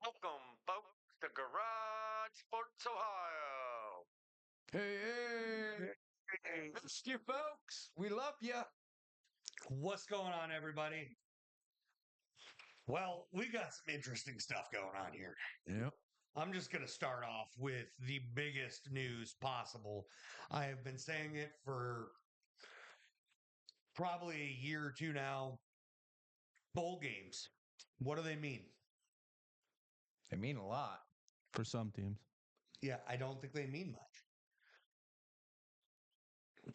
Welcome, folks, to Garage Sports Ohio. Hey, missed you folks. We love you. What's going on, everybody? Well, we got some interesting stuff going on here. Yep. I'm just going to start off with the biggest news possible. I have been saying it for probably a year or two now. Bowl games. What do they mean? They mean a lot. For some teams. Yeah, I don't think they mean much.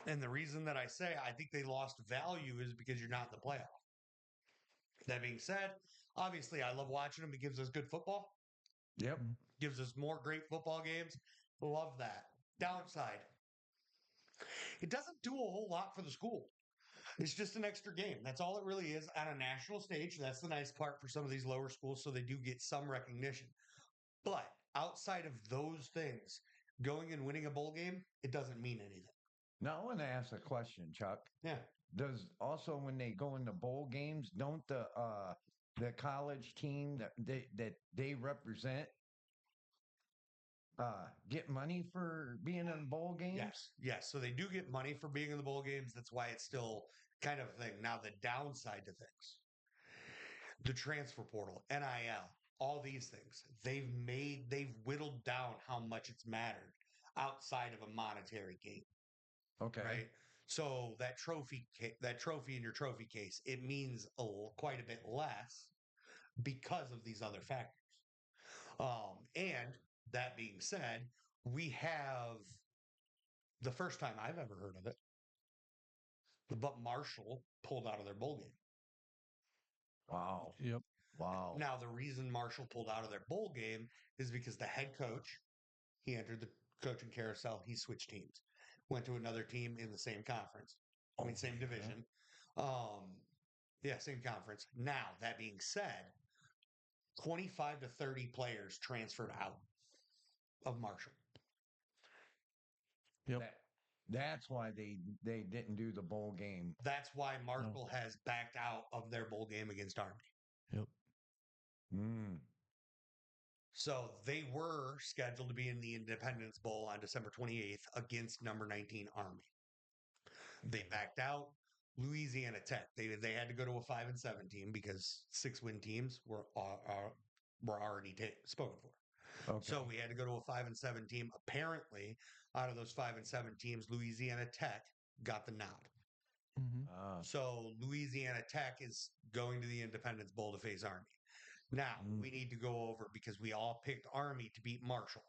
And the reason that I say I think they lost value is because you're not in the playoff. That being said, obviously I love watching them. It gives us good football, Yep. gives us more great football games. Love that. Downside, it doesn't do a whole lot for the school. It's just an extra game. That's all it really is on a national stage. That's the nice part for some of these lower schools, so they do get some recognition. But outside of those things, going and winning a bowl game, it doesn't mean anything. Now I want to ask a question, Chuck. Yeah. Does also when they go into bowl games, don't the college team that they represent get money for being in bowl games? Yes, yes. So they do get money for being in the bowl games. That's why it's still kind of a thing. Now, the downside to things, the transfer portal, NIL, all these things, they've whittled down how much it's mattered outside of a monetary gain, Okay. right? So that trophy in your trophy case, it means quite a bit less because of these other factors. And that being said, we have the first time I've ever heard of it, but Marshall pulled out of their bowl game. Wow. Yep. Wow. Now, the reason Marshall pulled out of their bowl game is because the head coach, he entered the coaching carousel, he switched teams, went to another team in the same conference. I mean, same division. Yeah, same conference. Now, that being said, 25 to 30 players transferred out of Marshall. Yep. That's why they didn't do the bowl game. That's why Marshall has backed out of their bowl game against Army. Yep. Mm. So they were scheduled to be in the Independence Bowl on December 28th against number 19 Army. They backed out. Louisiana Tech. They had to go to a 5-7 team because 6-win teams were already spoken for. Okay. So we had to go to a 5-7 team. Apparently, out of those 5-7 teams, Louisiana Tech got the nod. Mm-hmm. So Louisiana Tech is going to the Independence Bowl to face Army. Now we need to go over because we all picked Army to beat Marshall.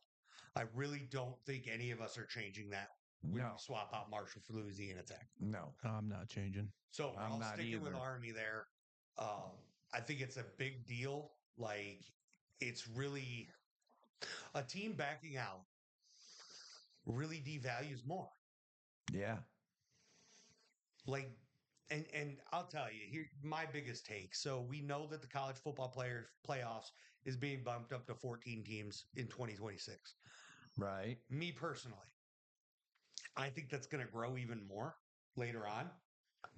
I really don't think any of us are changing that when No. we swap out Marshall for Louisiana Tech. No. I'm not changing. So we're I'm all not sticking with either. Army there. I think it's a big deal. Like, it's really a team backing out really devalues more. Yeah. Like, and I'll tell you here my biggest take. So we know that the college football playoffs is being bumped up to 14 teams in 2026. Right. Me personally, I think that's going to grow even more later on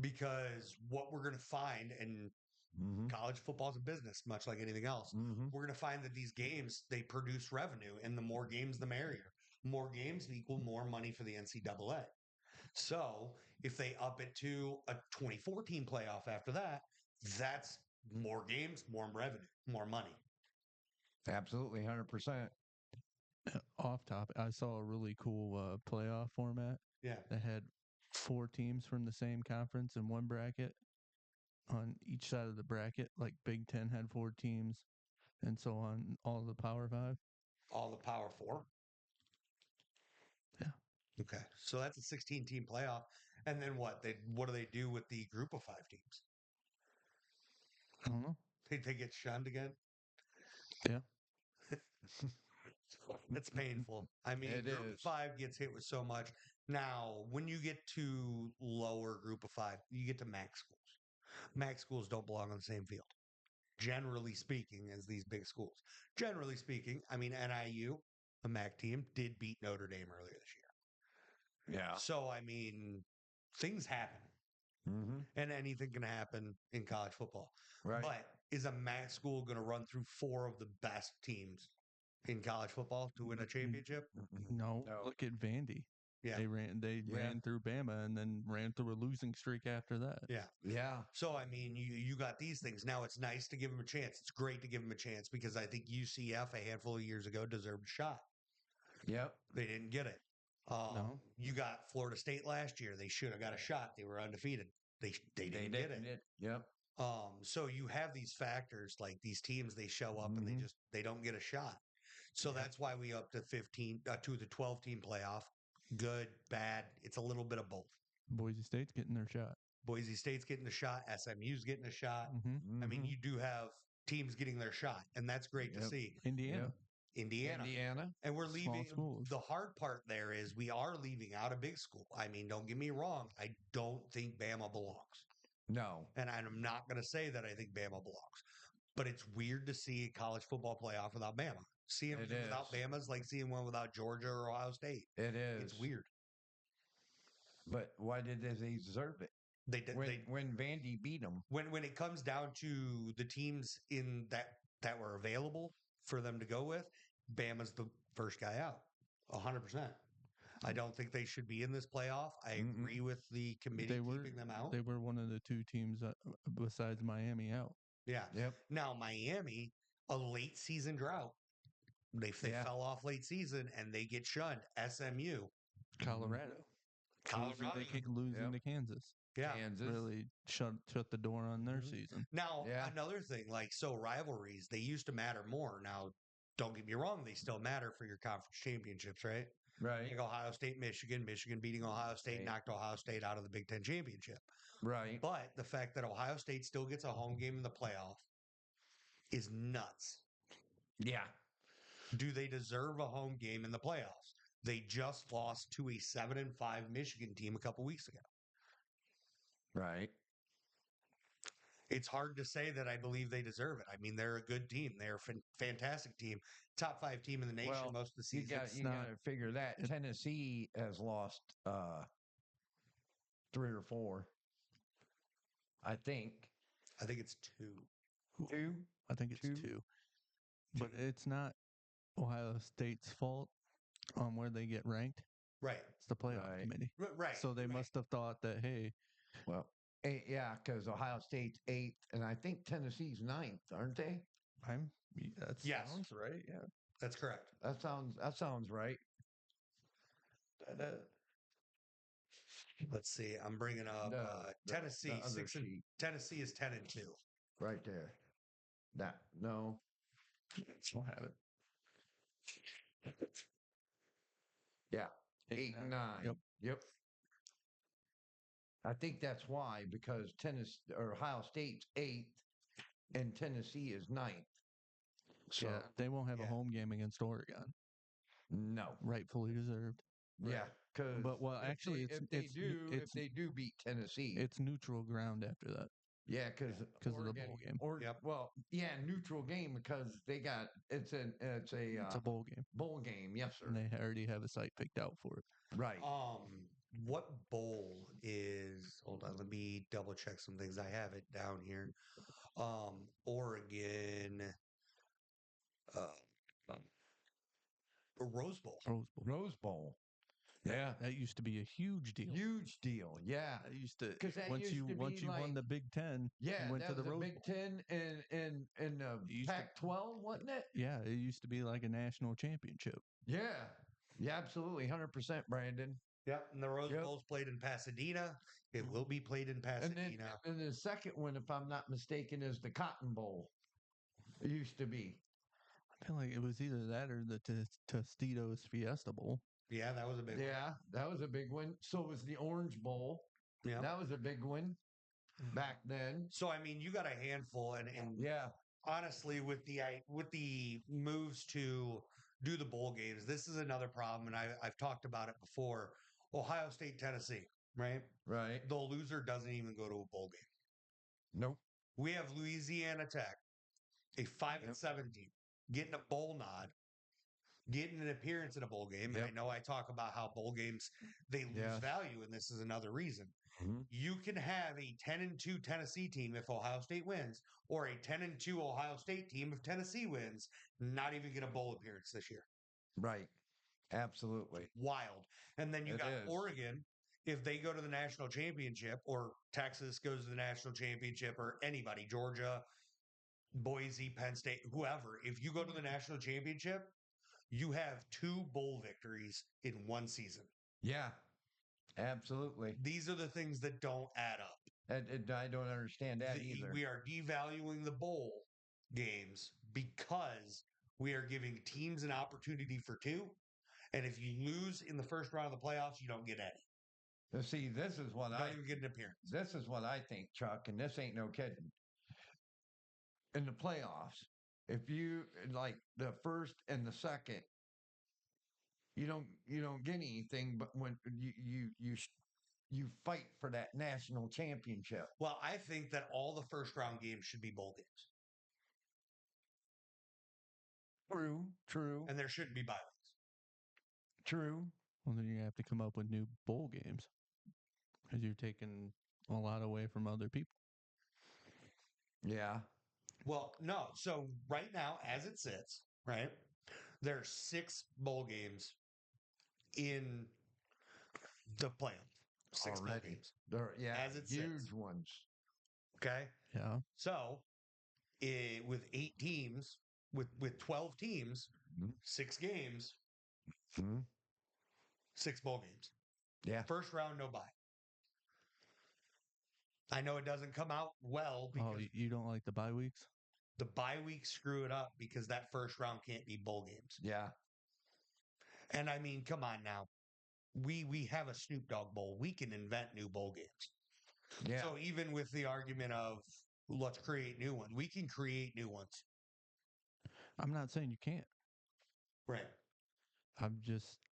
because what we're going to find, and Mm-hmm. college football is a business, much like anything else. Mm-hmm. We're going to find that these games, they produce revenue, and the more games, the merrier. More games equal more money for the NCAA. So if they up it to a 2014 playoff after that, that's more games, more revenue, more money. Absolutely, 100%. Off topic, I saw a really cool playoff format Yeah. that had 4 teams from the same conference in one bracket on each side of the bracket. Like Big Ten had 4 teams, and so on. All the Power 5. All the Power Four. Yeah. Okay. So that's a 16 team playoff. And then what? What do they do with the group of 5 teams? I don't know. They get shunned again? Yeah. That's painful. I mean, It group of is. 5 gets hit with so much. Now, when you get to lower group of 5, you get to max schools. Max schools don't belong on the same field, generally speaking, as these big schools. Generally speaking, I mean, NIU, a MAC team, did beat Notre Dame earlier this year. Yeah. So, I mean, things happen. Mm-hmm. and anything can happen in college football. Right. But is a MAC school going to run through 4 of the best teams in college football to win a championship? No, No. look at Vandy. Yeah. They Yeah. ran through Bama and then ran through a losing streak after that. Yeah. Yeah. So I mean, you got these things. Now it's nice to give them a chance. It's great to give them a chance because I think UCF a handful of years ago deserved a shot. Yep. They didn't get it. No. You got Florida State last year. They should have got a shot. They were undefeated. They didn't get it. Yep. So you have these factors like these teams. They show up and Mhm. they don't get a shot. So Yeah. that's why we up to 15 to the 12 team playoff. Good, bad. It's a little bit of both. Boise State's getting their shot. Boise State's getting a shot. SMU's getting a shot. Mm-hmm. I mean, you do have teams getting their shot, and that's great to Yep. see. Indiana. Yep. Indiana. Indiana. And we're Small leaving. schools. The hard part there is we are leaving out a big school. I mean, don't get me wrong. I don't think Bama belongs. No. And I'm not going to say that I think Bama belongs. But it's weird to see a college football playoff without Bama. Seeing It one without is. Bama is like seeing one without Georgia or Ohio State. It is. It's weird. But why did they deserve it? They did. When Vandy beat them. When it comes down to the teams in that were available for them to go with, Bama's the first guy out, 100%. I don't think they should be in this playoff. I agree with the committee keeping them out. They were one of the 2 teams besides Miami out. Yeah. Yep. Now Miami, a late season drought. They Yeah. fell off late season and they get shunned. SMU, Colorado. Colorado. They keep losing Yep. to Kansas. Yeah. Kansas. Really shut the door on their Mhm. season. Now, Yeah. another thing, like, so rivalries, they used to matter more. Now, don't get me wrong, they still matter for your conference championships, right? Right. Like Ohio State, Michigan beating Ohio State, Right. knocked Ohio State out of the Big Ten championship. Right. But the fact that Ohio State still gets a home game in the playoff is nuts. Yeah. Do they deserve a home game in the playoffs? They just lost to a 7-5 Michigan team a couple weeks ago. Right. It's hard to say that I believe they deserve it. I mean, they're a good team. They're a fantastic team. Top 5 team in the nation Well, most of the season. You got to figure that Tennessee has lost 3 or 4. I think. I think it's 2. 2. I think it's 2. But it's not Ohio State's fault on where they get ranked. Right. It's the playoff committee. Right. So they must have thought that, hey, Well, yeah, because Ohio State's 8th, and I think Tennessee's 9th, aren't they? that Yes. sounds right. Yeah. That's correct. That sounds right. Let's see. I'm bringing up Tennessee. Tennessee is 10-2. Right there. No. We'll have it. Yeah. 8 and 9. Yep. I think that's why, because Ohio State's 8th and Tennessee is 9th. So Yeah, they won't have a home game against Oregon. No. Rightfully deserved. Yeah, because if they do beat Tennessee, it's neutral ground after that. Yeah, because of the bowl game. Well, yeah, neutral game because it's a bowl game. Bowl game, yes, sir. And they already have a site picked out for it. Right. What bowl is? Hold on, let me double check some things. I have it down here. Oregon. Rose Bowl. Rose Bowl. Yeah, that used to be a huge deal. Huge deal. Yeah, that used to once you won the Big Ten, yeah, you went to the Rose Big Bowl. Ten and Pac-12, wasn't it? Yeah, it used to be like a national championship. Yeah, absolutely, 100%, Brandon. Yep, and the Rose Bowl's played in Pasadena. It will be played in Pasadena. And the second one, if I'm not mistaken, is the Cotton Bowl. It used to be. I feel like it was either that or the Tostitos Fiesta Bowl. Yeah, that was a big one. Yeah, that was a big one. So was the Orange Bowl. Yeah. That was a big one back then. So, I mean, you got a handful. And yeah, honestly, with the moves to do the bowl games, this is another problem. And I've talked about it before. Ohio State, Tennessee, right? Right. The loser doesn't even go to a bowl game. Nope. We have Louisiana Tech, a 5-7 team, getting a bowl nod, getting an appearance in a bowl game. And I Yep. know I talk about how bowl games they lose Yes. value, and this is another reason. Mhm. You can have a 10-2 Tennessee team if Ohio State wins, or a 10-2 Ohio State team if Tennessee wins, not even get a bowl appearance this year. Right. Absolutely. Wild. And then you It got is. Oregon, if they go to the national championship, or Texas goes to the national championship, or anybody, Georgia, Boise, Penn State, whoever, if you go to the national championship, you have 2 bowl victories in one season. Yeah. Absolutely. These are the things that don't add up. I don't understand that either. We are devaluing the bowl games because we are giving teams an opportunity for 2. And if you lose in the first round of the playoffs, you don't get any. Now, see, this is what Don't even get an appearance. this is what I think, Chuck, and this ain't no kidding. In the playoffs, if you like the first and the second, you don't get anything, but when you fight for that national championship. Well, I think that all the first round games should be bowl games, True, and there shouldn't be bye weeks. true. Well, then you have to come up with new bowl games because you're taking a lot away from other people. Yeah. Well, no. So right now, as it sits, right, there's 6 bowl games in the playoff. 6 bowl Already. games. Yeah, As it huge sits. ones. Okay. Yeah. So with 8 teams, with 12 teams, Mhm. 6 games, Mhm. 6 bowl games. Yeah. First round, no bye. I know it doesn't come out well because Oh, you don't like the bye weeks? the bye weeks screw it up because that first round can't be bowl games. Yeah. And I mean, come on now. We have a Snoop Dogg bowl. We can invent new bowl games. Yeah. So even with the argument of let's create new ones, we can create new ones. I'm not saying you can't. Right. I'm just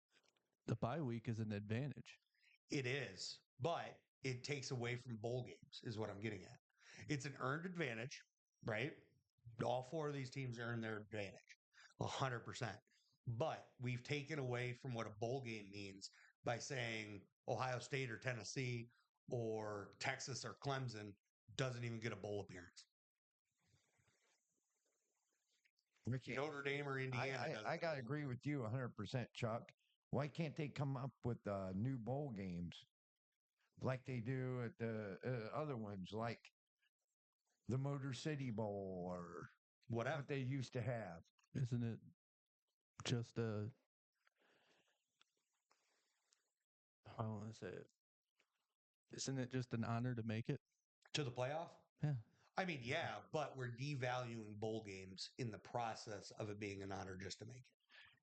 the bye week is an advantage. It is, but it takes away from bowl games, is what I'm getting at. It's an earned advantage, right? All 4 of these teams earn their advantage, 100%. But we've taken away from what a bowl game means by saying Ohio State or Tennessee or Texas or Clemson doesn't even get a bowl appearance. Notre Dame or Indiana doesn't. I got to agree with you 100%, Chuck. Why can't they come up with new bowl games like they do at the other ones, like the Motor City Bowl or Whatever. what they used to have? Isn't it just a how do I want to say it? Isn't it just an honor to make it? To the playoff? Yeah. I mean, yeah, but we're devaluing bowl games in the process of it being an honor just to make it.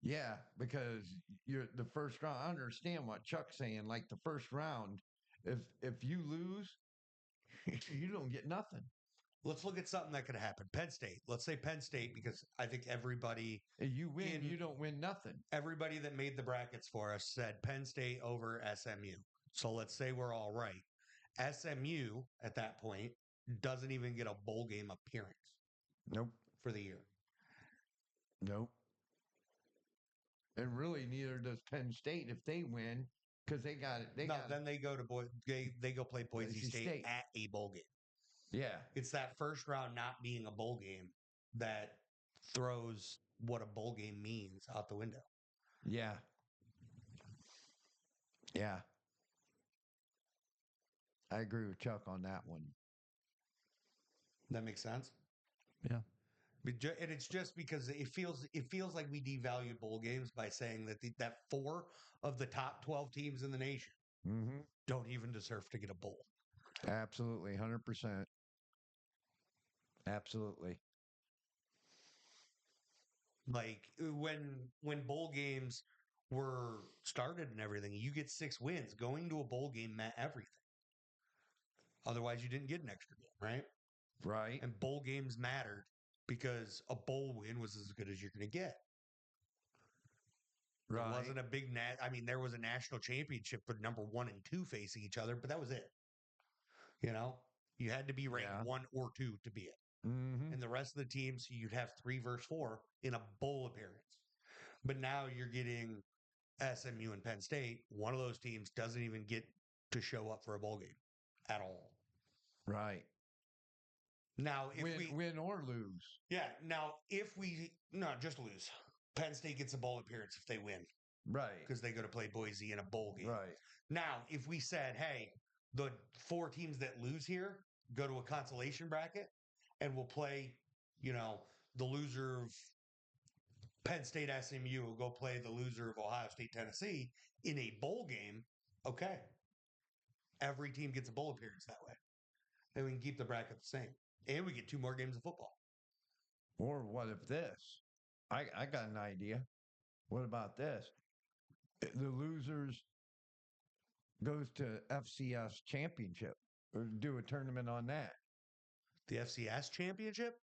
Yeah, because you're the first round. I understand what Chuck's saying. Like the first round, if you lose, you don't get nothing. Let's look at something that could happen. Penn State. Let's say Penn State, because I think everybody If you win, In- you don't win nothing. everybody that made the brackets for us said Penn State over SMU. So let's say we're all right. SMU at that point doesn't even get a bowl game appearance Nope, for the year. nope. And really, neither does Penn State if they win, because they got it. They No, got then they go to they go play Boise Boise State, State. at a bowl game. yeah, It's that first round not being a bowl game that throws what a bowl game means out the window. yeah, yeah. I agree with Chuck on that one. That makes sense. Yeah. And it's just because it feels like we devalue bowl games by saying that that 4 of the top 12 teams in the nation Mm-hmm. don't even deserve to get a bowl. Absolutely, 100%. Absolutely. Like when bowl games were started and everything, you get 6 wins. Going to a bowl game meant everything. Otherwise, you didn't get an extra game, right? Right. And bowl games mattered because a bowl win was as good as you're going to get. There Right. wasn't a big I mean, there was a national championship for number 1 and 2 facing each other, but that was it. You know, you had to be ranked Yeah. 1 or 2 to be it. Mm-hmm. And the rest of the teams, you'd have 3 versus 4 in a bowl appearance. But now you're getting SMU and Penn State. One of those teams doesn't even get to show up for a bowl game at all. Right. Now, if Win or lose. now if we not just lose, Penn State gets a bowl appearance if they win Right. because they go to play Boise in a bowl game. Right. Now, if we said, hey, the 4 teams that lose here go to a consolation bracket and we'll play, the loser of Penn State SMU will go play the loser of Ohio State Tennessee in a bowl game, okay. Every team gets a bowl appearance that way. And we can keep the bracket the same. And we get 2 more games of football. Or what if this? I got an idea. What about this? The losers goes to FCS championship or do a tournament on that. The FCS championship?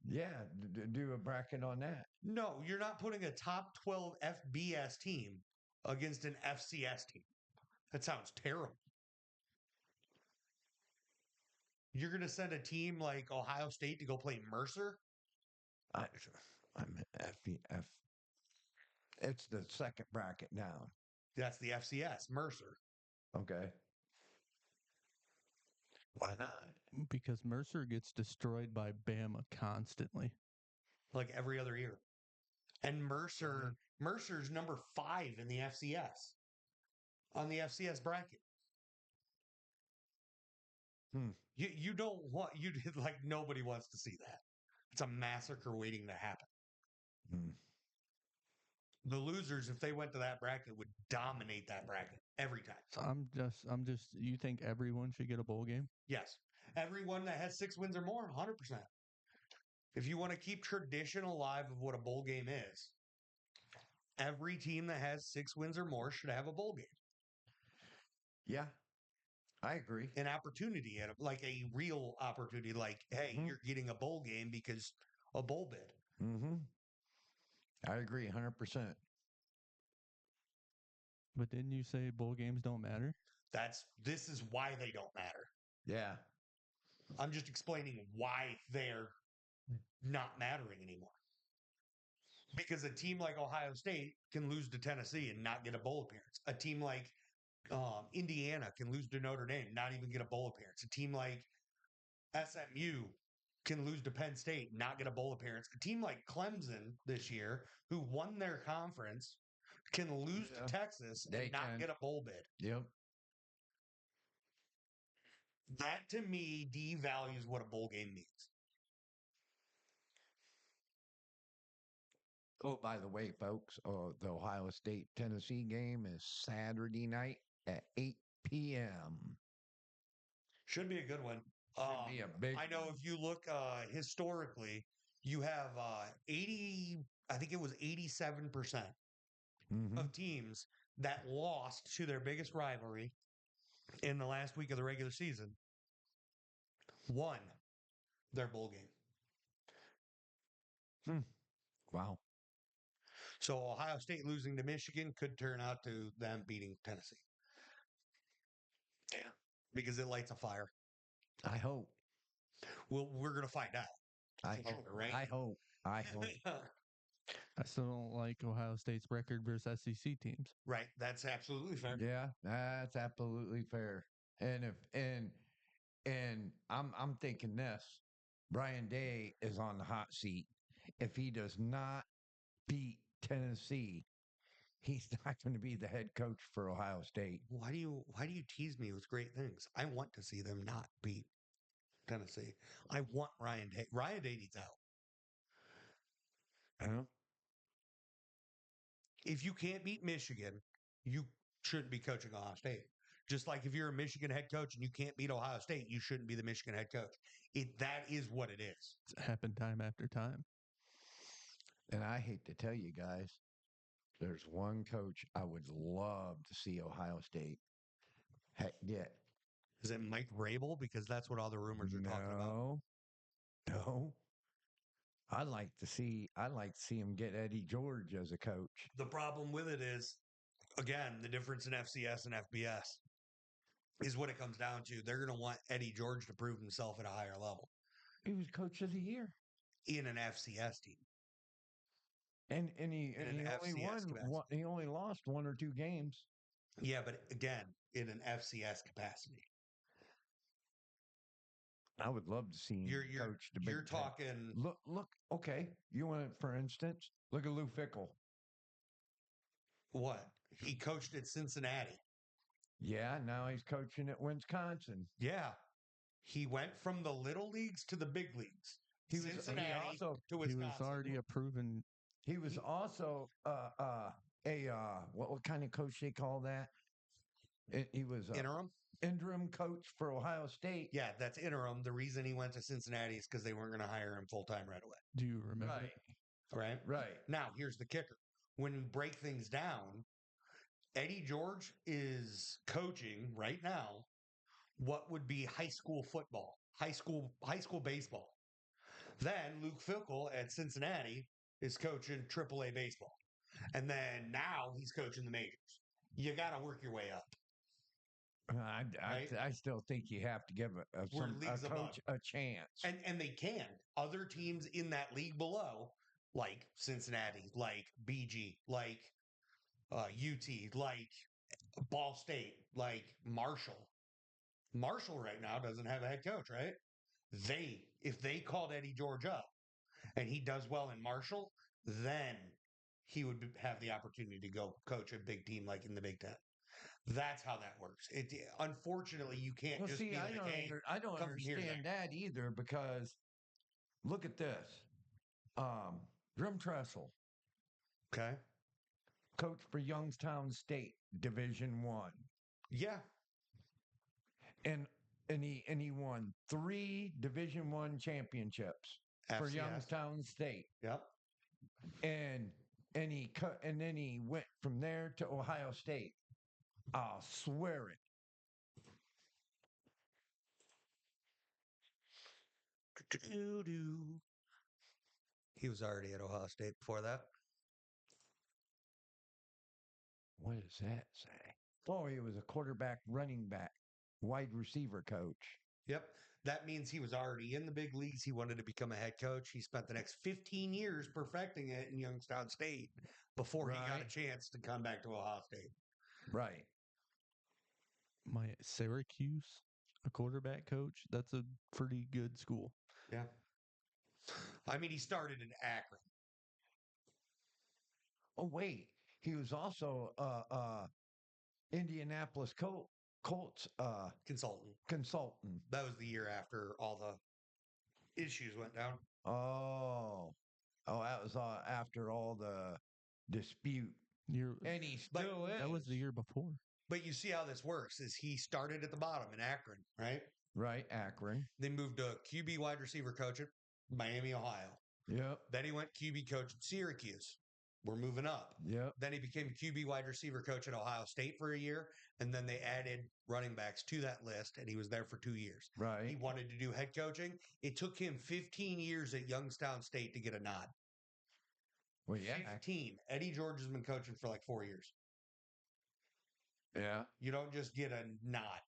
Yeah, do a bracket on that. No, you're not putting a top 12 FBS team against an FCS team. That sounds terrible. You're going to send a team like Ohio State to go play Mercer? I'm FBF. It's the second bracket down. That's the FCS, Mercer. Okay. Why not? Because Mercer gets destroyed by Bama constantly. Like every other year. And Mercer's number 5 in the FCS. On the FCS bracket. You don't want like nobody wants to see that. It's a massacre waiting to happen. The losers, if they went to that bracket, would dominate that bracket every time. So I'm just. You think everyone should get a bowl game? Yes, everyone that has 6 wins or more, 100%. If you want to keep tradition alive of what a bowl game is, every team that has 6 wins or more should have a bowl game. Yeah, I agree. An opportunity, like a real opportunity, like, hey, you're getting a bowl game because a bowl bid. Mm-hmm. I agree 100%. But didn't you say bowl games don't matter? This is why they don't matter. Yeah. I'm just explaining why they're not mattering anymore. Because a team like Ohio State can lose to Tennessee and not get a bowl appearance. A team like Indiana can lose to Notre Dame, not even get a bowl appearance. A team like SMU can lose to Penn State, not get a bowl appearance. A team like Clemson this year, who won their conference, can lose to Texas and not get a bowl bid. Yep. That to me devalues what a bowl game means. Oh, by the way, folks, the Ohio State Tennessee game is Saturday night at 8 p.m. Should be a good one. Should be a big I know one. if you look historically, you have 80, I think it was 87% of teams that lost to their biggest rivalry in the last week of the regular season won their bowl game. Wow. So Ohio State losing to Michigan could turn out to them beating Tennessee. Yeah. Because it lights a fire. I hope. Well, we're going to find out. I hope. Right? I hope. I hope. I still don't like Ohio State's record versus SEC teams. Right. That's absolutely fair. Yeah, that's absolutely fair. And I'm thinking this. Brian Day is on the hot seat. If he does not beat Tennessee, he's not going to be the head coach for Ohio State. Why do you tease me with great things? I want to see them not beat Tennessee. I want Ryan Day. Ryan Day needs out. If you can't beat Michigan, you shouldn't be coaching Ohio State. Just like if you're a Michigan head coach and you can't beat Ohio State, you shouldn't be the Michigan head coach. That is what it is. It's happened time after time. And I hate to tell you guys, there's one coach I would love to see Ohio State get. Is it Mike Rabel? Because that's what all the rumors are talking about. No. I'd like to see him get Eddie George as a coach. The problem with it is, again, the difference in FCS and FBS is what it comes down to. They're going to want Eddie George to prove himself at a higher level. He was coach of the year In an FCS team. And he in and an he only FCS capacity. he only lost 1 or 2 games. Yeah, but again, in an FCS capacity. I would love to see him You're coach the you're Big Ten. talking Look. Okay, you want it for instance? Look at Lou Fickle. what? He coached at Cincinnati. Yeah, now he's coaching at Wisconsin. Yeah. He went from the little leagues to the big leagues. He Cincinnati to He was Wisconsin. already a proven. He was also what kind of coach they call that? He was a Interim? interim coach for Ohio State. Yeah, that's interim. The reason he went to Cincinnati is because they weren't going to hire him full time right away. Do you remember? Right, Right? right. Now, here's the kicker. When we break things down, Eddie George is coaching right now what would be high school football, high school baseball. Then Luke Fickle at Cincinnati is coaching AAA baseball. And then now he's coaching the majors. You got to work your way up. Right? I still think you have to give We're a leagues above. coach a chance. And they can. Other teams in that league below, like Cincinnati, like BG, like UT, like Ball State, like Marshall. Marshall right now doesn't have a head coach, right? If they called Eddie George up and he does well in Marshall, then he would have the opportunity to go coach a big team like in the Big Ten. That's how that works. Unfortunately, you can't Well, just see, be like, hey, I don't come from here to understand that either because look at this. Drum Tressel, there. Okay. coach for Youngstown State, Division One, Yeah. and he won 3 Division One championships for FCS. Youngstown State, Yep. and and then he went from there to Ohio State. I'll swear it. He was already at Ohio State before that. What does that say? Oh, he was a quarterback, running back, wide receiver coach. Yep. That means he was already in the big leagues. He wanted to become a head coach. He spent the next 15 years perfecting it in Youngstown State before he got a Right. chance to come back to Ohio State. Right. My Syracuse, a quarterback coach. That's a pretty good school. Yeah. I mean, he started in Akron. Oh, wait. He was also Indianapolis Colts Consultant. consultant. That was the year after all the issues went down. Oh. Oh, that was after all the dispute. Year, And he But still is. that was the year before. But you see how this works is he started at the bottom in Akron, right? Right, Akron. They moved to QB wide receiver coach at Miami, Ohio. Yep. Then he went QB coach at Syracuse. We're moving up. Yep. Then he became QB wide receiver coach at Ohio State for a year. And then they added running backs to that list, and he was there for 2 years. Right. He wanted to do head coaching. It took him 15 years at Youngstown State to get a nod. Well, yeah. 15. Eddie George has been coaching for like 4 years. Yeah. You don't just get a nod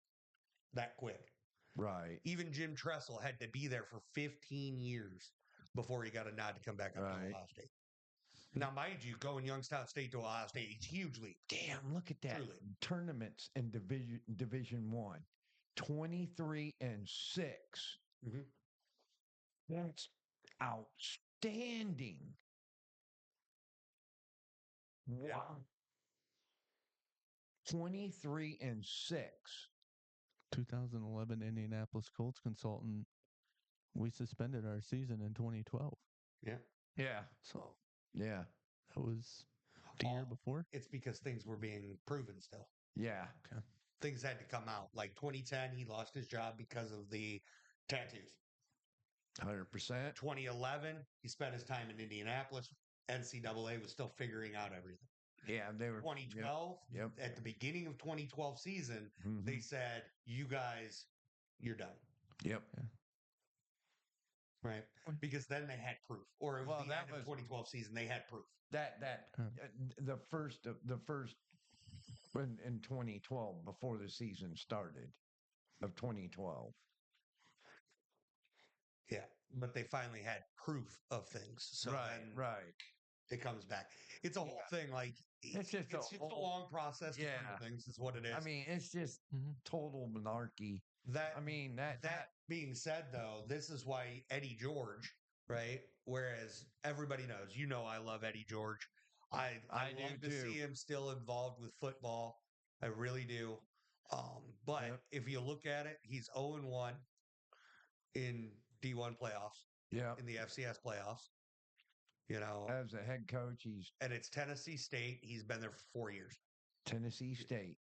that quick. Right. Even Jim Tressel had to be there for 15 years before he got a nod to come back up to Right. Ohio State. Now, mind you, going Youngstown State to Ohio State, it's huge leap. Damn, look at that. Truly. Tournaments in Division 1. 23-6. Mm-hmm. That's outstanding. Wow. 23-6. 2011 Indianapolis Colts consultant. We suspended our season in 2012. Yeah. Yeah. So Yeah. that was the year before. It's because things were being proven still. Yeah. Okay. Things had to come out. Like 2010, he lost his job because of the tattoos. 100%. 2011, he spent his time in Indianapolis. NCAA was still figuring out everything. Yeah, they were 2012, Yep. at the beginning of 2012 season, Mhm. they said, you guys, you're done. Yep. Right? Because then they had proof. Or it was Well, the end of 2012 season, they had proof. The first in 2012 before the season started of 2012. Yeah. But they finally had proof of things. So then right. it comes back. It's a whole thing. Like It's just it's a a whole- long process to yeah. prove things. Is what it is. I mean, it's just Mhm. total monarchy. that I mean, that being said, though, this is why Eddie George, right? Whereas everybody knows, I love Eddie George. I I do love to too. see him still involved with football. I really do. But Yep. if you look at it, he's 0-1 in D1 playoffs, Yeah. in the FCS playoffs. As a head coach, he's And it's Tennessee State. He's been there for 4 years. Tennessee State.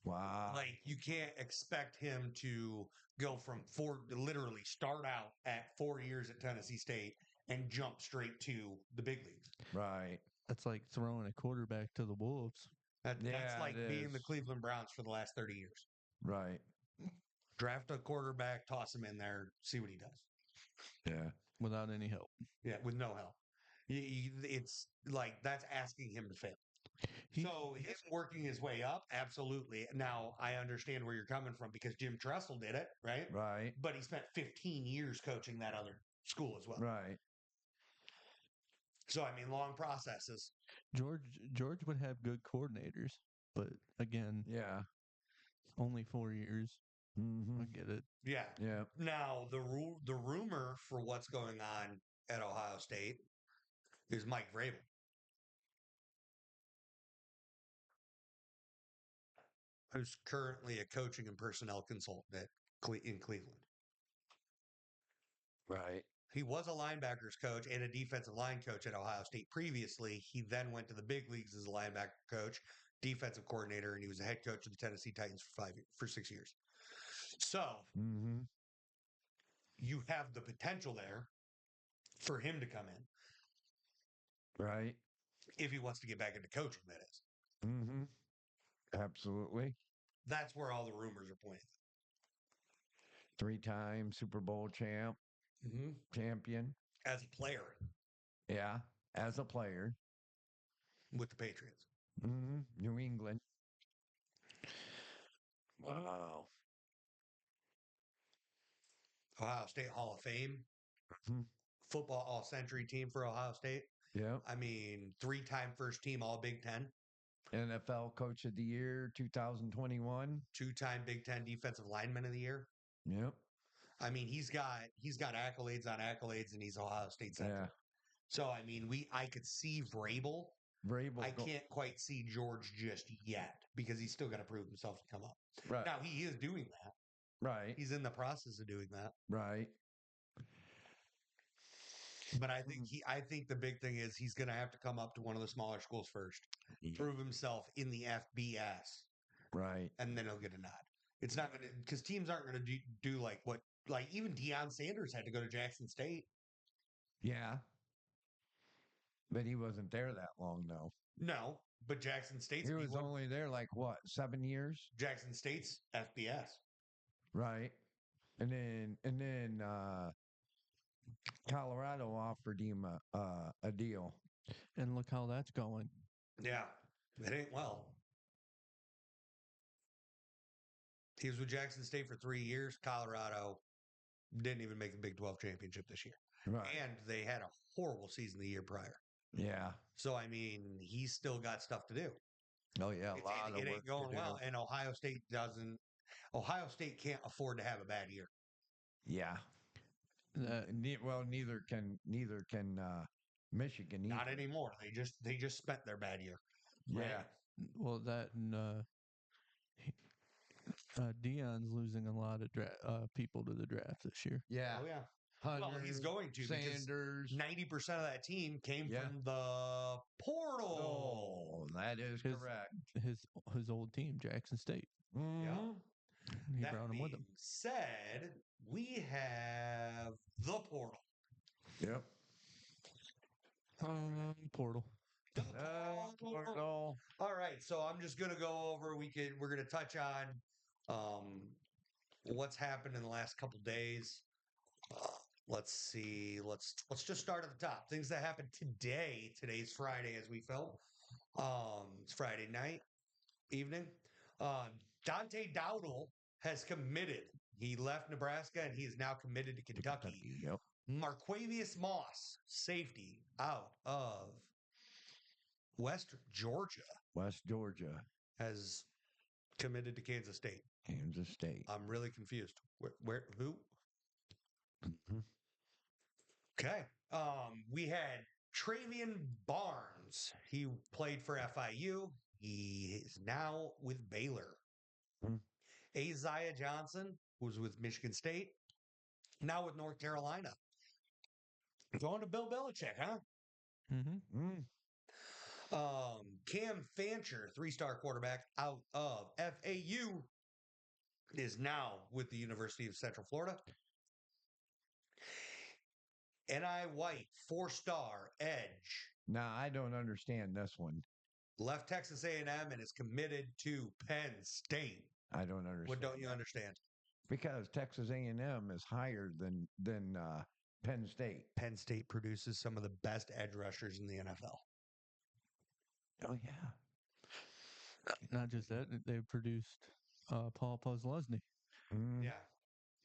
Wow. Like you can't expect him to go from literally start out at 4 years at Tennessee State and jump straight to the big leagues. Right. That's like throwing a quarterback to the Wolves. That's Yeah, like it being the is. Cleveland Browns for the last 30 years. Right. Draft a quarterback, toss him in there, see what he does. Yeah. Without any help. Yeah, with no help. It's like that's asking him to fail. So him working his way up, absolutely. Now I understand where you're coming from because Jim Tressel did it, right? Right. But he spent 15 years coaching that other school as well. Right. So I mean, long processes. George would have good coordinators, but again, Yeah. only 4 years. Mm-hmm. I get it. Yeah. Yeah. Now the rumor for what's going on at Ohio State is Mike Vrabel. Who's currently a coaching and personnel consultant in Cleveland. Right. He was a linebackers coach and a defensive line coach at Ohio State previously. He then went to the big leagues as a linebacker coach, defensive coordinator, and he was a head coach of the Tennessee Titans for 6 years. So Mm-hmm. you have the potential there for him to come in Right. if he wants to get back into coaching, that is. Mm-hmm. Absolutely. That's where all the rumors are pointing. 3-time Super Bowl champion. As a player Yeah. As a player. with the Patriots. Mm-hmm. New England. Wow. Ohio State Hall of Fame, Mm-hmm. football all-century team for Ohio State. Yep. I mean, 3-time first team All Big Ten, NFL Coach of the Year 2021. 2-time Big Ten Defensive Lineman of the Year. Yep. I mean, he's got accolades on accolades, and he's Ohio State central. Yeah. So I mean, I could see Vrabel. Vrabel. I can't quite see George just yet because he's still got to prove himself to come up. Right. Now he is doing that. Right. He's in the process of doing that. Right. But I think the big thing is he's going to have to come up to one of the smaller schools first, prove himself in the FBS, Right. and then he'll get a nod. It's not going to because teams aren't going to do like even Deion Sanders had to go to Jackson State. Yeah. But he wasn't there that long, though. No, but Jackson State's He was only there like what, 7 years? Jackson State's FBS. Right. And then Colorado offered him a deal. And look how that's going. Yeah, it ain't well. He was with Jackson State for 3 years. Colorado didn't even make the Big 12 championship this year. Right. And they had a horrible season the year prior. Yeah. So, I mean, he's still got stuff to do. Oh yeah, a lot of It work ain't going to do. well. And Ohio State can't afford to have a bad year. Yeah. Neither can Michigan either. Not anymore. They just spent their bad year. Yeah. Right? Well, that and Dion's losing a lot of people to the draft this year. Yeah. Oh, yeah. Hunter, Well, he's going to Sanders. because 90% of that team came Yeah. from the portal. Oh, that is correct. His old team, Jackson State. Mhm. Yeah. He That brought him with him. being said, we have the portal. Yep. Portal. The Portal. All right, so I'm just gonna go over. We're gonna touch on what's happened in the last couple days. Let's see. Let's just start at the top. Things that happened today. Today's Friday as we film. It's Friday night, evening. Dante Dowdle has committed. He left Nebraska and he is now committed to Kentucky. Yep. Marquavius Moss, safety, out of West Georgia West Georgia, has committed to Kansas State. Kansas State. I'm really confused. Who? Mhm. Okay. We had Travian Barnes. He played for FIU. He is now with Baylor. Hmm. Isaiah Johnson was with Michigan State. Now with North Carolina. Going to Bill Belichick, huh? Mm-hmm. Mm. Cam Fancher, 3-star quarterback out of FAU, is now with the University of Central Florida. N.I. White, 4-star edge, Now I don't understand this one. left Texas A&M and is committed to Penn State. I don't understand. What don't you understand? Because Texas A&M is higher than Penn State. Penn State produces some of the best edge rushers in the NFL. Oh yeah. Not just that, they produced Paul Posluszny. Mm. Yeah.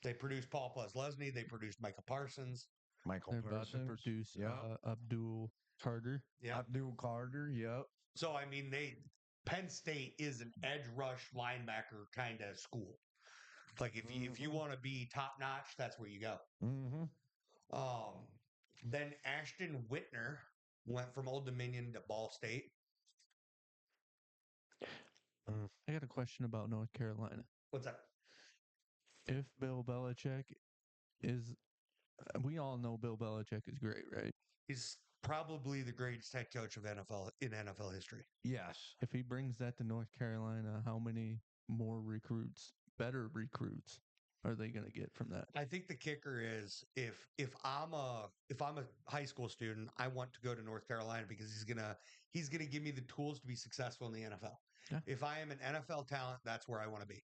They produced Paul Leslie. They produced Micah Parsons. Michael They're about to Parsons. produce Yeah. Abdul Carter. Yeah. Abdul Carter. Yep. So I mean, Penn State is an edge rush linebacker kind of school. Like if you want to be top notch, that's where you go. Mm-hmm. Then Ashton Whitner went from Old Dominion to Ball State. I got a question about North Carolina. What's that? If Bill Belichick is, we all know Bill Belichick is great, right? He's probably the greatest head coach of NFL history. Yes. If he brings that to North Carolina, how many more recruits, better recruits, are they going to get from that? I think the kicker is if I'm a high school student, I want to go to North Carolina because he's gonna give me the tools to be successful in the NFL. Yeah. If I am an NFL talent, that's where I want to be.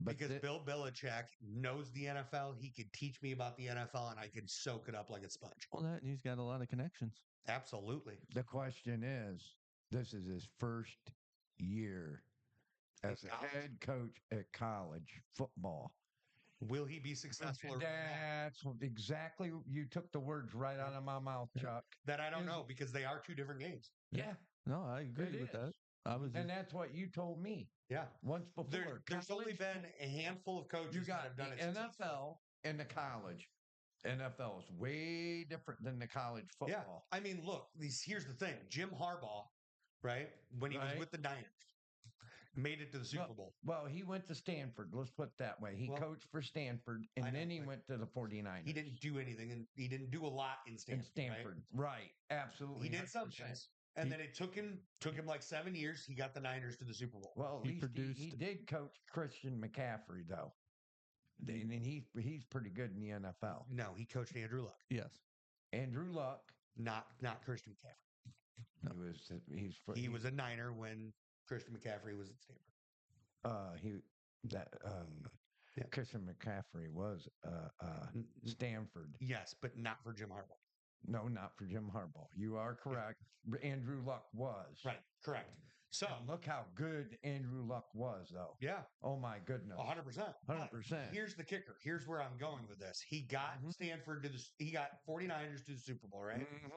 But Because Bill Belichick knows the NFL, he could teach me about the NFL, and I could soak it up like a sponge. Well, that and he's got a lot of connections. Absolutely. the question is, this is his first year as In a college. head coach at college football. Will he be successful or not? That's exactly, you took the words right out of my mouth, Chuck. That I don't Is- know because they are two different games. Yeah. No, I agree It with that. is. I was And just, that's what you told me Yeah. once before. There's only College, been a handful of coaches you that got have the done it successfully. NFL and the college. NFL is way different than the college Yeah. football. I mean, look, here's the thing. Jim Harbaugh, right, when he was Right. with the Niners, made it to the Super Bowl. Well, he went to Stanford. Let's put it that way. He Well, coached for Stanford, I and know, then he but went to the 49ers. He didn't do anything, and he didn't do a lot in in Stanford. Stanford. Right. Absolutely. He did some 100%. things, and then it took him like 7 years. He got the Niners to the Super Bowl. Well, at He least he produced- did coach Christian McCaffrey, though. And he's pretty good in the NFL. No, he coached Andrew Luck, yes. Andrew Luck, not Christian McCaffrey. He was a Niner when Christian McCaffrey was at Stanford. Yeah. Christian McCaffrey was Stanford. Yes, but not for Jim Harbaugh. No, not for Jim Harbaugh. You are correct. Andrew Luck was. Right, correct. So And look how good Andrew Luck was, though. yeah, Oh my goodness. 100%. 100%. Here's the kicker. Here's where I'm going with this. He got Stanford he got 49ers to the Super Bowl, right? Mhm.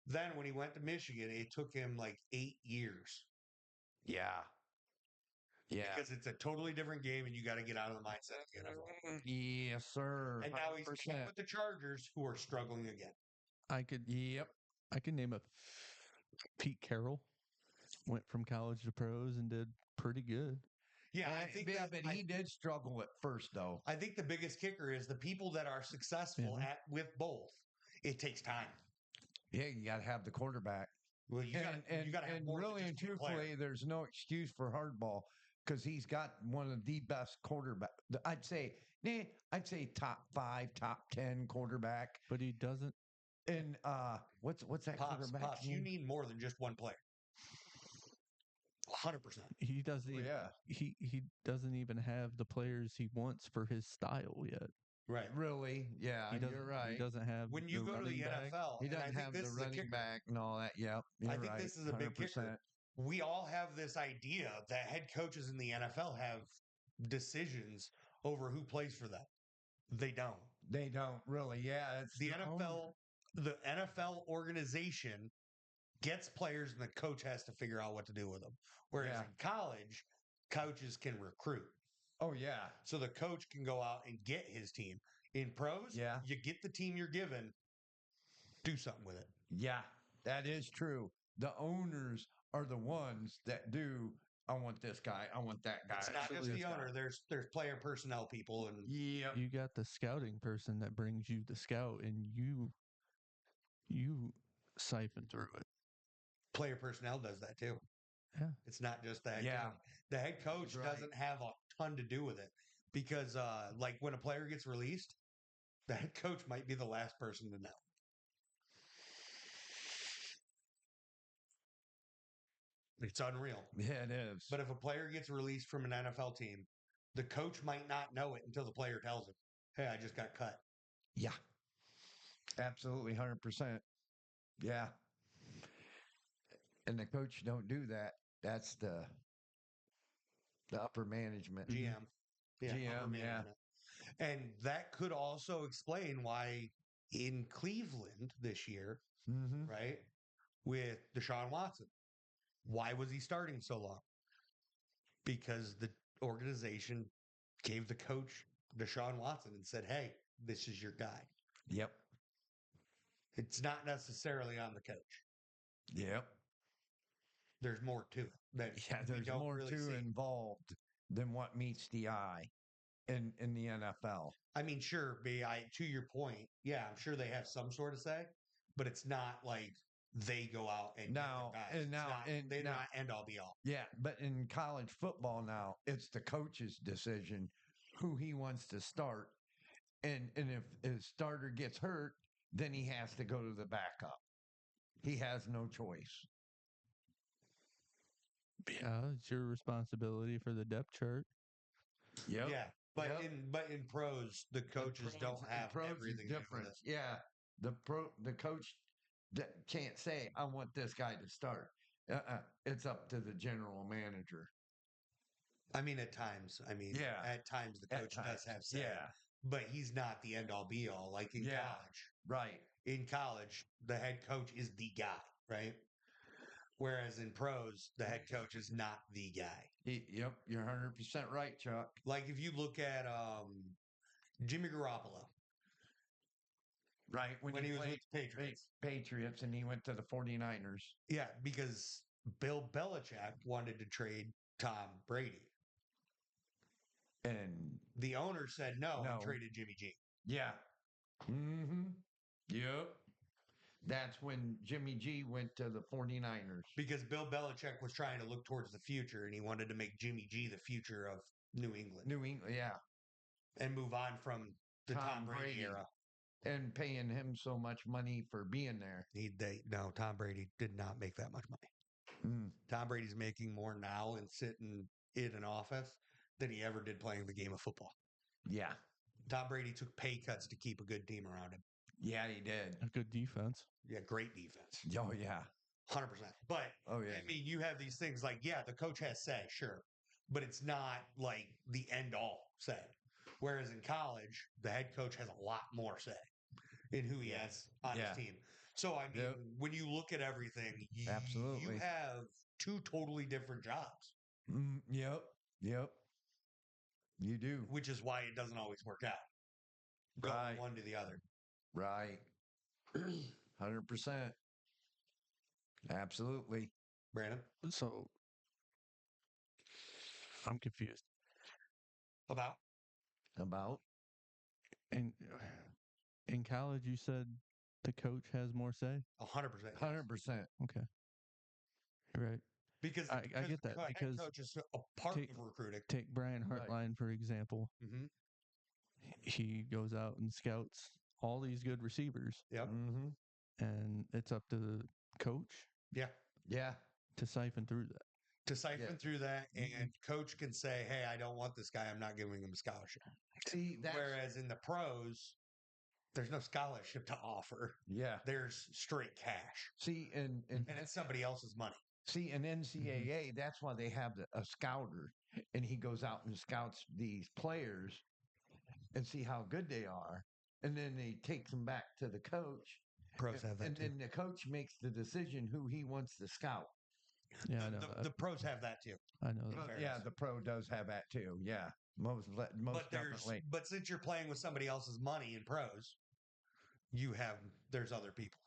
Then when he went to Michigan, it took him like 8 years. Yeah. Yeah. Because it's a totally different game and you got to get out of the mindset of the NFL. Yes, sir. And now he's 100%. stuck with the Chargers, who are struggling again. I could name a Pete Carroll. Went from college to pros and did pretty good. Yeah, I think but he did struggle at first, though. I think the biggest kicker is the people that are successful with both. It takes time. Yeah, you got to have the quarterback. Well, you got to have and more really than and just one player. truthfully, there's no excuse for hardball because he's got one of the best quarterback. I'd say top 5, top 10 quarterback. But he doesn't. And what's that quarterback? Pops, you need more than just one player. 100%. He doesn't. Oh, yeah. He doesn't even have the players he wants for his style yet. Right. Really? Yeah, you're right. He doesn't have. When you go to the running back. NFL, He and I doesn't think have this the is a running kicker. back and all that. Yep, you're I think right. this is a big 100%. kicker. We all have this idea that head coaches in the NFL have decisions over who plays for them. They don't. They don't really. Yeah, it's The NFL organization gets players and the coach has to figure out what to do with them. Whereas Yeah. in college, coaches can recruit. Oh yeah. So the coach can go out and get his team. In pros, Yeah. you get the team you're given, do something with it. Yeah. That is true. The owners are the ones that do. I want this guy. I want that guy. It's not I want just this the guy. owner. There's player personnel people and Yep. You got the scouting person that brings you the scout, and you siphon through it. player personnel does that too. Yeah. It's not just the head Yeah. coach. The head coach Right. doesn't have a ton to do with it because, like when a player gets released, the head coach might be the last person to know. It's unreal. Yeah, it is. But if a player gets released from an NFL team, the coach might not know it until the player tells him, "Hey, I just got cut." yeah. Absolutely 100%. Yeah. And the coach don't do that. That's the upper management. GM, yeah, upper GM, yeah. management. And that could also explain why in Cleveland this year, Mm-hmm. right, with Deshaun Watson, why was he starting so long? Because the organization gave the coach Deshaun Watson and said, "Hey, this is your guy." Yep. It's not necessarily on the coach. Yep. There's more to it that Yeah, we there's don't more really to see. involved than what meets the eye in the NFL. I mean, sure, B, to your point, yeah, I'm sure they have some sort of say, but it's not like they go out and get Now, their guys. and It's now, not, and they're now, not end all be all. yeah, but in college football now, it's the coach's decision who he wants to start. And if his starter gets hurt, then he has to go to the backup. He has no choice. Yeah, it's your responsibility for the depth chart. Yep. Yeah, but Yep. in pros, the coaches don't have pros everything is to do with different. it. Yeah. The coach that can't say, I want this guy to start. It's up to the general manager. I mean, at times, Yeah. at times the At coach does times, have say, yeah. but he's not the end all be all. Like in Yeah. college, Right. in college, the head coach is the guy, right? Whereas in pros, the head coach is not the guy. Yep, you're 100% right, Chuck. Like if you look at Jimmy Garoppolo Right. when he was played with the Patriots, Patriots and he went to the 49ers. yeah, because Bill Belichick wanted to trade Tom Brady. And The owner said no, and No. traded Jimmy G. yeah. Mm-hmm. Yep. That's when Jimmy G went to the 49ers. Because Bill Belichick was trying to look towards the future and he wanted to make Jimmy G the future of New England New England, yeah. and move on from the Tom Brady era. And paying him so much money for being there. No, Tom Brady did not make that much money. Mm. Tom Brady's making more now and sitting in an office than he ever did playing the game of football. Yeah. Tom Brady took pay cuts to keep a good team around him. Yeah, he did. A good defense. Yeah, great defense. Oh, yeah. 100%. But, Oh, yeah. I mean, you have these things like, yeah, the coach has say, sure, but it's not like the end all say. Whereas in college, the head coach has a lot more say in who he has on Yeah. his team. So, I mean, Yep. when you look at everything, you Absolutely. have two totally different jobs, Yep. Yep. You do. which is why it doesn't always work out. Going Right. one to the other. Right. 100%. Absolutely. Brandon? So I'm confused. About? About? In college, you said the coach has more say. 100%. 100%. Okay, you're right. Because I get that, the head because coach is a part take- of recruiting. Take Brian Right. Hartline, for example. Mm-hmm. He goes out and scouts all these good receivers, Yep. Mm-hmm. and it's up to the coach Yeah. Yeah. to siphon through that. To siphon Yeah. through that, and coach can say, "Hey, I don't want this guy. I'm not giving him a scholarship." See, that's... Whereas in the pros, there's no scholarship to offer. Yeah. There's straight cash, See, and it's somebody else's money. See, in NCAA, that's why they have a scouter, and he goes out and scouts these players and see how good they are, and then he takes them back to the coach, Pros have that and too. then the coach makes the decision who he wants to scout. Yeah, I know The pros have that too. I know Well, that. yeah, fairness. the pro does have that too. Yeah, most definitely. But since you're playing with somebody else's money in pros, there's other people.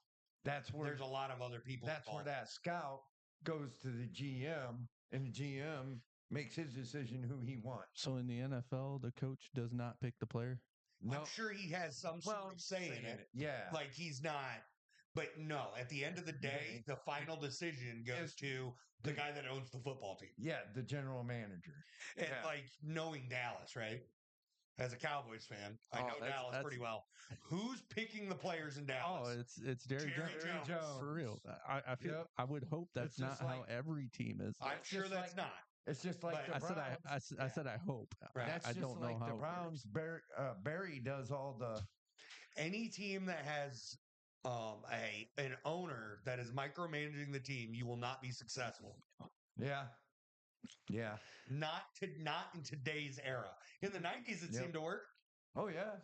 That's where There's a lot of other people that's where involved. that scout goes to the GM, and the GM makes his decision who he wants. So in the NFL, the coach does not pick the player. No, I'm sure he has some sort well, of say in it. Yeah, Like he's not, but no, at the end of the day, the final decision goes It's to the the- guy that owns the football team. yeah, the general manager. And Yeah. like knowing Dallas, right? As a Cowboys fan, I Oh, know that's- Dallas that's- pretty well. Who's picking the players in Dallas? Oh, it's Jerry, Jerry Jones. Jones. For real. I feel Yep. I would hope that's It's just not how like- every team is. I'm It's sure just that's like- not. It's just like But- the I Browns. said I said I hope. Right. That's I just don't know like how the it works. Browns. Barry does all the. Any team that has an owner that is micromanaging the team, you will not be successful. Yeah, yeah. Not in today's era. In the 90s, it Yep. seemed to work. Oh yeah.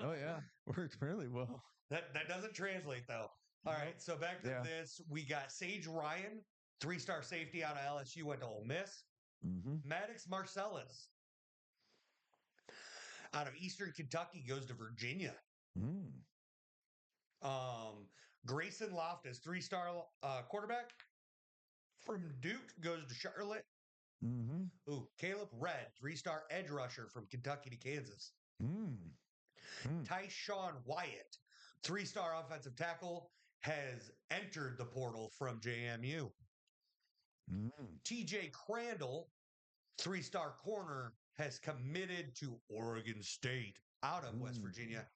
Oh yeah. Works really well. That doesn't translate though. All right, so back to Yeah. this. We got Sage Ryan, 3-star safety out of LSU, went to Ole Miss. Mm-hmm. Maddox Marcellus out of Eastern Kentucky goes to Virginia. Mm. Grayson Loftus, 3-star quarterback from Duke, goes to Charlotte. Mm-hmm. Ooh, Caleb Red, 3-star edge rusher from Kentucky to Kansas. Mm. Mm. Tyshawn Wyatt, 3-star offensive tackle, has entered the portal from JMU. Mm. TJ Crandall, 3-star corner, has committed to Oregon State out of West Mm. Virginia.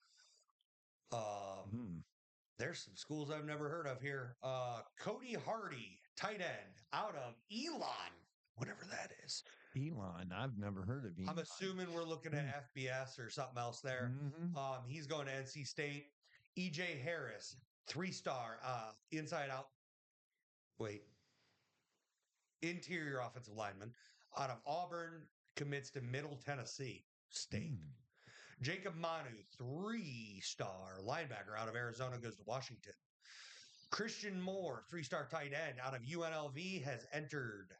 Mm. There's some schools I've never heard of here. Cody Hardy, tight end, out of Elon, whatever that is. Elon, I've never heard of Elon. I'm assuming we're looking at FBS or something else there. Mm-hmm. He's going to NC State. EJ Harris, 3-star, inside out. Wait. Interior offensive lineman out of Auburn, commits to Middle Tennessee State. Mm. Jacob Manu, 3-star linebacker out of Arizona, goes to Washington. Christian Moore, 3-star tight end out of UNLV, has entered.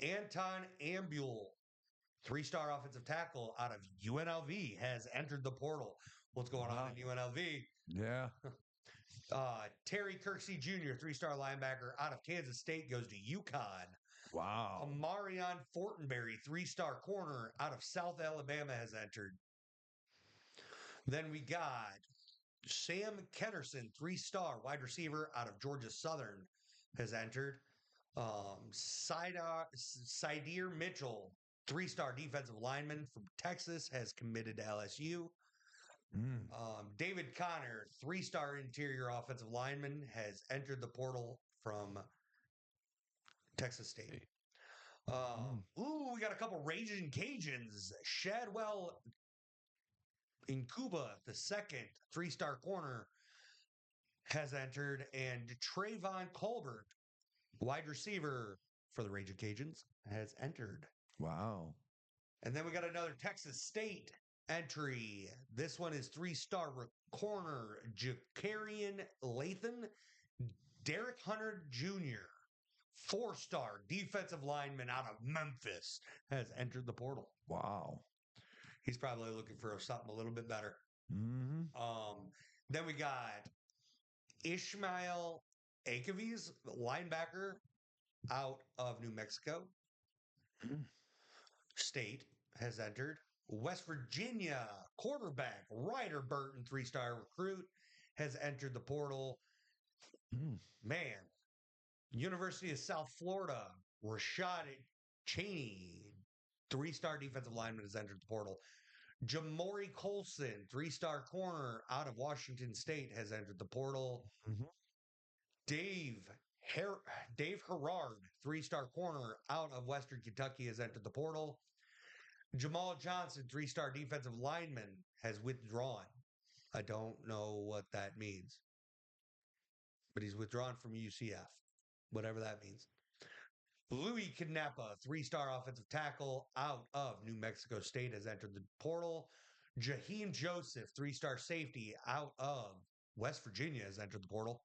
Anton Ambule, 3-star offensive tackle out of UNLV, has entered the portal. What's going on in UNLV? Yeah. Terry Kirksey Jr., 3-star linebacker out of Kansas State, goes to UConn. Wow. Amarion Fortenberry, 3-star corner out of South Alabama, has entered. Then we got Sam Kennerson, 3-star wide receiver out of Georgia Southern, has entered. Sideer Mitchell, 3-star defensive lineman from Texas, has committed to LSU. Mm. David Connor, 3-star interior offensive lineman, has entered the portal from Texas State. We got a couple Raging Cajuns. Shadwell in Cuba, the second 3-star corner, has entered, and Trayvon Colbert, wide receiver for the Raging Cajuns, has entered. Wow. And then we got another Texas State entry. This one is 3-star corner Jacarian Lathan. Derek Hunter Jr., 4-star defensive lineman out of Memphis, has entered the portal. Wow. He's probably looking for something a little bit better. Mm-hmm. Then we got Ishmael Akaviz, linebacker out of New Mexico State, has entered. West Virginia quarterback Ryder Burton, 3-star recruit, has entered the portal. Man, University of South Florida, Rashad Cheney, 3-star defensive lineman, has entered the portal. Jamori Colson, 3-star corner out of Washington State, has entered the portal. Mhm. Dave Herrard, 3-star corner out of Western Kentucky, has entered the portal. Jamal Johnson, 3-star defensive lineman, has withdrawn. I don't know what that means, but he's withdrawn from UCF, whatever that means. Louis Canepa, 3-star offensive tackle out of New Mexico State, has entered the portal. Jaheim Joseph, 3-star safety out of West Virginia has entered the portal.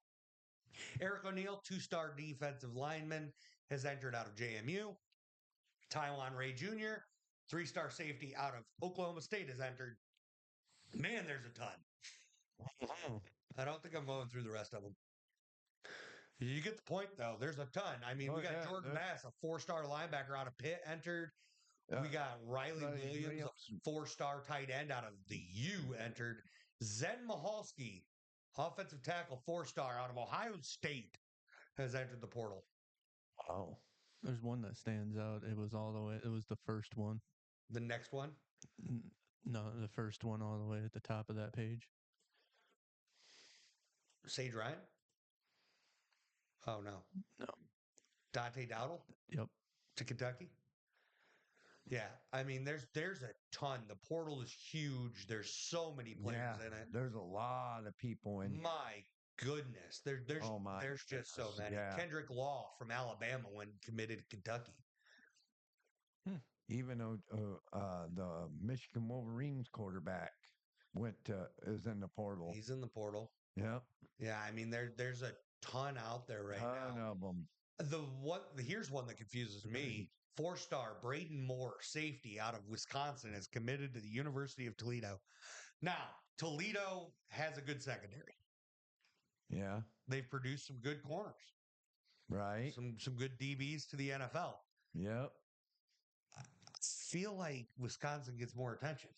Eric O'Neill, 2-star defensive lineman, has entered out of JMU. Taiwan Ray Jr., 3-star safety out of Oklahoma State, has entered. Man, there's a ton. I don't think I'm going through the rest of them. You get the point, though. There's a ton. I mean, we got Jordan Bass, a 4-star linebacker out of Pitt, entered. We got Riley Williams, a 4-star tight end out of the U, entered. Zen Mahalski, offensive tackle, 4-star out of Ohio State, has entered the portal. Wow. There's one that stands out. It was all the way. It was the first one. The next one, No, the first one all the way at the top of that page. Sage Ryan. Oh, no. No. Dante Dowdle Yep. to Kentucky. Yeah, I mean, there's a ton. The portal is huge. There's so many players in it. There's a lot of people in. My goodness, there's just so many. Yeah. Kendrick Law from Alabama when committed to Kentucky. Even though the Michigan Wolverines quarterback is in the portal. He's in the portal. Yep. Yeah, I mean, there's a ton out there right Ton now. of them. Here's one that confuses me. 4-star Braden Moore, safety out of Wisconsin, is committed to the University of Toledo. Now, Toledo has a good secondary. Yeah. They've produced some good corners, Right. some good DBs to the NFL. Yep. I feel like Wisconsin gets more attention.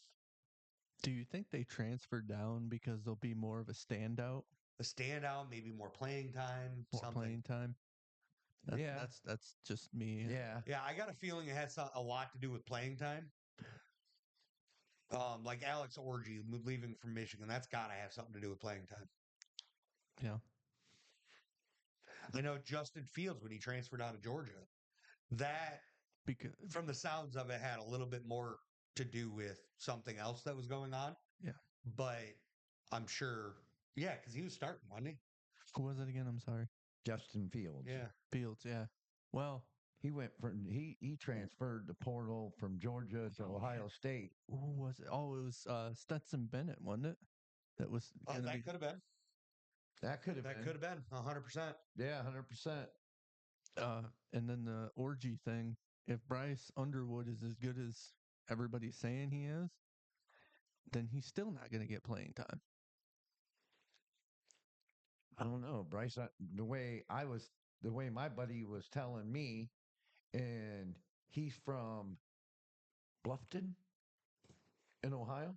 Do you think they transfer down because they'll be more of a standout? A standout, maybe more playing time, More something. playing time. Yeah. That's just me. Yeah. Yeah, I got a feeling it has a lot to do with playing time. Like Alex Orgy leaving from Michigan, that's got to have something to do with playing time. Yeah. I know Justin Fields, when he transferred out of Georgia, that, Because from the sounds of it, had a little bit more to do with something else that was going on. Yeah. But I'm sure, yeah, because he was starting, wasn't he? who was it again? I'm sorry. Justin Fields. Yeah. Fields. Yeah. Well, He went from he transferred the portal from Georgia to Ohio State. who was it? Oh, it was Stetson Bennett, wasn't it? That was gonna That be. could have been. That could have That been. could have been 100%. Yeah, 100%. And then the orgy thing. If Bryce Underwood is as good as everybody's saying he is, then he's still not going to get playing time. I don't know, Bryce. The way my buddy was telling me, and he's from Bluffton in Ohio.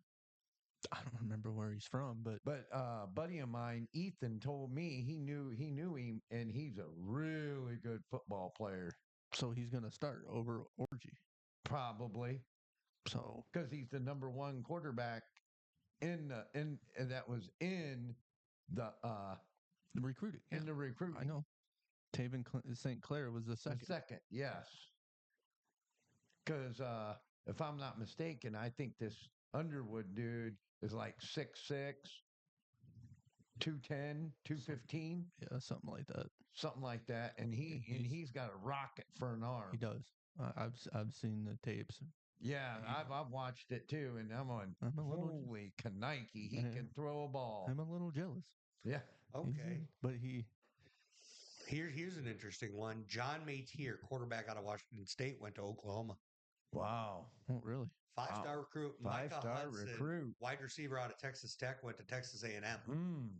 I don't remember where he's from, but a buddy of mine, Ethan, told me he knew him, and he's a really good football player. so he's going to start over orgy. Probably So because he's the number one quarterback and that was in the recruiting. in the recruiting. I know. Taven St. Clair was the second. The second, yes. Because if I'm not mistaken, I think this Underwood dude is like 6'6", 210, 215. Yeah, something like that. Something like that. And he's got a rocket for an arm. He does. I've seen the tapes. Yeah, I've watched it too, and I'm on. I'm a little. Holy Kanike, he Yeah. can throw a ball. I'm a little jealous. Yeah. Okay. But he. Here's an interesting one. John Mateer, quarterback out of Washington State, went to Oklahoma. Wow. Oh, really? 5-star recruit. Micah Five-star Hudson, recruit. wide receiver out of Texas Tech, went to Texas A&M.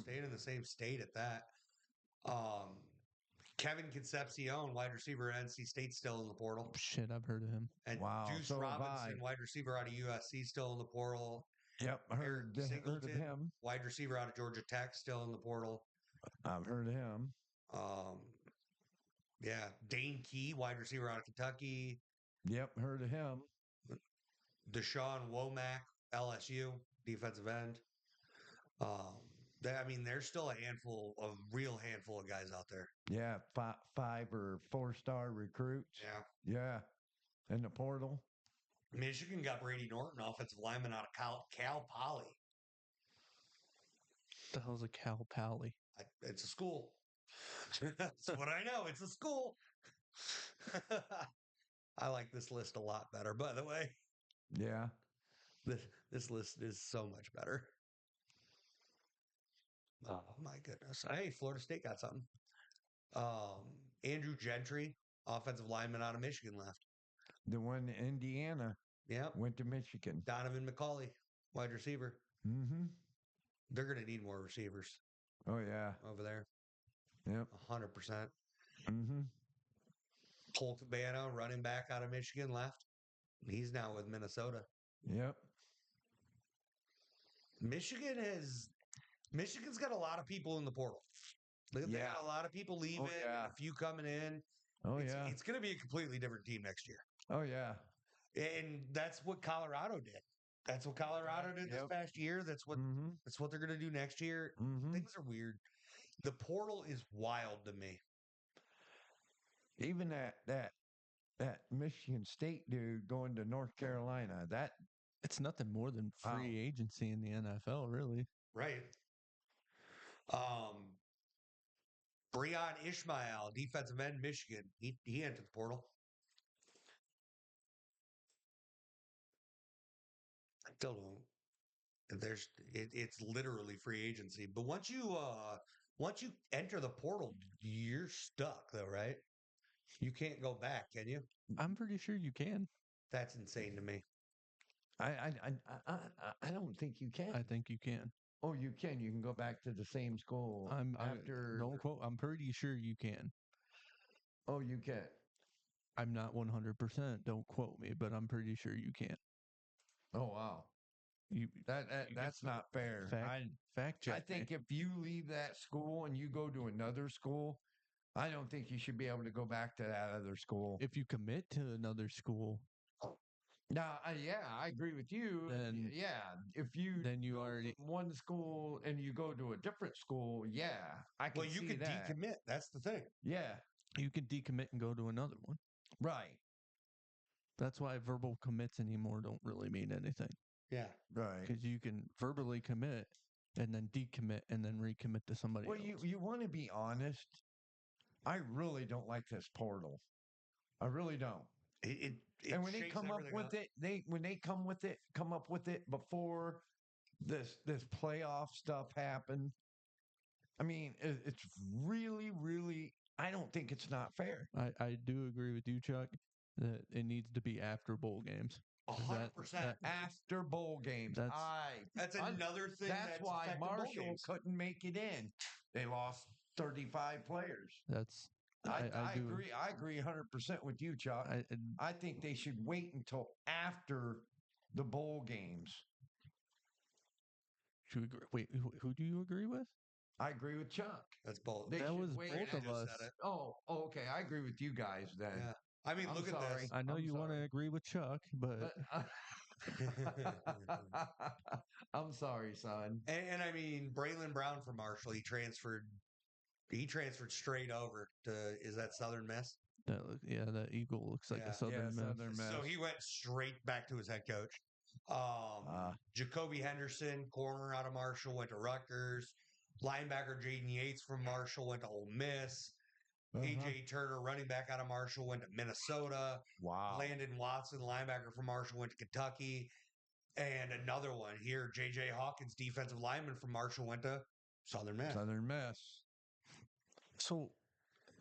Staying in the same state at that. Kevin Concepcion, wide receiver at NC State, still in the portal. Shit, I've heard of him. And Wow, Deuce so have Robinson, I. wide receiver out of USC, still in the portal. Yep, Eric heard of Singleton, him. wide receiver out of Georgia Tech, still in the portal. I've heard of him. Yeah, Dane Key, wide receiver out of Kentucky. Yep, heard of him. Deshaun Womack, LSU, defensive end. There's still a real handful of guys out there. Yeah, 5 or 4-star recruits. Yeah. Yeah, in the portal. Michigan got Brady Norton, offensive lineman out of Cal Poly. The hell's a Cal Poly? It's a school. That's what I know. It's a school. I like this list a lot better, by the way. Yeah. This list is so much better. Oh my goodness. Hey, Florida State got something. Andrew Gentry, offensive lineman out of Michigan, left. The one in Indiana Yep. went to Michigan. Donovan McCauley, wide receiver. Mm-hmm. They're going to need more receivers Oh yeah. over there. Yep. 100%. Mm-hmm. Cole Cabana, running back out of Michigan, left. He's now with Minnesota. Yep. Michigan's got a lot of people in the portal. They Yeah. got a lot of people leaving, yeah. a few coming in. Oh it's, yeah. It's going to be a completely different team next year. Oh yeah. And that's what Colorado did. That's what Colorado did this Yep. past year. That's what Mm-hmm. they're going to do next year. Mm-hmm. Things are weird. The portal is wild to me. Even that Michigan State dude going to North Carolina, that It's nothing more than free agency in the NFL, really. Right. Breon Ishmael, defensive end, Michigan. He entered the portal. I still don't. It's literally free agency. But once you enter the portal, you're stuck though, right? You can't go back, can you? I'm pretty sure you can. That's insane to me. I don't think you can. I think you can. Oh, you can. You can go back to the same school after. Don't quote. I'm pretty sure you can. Oh, you can. I'm not 100%. Don't quote me, but I'm pretty sure you can. Oh wow. You That's not fair. fact check. I think if you leave that school and you go to another school, I don't think you should be able to go back to that other school. If you commit to another school, Now, yeah, I agree with you. Then- if you then you go already- from one school and you go to a different school, yeah, I can Well, you see can that. decommit. That's the thing. Yeah, you can decommit and go to another one. right, That's why verbal commits anymore don't really mean anything. Yeah. right. Because you can verbally commit and then decommit and then recommit to somebody Well, else. you want to be honest. I really don't like this portal. I really don't. It And when they shakes come up everything with it, come up with it before this playoff stuff happened. I mean, it's really, really. I don't think it's not fair. I do agree with you, Chuck, that it needs to be after bowl games. 100%. After bowl games, That's another thing. That's why affecting bowl Marshall games. couldn't make it in. They lost 35 players. That's I do agree. I agree 100% with you, Chuck. I think they should wait until after the bowl games. Should we agree? Wait, who do you agree with? I agree with Chuck. That's both. They That should was wait both Brandon of just us. said it. Oh, okay. I agree with you guys then. Yeah. I mean, I'm look sorry. at this. I know I'm you want to sorry. agree with Chuck, but I'm sorry, son. And I mean, Braylon Brown from Marshall, he transferred straight over to, is that Southern Miss? that eagle looks like Yeah. a Southern Miss. Southern Miss. So he went straight back to his head coach. Jacoby Henderson, corner out of Marshall, went to Rutgers. Linebacker Jaden Yates from Marshall went to Ole Miss. AJ Turner, running back out of Marshall, went to Minnesota. Wow. Landon Watson, linebacker from Marshall, went to Kentucky. And another one here, J.J. Hawkins, defensive lineman from Marshall, went to Southern Miss. Southern Miss. So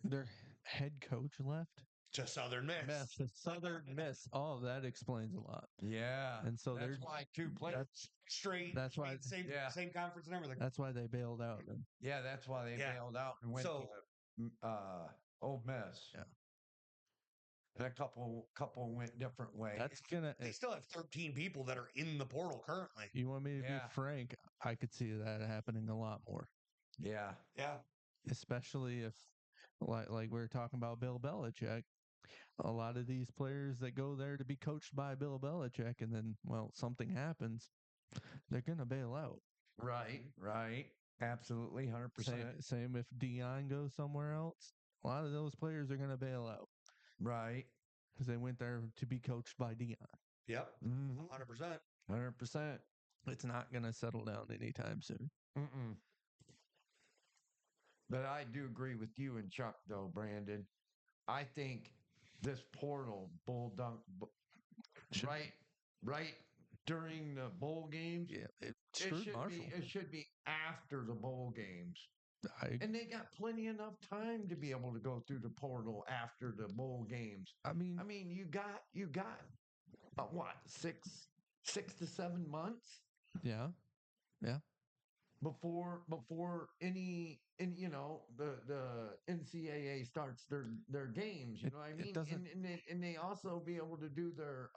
their head coach left To Southern Miss. Southern Miss. Oh, that explains a lot. Yeah. And so that's why two players Straight. That's why- same conference and everything. That's why they bailed out. Then. Yeah, that's why they bailed out and went to Ole Miss. Yeah. And a couple went different ways. That's gonna. They still have 13 people that are in the portal currently. You want me to Yeah. be frank? I could see that happening a lot more, Yeah. Yeah. especially if, like we were talking about Bill Belichick. A lot of these players that go there to be coached by Bill Belichick, and then something happens, they're gonna bail out. Right. Absolutely, 100%. Same if Dion goes somewhere else. A lot of those players are gonna bail out. Right. Because they went there to be coached by Dion. Yep. Mm-hmm. 100%. 100%. It's not going to settle down anytime soon. Mm-mm. But I do agree with you and Chuck, though, Brandon. I think this portal right during the bowl games. Yeah, it It screwed should Marshall. be it should be after the bowl games. I And they got plenty enough time to be able to go through the portal after the bowl games. I mean, I mean, you got what, 6 to 7 months yeah, yeah. before any the NCAA starts their games. You It know what I it mean? doesn't And they also be able to do their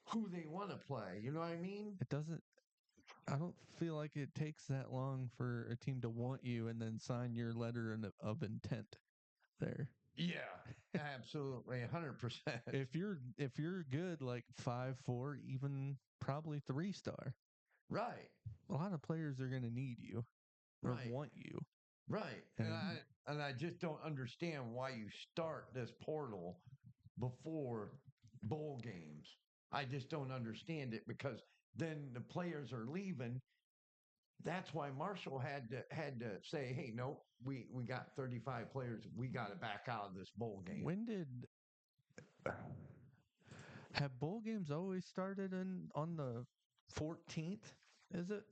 who they want to play. You know what I mean? it doesn't I don't feel like it takes that long for a team to want you and then sign your letter of intent there. Yeah, absolutely, 100%. If you're good like 5-4, even probably 3-star, Right, a lot of players are gonna need you or right. want you. Right. And And I just don't understand why you start this portal before bowl games. I just don't understand it because then the players are leaving. That's why Marshall had to say, "Hey, no, we got 35 players. We got to back out of this bowl game." when did have bowl games always started on the 14th? Is it?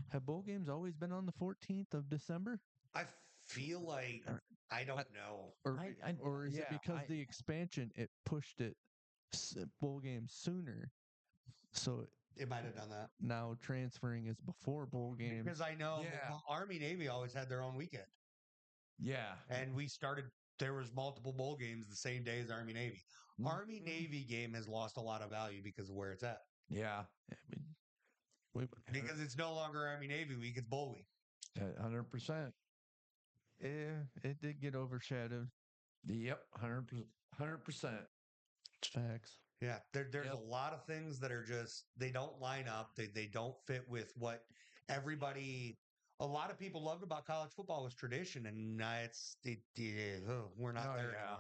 Have bowl games always been on the 14th of December? I feel like I I, don't know. or I or is it yeah, because the expansion it pushed it bowl games sooner? So It might have done that now transferring is before bowl games. because I know yeah, Army Navy always had their own weekend, yeah. and we started. There was multiple bowl games the same day as Army Navy. Army Mhm. Navy game has lost a lot of value because of where it's at. Yeah, I mean, we, Because it's no longer Army Navy week; it's bowl week. 100%. yeah, it did get overshadowed. Yep, 100%. 100%. It's facts. Yeah, there's a Yep. lot of things that are just they don't line up. They don't fit with what everybody. A lot of people loved about college football was tradition, and we're not Oh there yeah.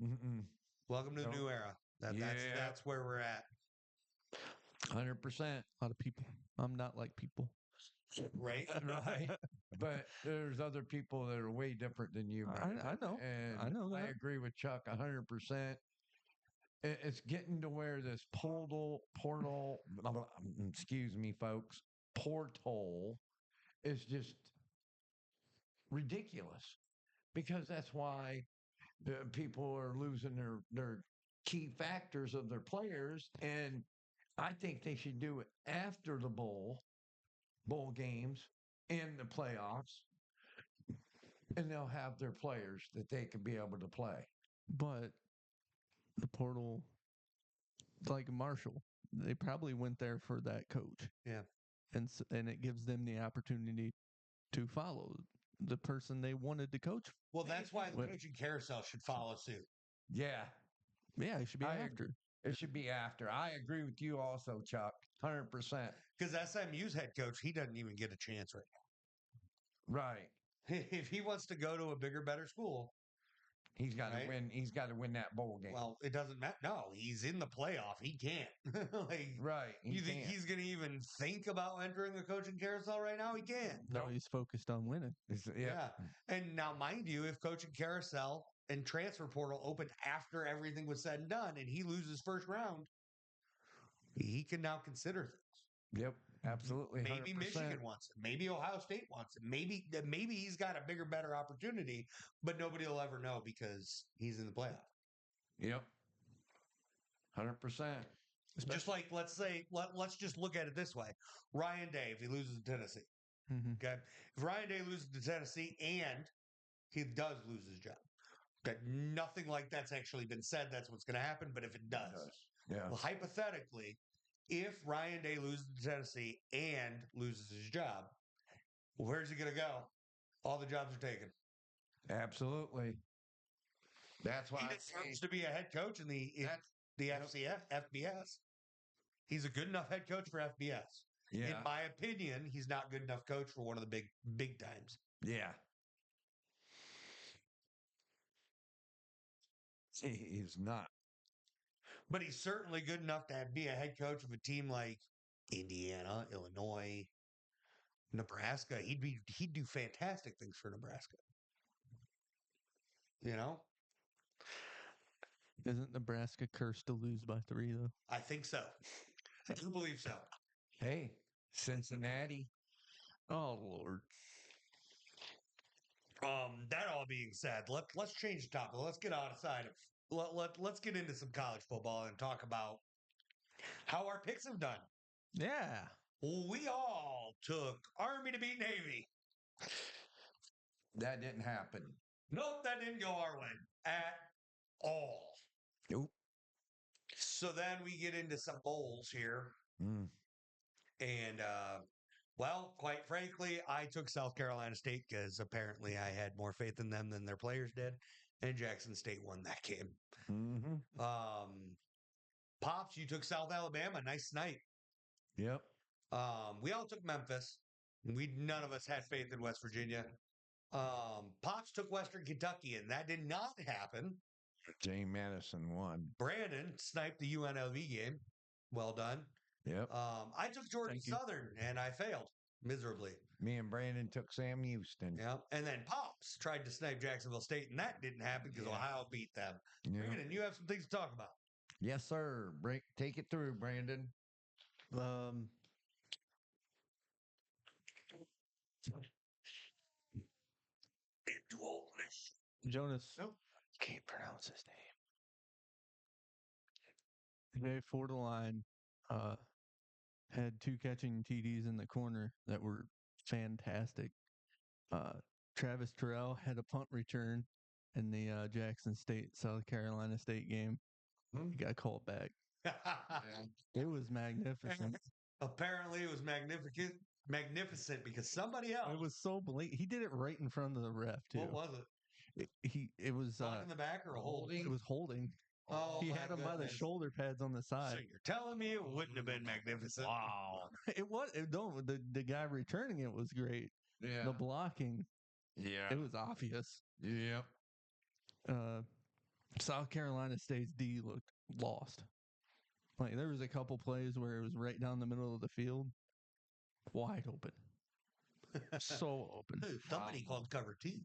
anymore. Mm-mm. Welcome to the Nope. new era. Yeah. That's where we're at. 100%. A lot of people. I'm not like people. Right? Right. But there's other people that are way different than you, I, man. I know. And I know I that. agree with Chuck 100%. It's getting to where this blah, blah, excuse me, folks, portal is just ridiculous because that's why people are losing their key factors of their players. And I think they should do it after the bowl games in the playoffs, and they'll have their players that they can be able to play. But the portal, like Marshall, they probably went there for that coach, Yeah. and it gives them the opportunity to follow the person they wanted to coach. Well, that's why the When, coaching carousel should follow suit. Yeah, yeah, it should be I after. it should be after. I agree with you also, Chuck. 100%. Because SMU's head coach, he doesn't even get a chance right Right. now. If he wants to go to a bigger, better school, He's got to right? win. He's got to win that bowl game. Well, it doesn't matter. No, he's in the playoff. He can't. Like, Right. He you think can't. he's going to even think about entering the coaching carousel right now? He can't. No, Nope. he's focused on winning. Yeah. Yeah. And now, mind you, if coaching carousel and transfer portal opened after everything was said and done and he loses first round, he can now consider things. Yep. Absolutely. Maybe 100%. Michigan wants it. Maybe Ohio State wants it. Maybe he's got a bigger, better opportunity, but nobody will ever know because he's in the playoff. Yep. 100%. Just like let's just look at it this way: Ryan Day, if he loses to Tennessee, Mm-hmm. okay, if Ryan Day loses to Tennessee and he does lose his job, okay, nothing like that's actually been said. That's what's going to happen. But if it does, Yeah. well, hypothetically, if Ryan Day loses to Tennessee and loses his job, well, where's he going to go? All the jobs are taken. Absolutely. That's why He deserves to be a head coach in the Yep. FBS. He's a good enough head coach for FBS. Yeah. In my opinion, he's not good enough coach for one of the big times. Yeah. He's not. But he's certainly good enough to be a head coach of a team like Indiana, Illinois, Nebraska. He'd do fantastic things for Nebraska. You know? Isn't Nebraska cursed to lose by 3 though? I think so. I do believe so. Hey, Cincinnati. Oh Lord. That all being said, let's change the topic. Let's get outside of let's get into some college football and talk about how our picks have done. Yeah. We all took Army to beat Navy. That didn't happen. Nope, that didn't go our way at all. Nope. So then we get into some bowls here. Mm. And, well, quite frankly, I took South Carolina State because apparently I had more faith in them than their players did. And Jackson State won that game. Mm-hmm. Pops, you took South Alabama. Nice night. Yep. We all took Memphis. None of us had faith in West Virginia. Pops took Western Kentucky, and that did not happen. Jane Madison won. Brandon sniped the UNLV game. Well done. Yep. I took Georgia Thank you. Southern, and I failed miserably. Me and Brandon took Sam Houston. Yeah. And then Pops tried to snipe Jacksonville State, and that didn't happen because Yeah. Ohio beat them. Yeah. Brandon, you have some things to talk about. Yes, sir. Take it through, Brandon. Jonas. Nope. Can't pronounce his name. Today, for the line, had 2 catching TDs in the corner that were fantastic. Travis Terrell had a punt return in the Jackson State, South Carolina State game. He got called back. It was magnificent. Apparently, it was magnificent because somebody else. It was so blatant. He did it right in front of the ref too. What was it? It was Block in the back or a holding? It was holding. Oh, He my had him by the goodness. shoulder pads on the So side. you're telling me it wouldn't have been magnificent? Wow. It was. The guy returning it was great. Yeah. The blocking, Yeah. it was obvious. Yep. South Carolina State's D looked lost. Like there was a couple plays where it was right down the middle of the field, wide open, so open. Somebody called cover two.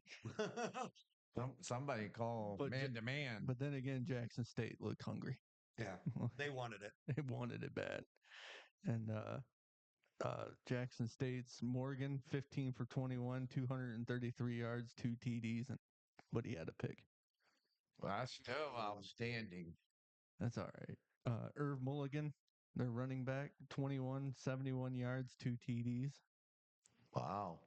Somebody call But man to man. But then again, Jackson State looked hungry. Yeah, they wanted it. They wanted it bad. And Jackson State's Morgan, 15 for 21, 233 yards, 2 TDs, but he had a pick. Well, that's still outstanding. That's all right. Irv Mulligan, their running back, 21, 71 yards, 2 TDs. Wow.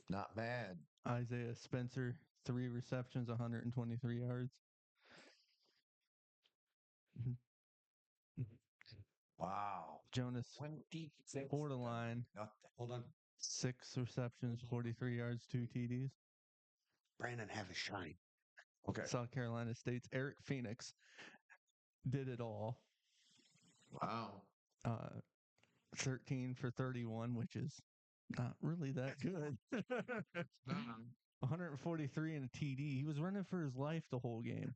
Not bad. Isaiah Spencer, 3 receptions, 123 yards. Wow. Jonas 26. Borderline, Nothing. Hold on. 6 receptions, 43 yards, 2 TDs. Brandon, have a shine. Okay. South Carolina State's Eric Phoenix did it all. Wow. 13 for 31, which is not really that good. 143 and a TD. He was running for his life the whole game.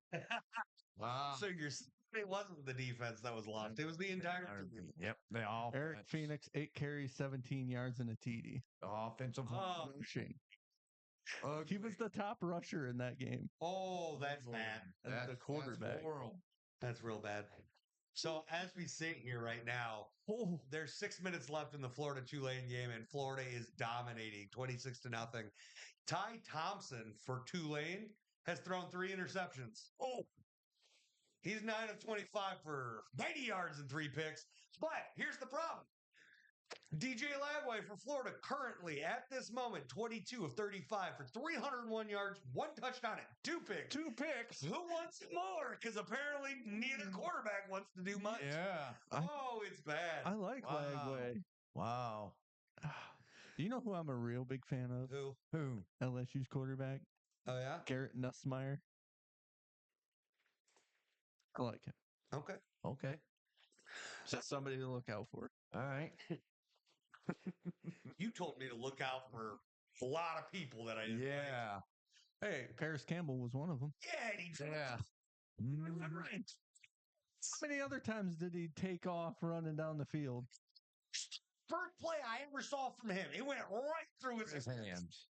Wow. So it wasn't the defense that was lost. It was the entire team. Yep. They all. Eric Phoenix, 8 carries, 17 yards and a TD. Offensive Rushing. He was the top rusher in that game. Oh, that's bad. That's the quarterback. That's horrible. That's real bad. So as we sit here right now, there's 6 minutes left in the Florida Tulane game, and Florida is dominating 26-0. Ty Thompson for Tulane has thrown 3 interceptions. Oh, he's 9 of 25 for 90 yards and 3 picks. But here's the problem. DJ Lagway for Florida currently at this moment 22 of 35 for 301 yards, 1 touchdown and 2 picks. 2 picks. Who wants more? Because apparently neither quarterback wants to do much. Yeah. Oh, it's bad. I like Lagway. Wow. You know who I'm a real big fan of? Who? LSU's quarterback, Oh, yeah? Garrett Nussmeier. I like him. Okay. Okay. Just somebody to look out for. All right. You told me to look out for a lot of people that I didn't like. Yeah. Hey, Paris Campbell was one of them. Yeah, he Yeah. right. How many other times did he take off running down the field? First play I ever saw from him, it went right through his hands. Hands.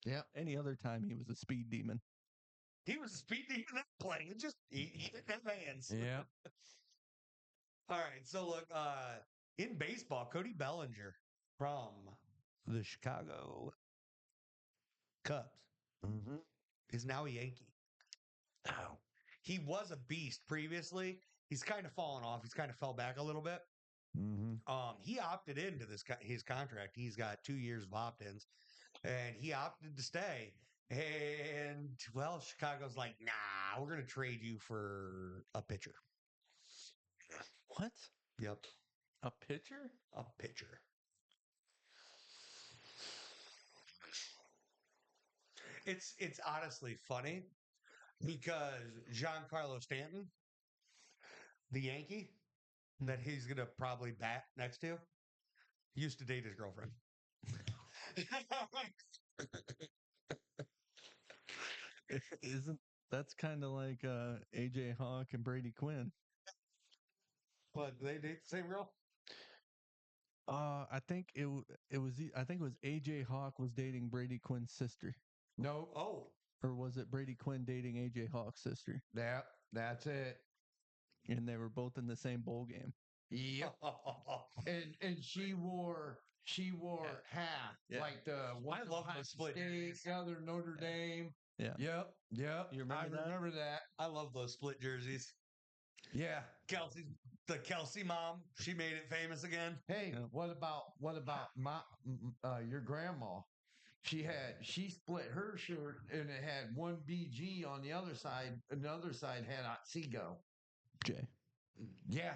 Yep. Any other time he was a speed demon. He was speeding in that play. It just he didn't have hands. Yeah. All right. So look, in baseball, Cody Bellinger from the Chicago Cubs Mm-hmm. is now a Yankee. Oh. He was a beast previously. He's kind of fallen off. He's kind of fell back a little bit. Mm-hmm. He opted into his contract. He's got 2 years of opt-ins, and he opted to stay. And well, Chicago's like, nah, we're gonna trade you for a pitcher. What? Yep, A pitcher? a pitcher. It's honestly funny because Giancarlo Stanton, the Yankee that he's gonna probably bat next to, used to date his girlfriend. Isn't that's kind of like AJ Hawk and Brady Quinn? But they date the same girl? I think it was I think it was AJ Hawk was dating Brady Quinn's sister, Nope. Oh, or was it Brady Quinn dating AJ Hawk's sister? That's it. And they were both in the same bowl game. Yep. And she wore half Yeah. like the one I love those split State, jerseys. the other Notre Dame. Yeah. Yep. You remember I that? remember that. I love those split jerseys. Yeah. The Kelsey mom, she made it famous again. Hey, Yeah. what about your grandma? She split her shirt and it had one BG on the other side, and the other side had Otsego. Jay. Yeah.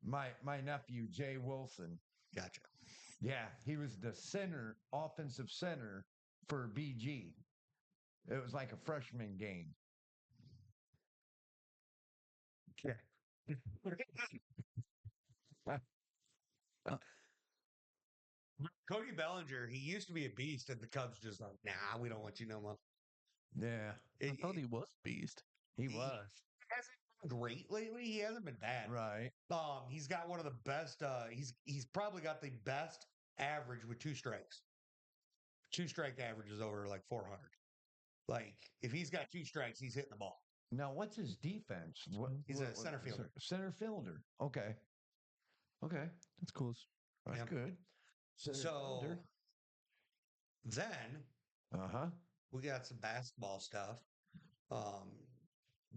My nephew Jay Wilson. Gotcha. Yeah, he was the offensive center for BG. It was like a freshman game. Yeah. Cody Bellinger, he used to be a beast, and the Cubs just like, nah, we don't want you no more. Yeah, I thought he was beast. he was. Hasn't been great lately. He hasn't been bad. Right. He's got one of the best. He's probably got the best average with 2 strikes. 2 strike average is over like 400. Like if he's got 2 strikes, he's hitting the ball. Now, what's his defense? He's a center fielder. Center fielder. Okay. Okay. That's cool. That's Yep. good. Center So fielder. then Uh-huh. we got some basketball stuff.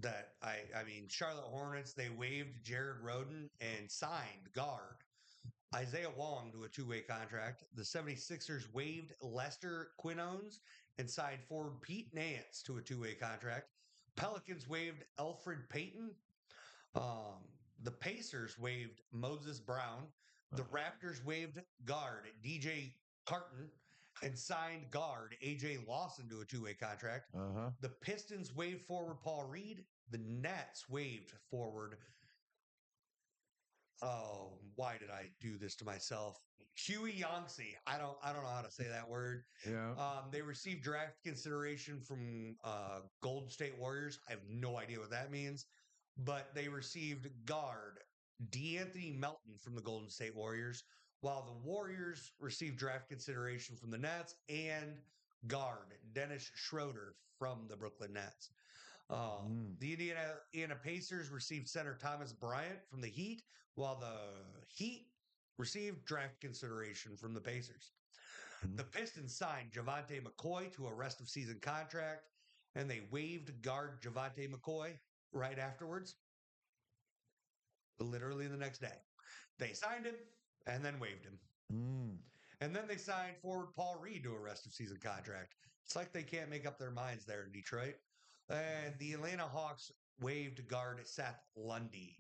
That I mean, Charlotte Hornets, they waived Jared Roden and signed guard Isaiah Wong to a 2-way contract. The 76ers waived Lester Quinones and signed forward Pete Nance to a 2-way contract. Pelicans waived Alfred Payton. The Pacers waived Moses Brown. The Raptors waived guard DJ Carton and signed guard AJ Lawson to a 2-way contract. Uh-huh. The Pistons waived forward Paul Reed. The Nets waived forward. Oh, why did I do this to myself? Huey Yonksy. I don't know how to say that word. Yeah. They received draft consideration from Golden State Warriors. I have no idea what that means, but they received guard DeAnthony Melton from the Golden State Warriors, while the Warriors received draft consideration from the Nets and guard Dennis Schroeder from the Brooklyn Nets. The Indiana Pacers received center Thomas Bryant from the Heat, while the Heat received draft consideration from the Pacers. The Pistons signed Javante McCoy to a rest of season contract, and they waived guard Javante McCoy right afterwards. Literally the next day. They signed him and then waived him. And then they signed forward Paul Reed to a rest of season contract. It's like they can't make up their minds there in Detroit. And the Atlanta Hawks waived guard Seth Lundy.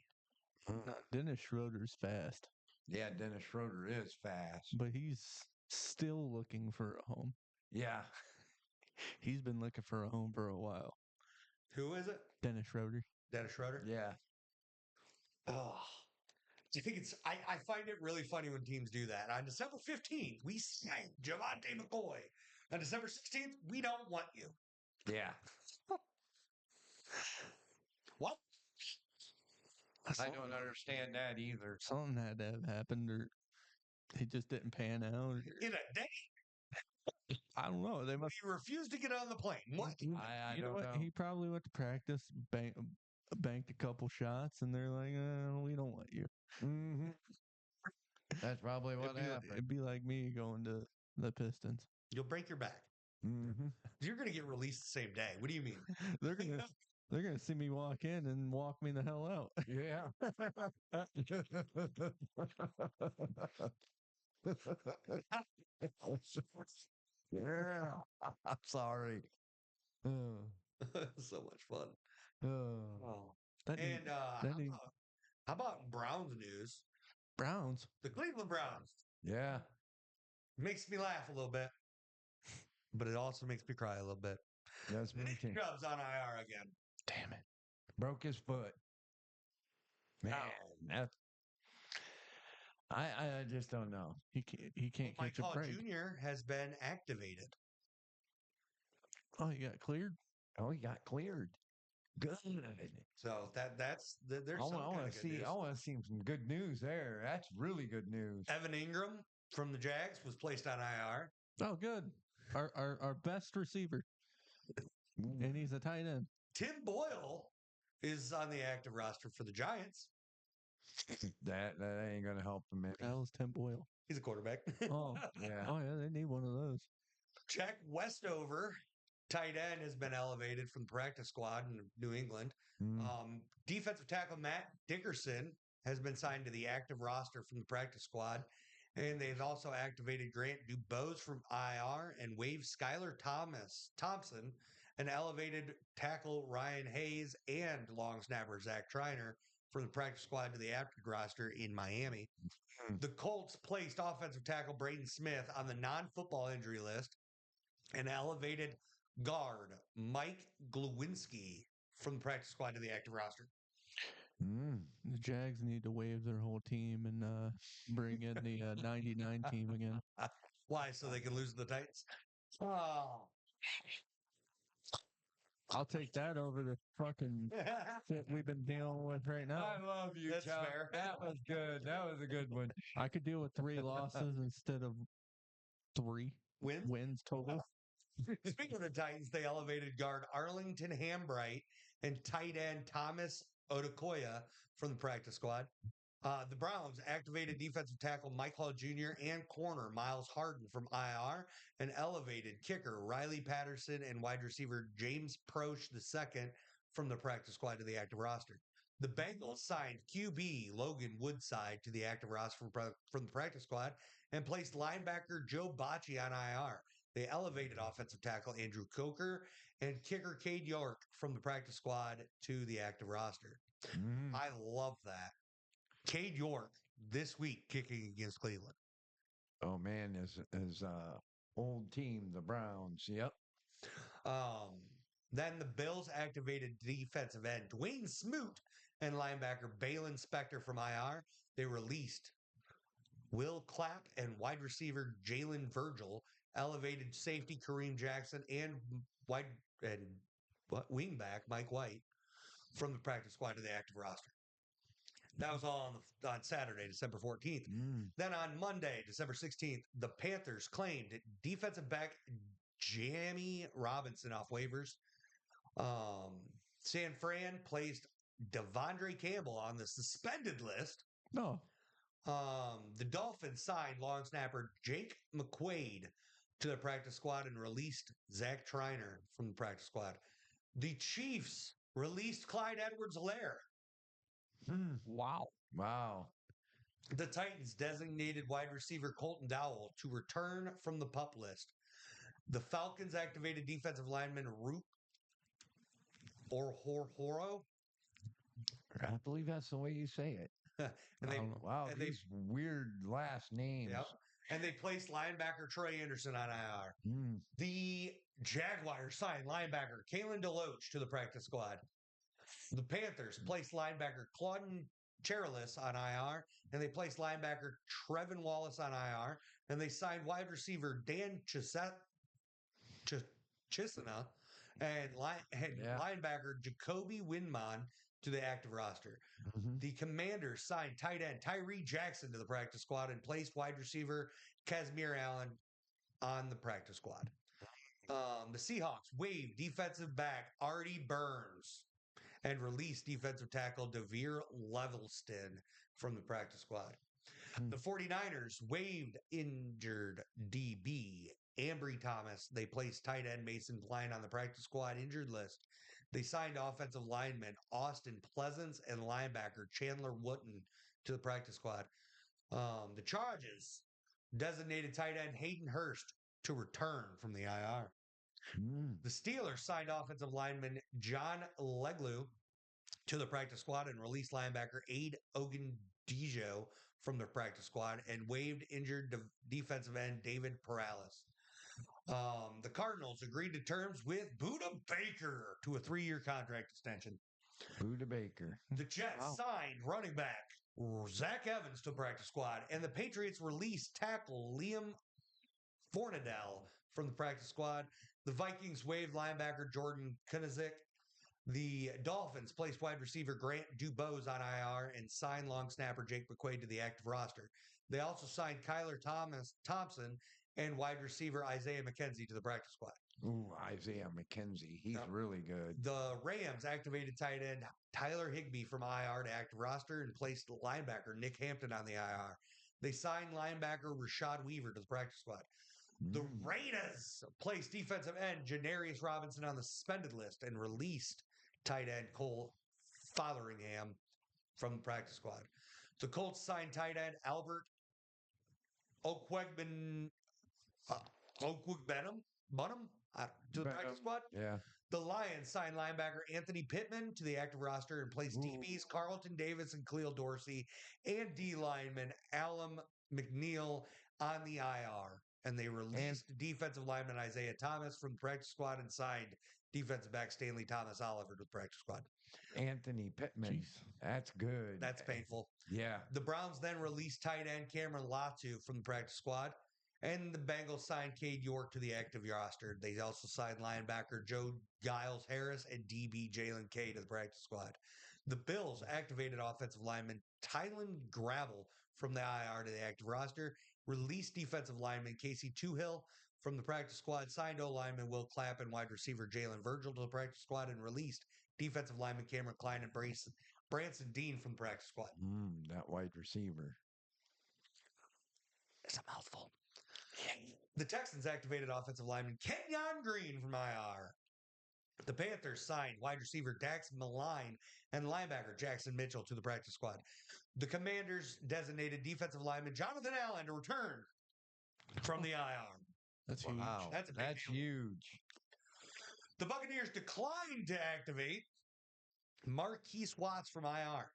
Dennis Schroeder's fast, Yeah, Dennis Schroeder is fast. but he's still looking for a home. Yeah. He's been looking for a home for a while. Who is it? Dennis Schroeder. Dennis Schroeder? Yeah. Oh. I think I find it really funny when teams do that. On December 15th, we signed Javante McCoy. On December 16th, we don't want you. Yeah. What? I don't understand that either. Something had to have happened, or he just didn't pan out. In a day? I don't know. They must. He refused to get on the plane. What? I You know don't what? know. He probably went to practice, banked a couple shots, and they're like, "We don't want you." Hmm. That's probably what happened. It'd be like me going to the Pistons. You'll break your back. Hmm. You're going to get released the same day. What do you mean? They're gonna they're gonna see me walk in and walk me the hell out. Yeah. Yeah. I'm sorry. Uh, So much fun. uh, Oh. That need, And that need how about Browns news? Browns. The Cleveland Browns yeah. makes me laugh a little bit, but it also makes me cry a little bit. That's me Nick too. Chubb's on IR again. Damn it. Broke his foot. Man, that I just don't know. He can't Mike catch a Hall break. Jr. has been activated. Oh, he got cleared. Oh, he got cleared. Good. So there's some kind of good news. I want to see some good news there. That's really good news. Evan Ingram from the Jags was placed on IR. Oh, good. Our best receiver, and he's a tight end. Tim Boyle is on the active roster for the Giants. That ain't gonna help him any. That was Tim Boyle. He's a quarterback. Oh, Yeah. oh yeah, they need one of those. Jack Westover, tight end, has been elevated from the practice squad in New England. Mm. Defensive tackle Matt Dickerson has been signed to the active roster from the practice squad. And they've also activated Grant Dubose from IR and waived Skylar Thompson, and elevated tackle Ryan Hayes and long snapper Zach Triner from the practice squad to the active roster in Miami. Mm. The Colts placed offensive tackle Braden Smith on the non-football injury list and elevated guard Mike Glowinski from the practice squad to the active roster. Mm. The Jags need to waive their whole team and bring in the 99 team again. Why? So they can lose to the Titans? Oh. I'll take that over the fucking shit we've been dealing with right now. I love you, That's Chuck. fair. That was good. That was a good one. I could deal with 3 losses instead of 3 Wins? wins total. Speaking of the Titans, they elevated guard Arlington Hambright and tight end Thomas Odukoya from the practice squad. The Browns activated defensive tackle Mike Hall Jr. and corner Miles Harden from IR and elevated kicker Riley Patterson and wide receiver James Proche II from the practice squad to the active roster. The Bengals signed QB Logan Woodside to the active roster from the practice squad and placed linebacker Joe Bocci on IR. They elevated offensive tackle Andrew Coker and kicker Cade York from the practice squad to the active roster. Mm. I love that. Cade York this week kicking against Cleveland. Oh man, his old team, the Browns. Yep. Then the Bills activated defensive end Dwayne Smoot and linebacker Balin Spector from IR. They released Will Clapp and wide receiver Jalen Virgil, elevated safety Kareem Jackson, and wingback Mike White from the practice squad to the active roster. That was all on Saturday, December 14th. Mm. Then on Monday, December 16th, the Panthers claimed defensive back Jamie Robinson off waivers. San Fran placed Devondre Campbell on the suspended list. No. The Dolphins signed long snapper Jake McQuaid to the practice squad and released Zach Triner from the practice squad. The Chiefs released Clyde Edwards-Helaire. Mm. Wow. Wow. The Titans designated wide receiver Colton Dowell to return from the PUP list. The Falcons activated defensive lineman Roop Orhoro. I believe that's the way you say it. And they, I don't know. Wow, and these weird last names. yep, and they placed linebacker Trey Anderson on IR. Mm. The Jaguars signed linebacker Kalen DeLoach to the practice squad. The Panthers placed linebacker Claudin Cherilus on IR, and they placed linebacker Trevin Wallace on IR, and they signed wide receiver Dan Chisena and linebacker Jacoby Winmon to the active roster. Mm-hmm. The Commanders signed tight end Tyree Jackson to the practice squad and placed wide receiver Casimir Allen on the practice squad. The Seahawks waived defensive back Artie Burns and released defensive tackle Devere Levelston from the practice squad. Hmm. The 49ers waived injured DB Ambry Thomas. They placed tight end Mason Klein on the practice squad injured list. They signed offensive lineman Austin Pleasance and linebacker Chandler Wooten to the practice squad. The Chargers designated tight end Hayden Hurst to return from the IR. Mm. The Steelers signed offensive lineman John Leglu to the practice squad and released linebacker Aid Ogundijo from the practice squad and waived injured defensive end David Perales. The Cardinals agreed to terms with Buda Baker to a 3-year contract extension. Buda Baker. The Jets Wow. signed running back Zach Evans to the practice squad, and the Patriots released tackle Liam Fornadell from the practice squad. The Vikings waived linebacker Jordan Kunazik. The Dolphins placed wide receiver Grant Dubose on IR and signed long snapper Jake McQuaid to the active roster. They also signed Kyler Thompson and wide receiver Isaiah McKenzie to the practice squad. Ooh, Isaiah McKenzie. He's Yep. really good. The Rams activated tight end Tyler Higbee from IR to active roster and placed linebacker Nick Hampton on the IR. They signed linebacker Rashad Weaver to the practice squad. The Mm. Raiders placed defensive end Janarius Robinson on the suspended list and released tight end Cole Fotheringham from the practice squad. The Colts signed tight end Albert Okwegbenham to the practice squad. Yeah. The Lions signed linebacker Anthony Pittman to the active roster and placed Ooh. DBs Carlton Davis and Cleo Dorsey and D lineman Alum McNeil on the IR. And they released defensive lineman Isaiah Thomas from the practice squad and signed defensive back Stanley Thomas Oliver to the practice squad. Anthony Pittman. Jeez. That's good. That's painful. Yeah. The Browns then released tight end Cameron Latu from the practice squad, and the Bengals signed Cade York to the active roster. They also signed linebacker Joe Giles Harris and DB Jalen Kay to the practice squad. The Bills activated offensive lineman Tylen Gravel from the IR to the active roster, released defensive lineman Casey Toohill from the practice squad, signed O-lineman Will Clapp and wide receiver Jalen Virgil to the practice squad, and released defensive lineman Cameron Klein and Branson Dean from the practice squad. That wide receiver. It's a mouthful. The Texans activated offensive lineman Kenyon Green from IR. The Panthers signed wide receiver Dax Maline and linebacker Jackson Mitchell to the practice squad. The Commanders designated defensive lineman Jonathan Allen to return from the IR. That's huge. Wow. That's a big That's deal. huge. The Buccaneers declined to activate Marquise Watts from IR.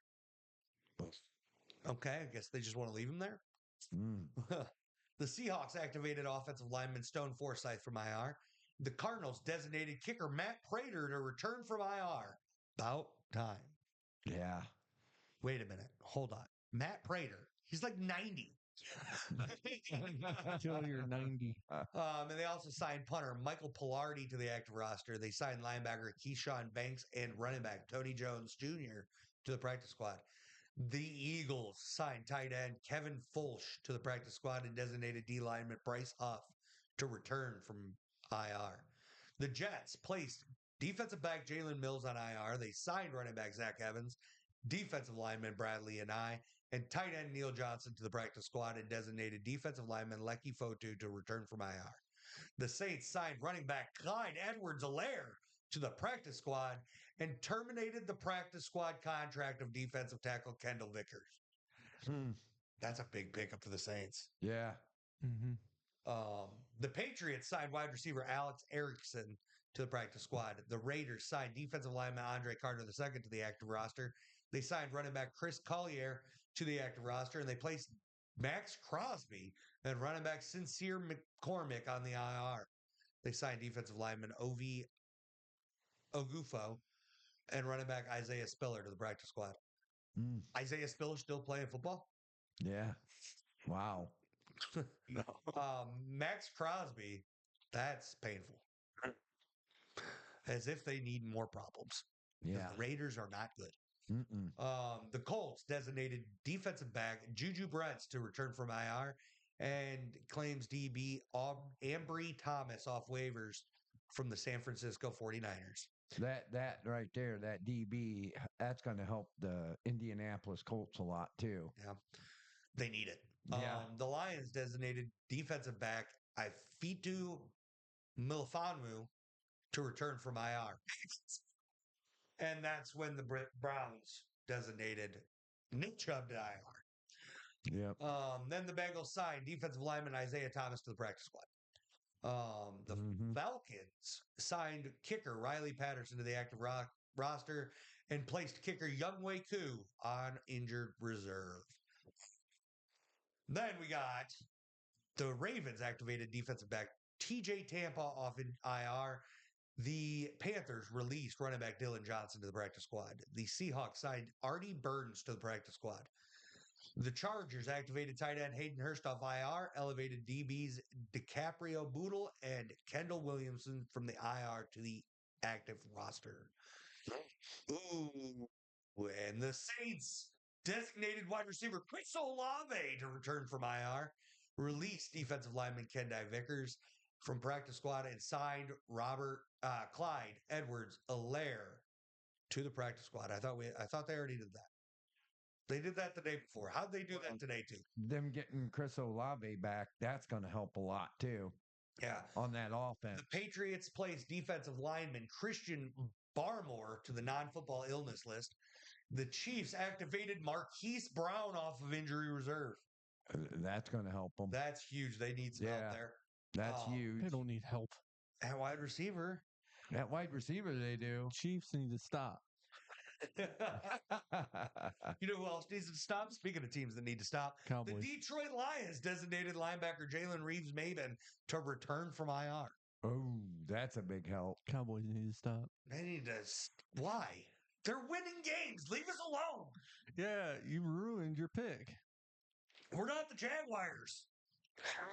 Okay, I guess they just want to leave him there. Mm. The Seahawks activated offensive lineman Stone Forsythe from IR. The Cardinals designated kicker Matt Prater to return from IR. About time. Yeah. Wait a minute. Hold on. Matt Prater. He's like 90. Until you're 90. And they also signed punter Michael Pilardi to the active roster. They signed linebacker Keyshawn Banks and running back Tony Jones Jr. to the practice squad. The Eagles signed tight end Kevin Fulch to the practice squad and designated D lineman Bryce Huff to return from IR. The Jets placed defensive back Jalen Mills on IR. They signed running back Zach Evans, defensive lineman Bradley and tight end Neil Johnson to the practice squad and designated defensive lineman Lecky Fotu to return from IR. The Saints signed running back Clyde Edwards-Helaire to the practice squad and terminated the practice squad contract of defensive tackle Kendall Vickers. That's a big pickup for the Saints. Yeah. Mm-hmm. The Patriots signed wide receiver Alex Erickson to the practice squad. The Raiders signed defensive lineman Andre Carter II to the active roster. They signed running back Chris Collier to the active roster, and they placed Max Crosby and running back Sincere McCormick on the IR. They signed defensive lineman Ovi Ogufo and running back Isaiah Spiller to the practice squad. Isaiah Spiller still playing football? Yeah. Wow. No. Max Crosby, that's painful. As if they need more problems. Yeah. The Raiders are not good. Mm-mm. The Colts designated defensive back Juju Brents to return from IR and claims DB Ambry Thomas off waivers from the San Francisco 49ers. That right there, that DB, that's going to help the Indianapolis Colts a lot too. Yeah, they need it. Yeah. The Lions designated defensive back Ifitu Milifanu to return from IR. And that's when the Browns designated Nick Chubb to IR. Yep. Then the Bengals signed defensive lineman Isaiah Thomas to the practice squad. The Falcons signed kicker Riley Patterson to the active roster and placed kicker Younghoe Koo on injured reserve. Then we got the Ravens activated defensive back TJ Tampa off in IR. The Panthers released running back Dylan Johnson to the practice squad. The Seahawks signed Artie Burns to the practice squad. The Chargers activated tight end Hayden Hurst off IR, elevated DBs DiCaprio Boodle and Kendall Williamson from the IR to the active roster. Ooh. And the Saints designated wide receiver Chris Olave to return from IR, released defensive lineman Kendai Vickers from practice squad, and signed Clyde Edwards-Helaire to the practice squad. I thought they already did that. They did that the day before. How'd they do that today too? Them getting Chris Olave back, that's going to help a lot too. Yeah. On that offense. The Patriots placed defensive lineman Christian Barmore to the non-football illness list. The Chiefs activated Marquise Brown off of injury reserve. That's going to help them. That's huge. They need some help there. That's huge. They don't need help. At wide receiver. That wide receiver, they do. Chiefs need to stop. You know who else needs to stop? Speaking of teams that need to stop, Cowboys. The Detroit Lions designated linebacker Jalen Reeves-Maybin to return from IR. Oh, that's a big help. Cowboys need to stop. They need to. Why? They're winning games. Leave us alone. Yeah, you ruined your pick. We're not the Jaguars.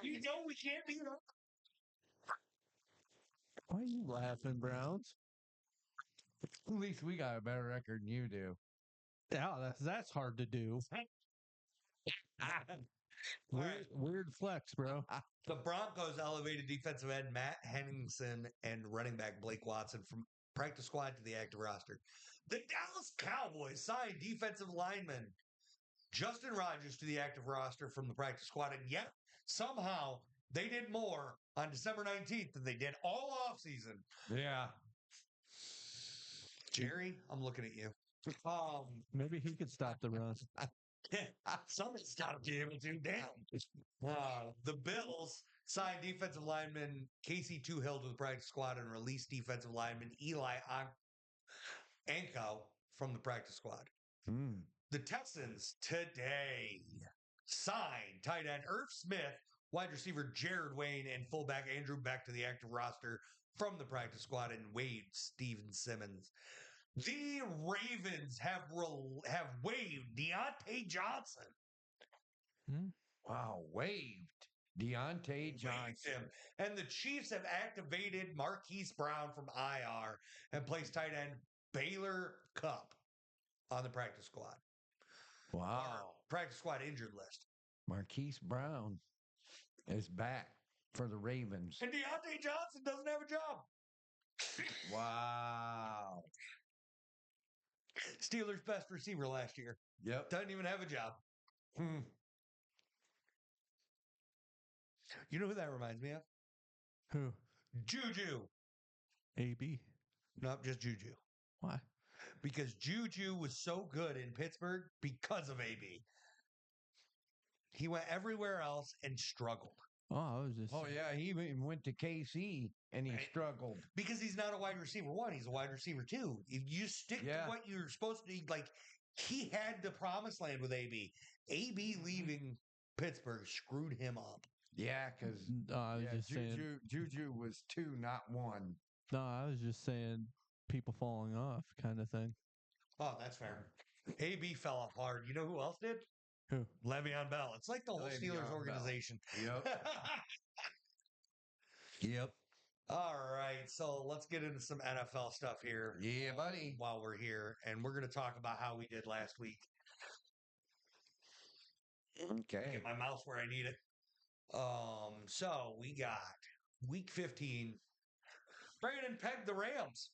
You know we can't be. Why are you laughing, Browns? At least we got a better record than you do. Yeah, that's hard to do. Weird flex, bro. The Broncos elevated defensive end Matt Henningsen and running back Blake Watson from practice squad to the active roster. The Dallas Cowboys signed defensive lineman Justin Rogers to the active roster from the practice squad. And yet, somehow, they did more on December 19th than they did all offseason. Yeah. Jerry, I'm looking at you. Maybe he could stop the run. Somebody stop being able to. Damn. The Bills signed defensive lineman Casey Toohill to the practice squad and released defensive lineman Eli Anko from the practice squad. The Texans today signed tight end Irv Smith, wide receiver Jared Wayne, and fullback Andrew Beck to the active roster from the practice squad and waived Steven Simmons. The Ravens have waived Deontay Johnson. Wow, waived Deontay Johnson. And the Chiefs have activated Marquise Brown from IR and placed tight end Baylor Cupp on the practice squad. Wow. Practice squad injured list. Marquise Brown is back for the Ravens. And Deontay Johnson doesn't have a job. Wow. Steelers' best receiver last year. Yep. Doesn't even have a job. You know who that reminds me of? Who? Juju. AB. Nope, just Juju. Why? Because Juju was so good in Pittsburgh because of AB. He went everywhere else and struggled. Oh, I was just. Oh, yeah. He even went to KC and he struggled. Because he's not a wide receiver one. He's a wide receiver two. If you stick to what you're supposed to be, like, he had the promised land with AB. AB leaving Pittsburgh screwed him up. Yeah, because I was just saying. Juju was 2, not 1. No, I was just saying people falling off kind of thing. Oh, that's fair. AB fell off hard. You know who else did? Who? Le'Veon Bell. It's like the whole Steelers organization. Yep. Yep. All right. So let's get into some NFL stuff here. Yeah, buddy. While we're here. And we're going to talk about how we did last week. Okay. Get my mouse where I need it. So we got week 15. Brandon pegged the Rams.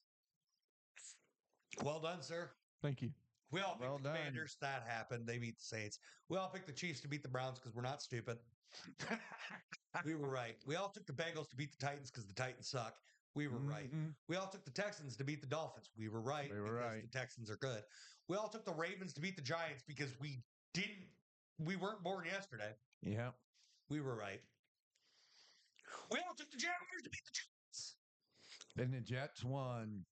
Well done, sir. Thank you. We all picked Well the done. Commanders. That happened. They beat the Saints. We all picked the Chiefs to beat the Browns because we're not stupid. We were right. We all took the Bengals to beat the Titans because the Titans suck. We were right. Mhm. We all took the Texans to beat the Dolphins. We were right We were because right. the Texans are good. We all took the Ravens to beat the Giants because we weren't born yesterday. Yep. We were right. We all took the Jaguars to beat the Giants. And the Jets won.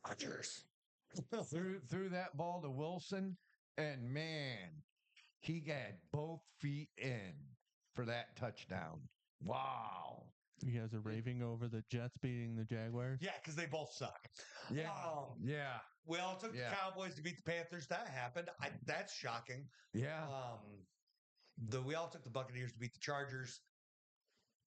Rodgers. Threw that ball to Wilson, and man, he got both feet in for that touchdown. Wow. You guys are raving over the Jets beating the Jaguars. Yeah, because they both suck. Yeah. Yeah. We all took Yeah. the Cowboys to beat the Panthers. That happened. That's shocking. Yeah. We all took the Buccaneers to beat the Chargers.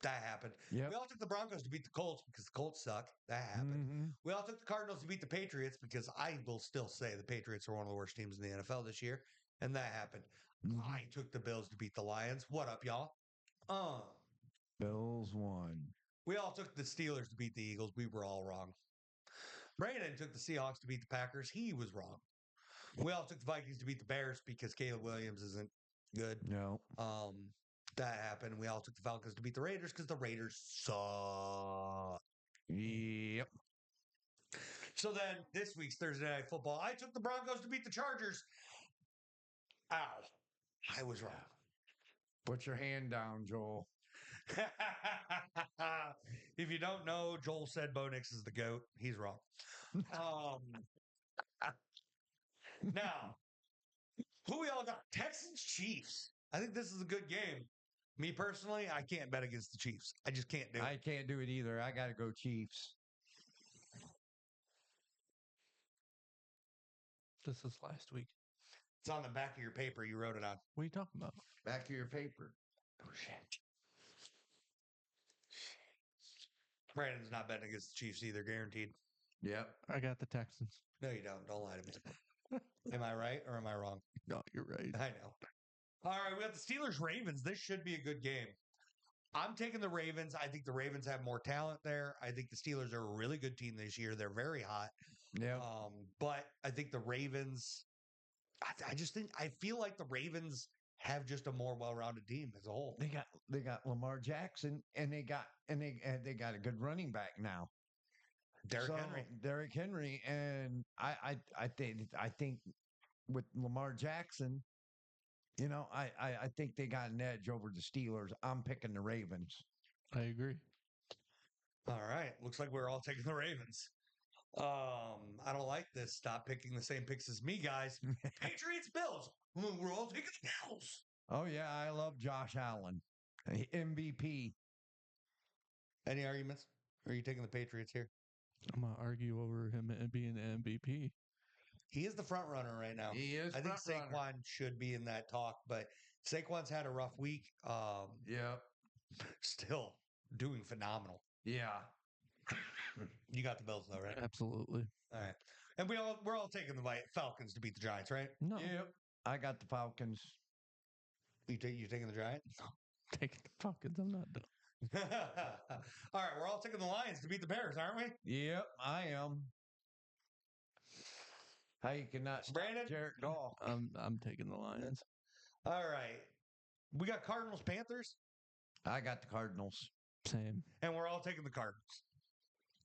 That happened. Yep. We all took the Broncos to beat the Colts because the Colts suck. That happened. Mhm. We all took the Cardinals to beat the Patriots because I will still say the Patriots are one of the worst teams in the NFL this year. And that happened. Mhm. I took the Bills to beat the Lions. What up, y'all? Bills won. We all took the Steelers to beat the Eagles. We were all wrong. Brandon took the Seahawks to beat the Packers. He was wrong. We all took the Vikings to beat the Bears because Caleb Williams isn't good. No. That happened. We all took the Falcons to beat the Raiders because the Raiders suck. Yep. So then this week's Thursday Night Football, I took the Broncos to beat the Chargers. Ow. I was wrong. Put your hand down, Joel. If you don't know, Joel said Bo Nix is the GOAT. He's wrong. Now, who we all got? Texans Chiefs. I think this is a good game. Me personally, I can't bet against the Chiefs. I just can't do it. I can't do it either. I got to go Chiefs. This is last week. It's on the back of your paper. You wrote it on. What are you talking about? Back of your paper. Oh, shit. Brandon's not betting against the Chiefs either, guaranteed. Yep. I got the Texans. No, you don't. Don't lie to me. Am I right or am I wrong? No, you're right. I know. All right, we got the Steelers Ravens. This should be a good game. I'm taking the Ravens. I think the Ravens have more talent there. I think the Steelers are a really good team this year. They're very hot. Yep. But I think the Ravens. I just think I feel like the Ravens have just a more well-rounded team as a whole. They got Lamar Jackson, and they got a good running back now. Derrick Henry, and I think with Lamar Jackson, you know, I think they got an edge over the Steelers. I'm picking the Ravens. I agree. All right, looks like we're all taking the Ravens. I don't like this. Stop picking the same picks as me, guys. Patriots, Bills. We're all taking the Bills. Oh yeah, I love Josh Allen, MVP. Any arguments? Or are you taking the Patriots here? I'm gonna argue over him being an MVP. He is the front runner right now. He is. I think front Saquon runner. should be in that talk, but Saquon's had a rough week. Yep. Still doing phenomenal. Yeah. You got the Bills though, right? Absolutely. All right. And we're all taking the Falcons to beat the Giants, right? No. Yep. I got the Falcons. You taking the Giants? Taking the Falcons. I'm not done. All right, we're all taking the Lions to beat the Bears, aren't we? Yep, I am. How you cannot stop Brandon? Jared Goff? I'm taking the Lions. All right. We got Cardinals, Panthers, I got the Cardinals. Same. and we're all taking the Cardinals.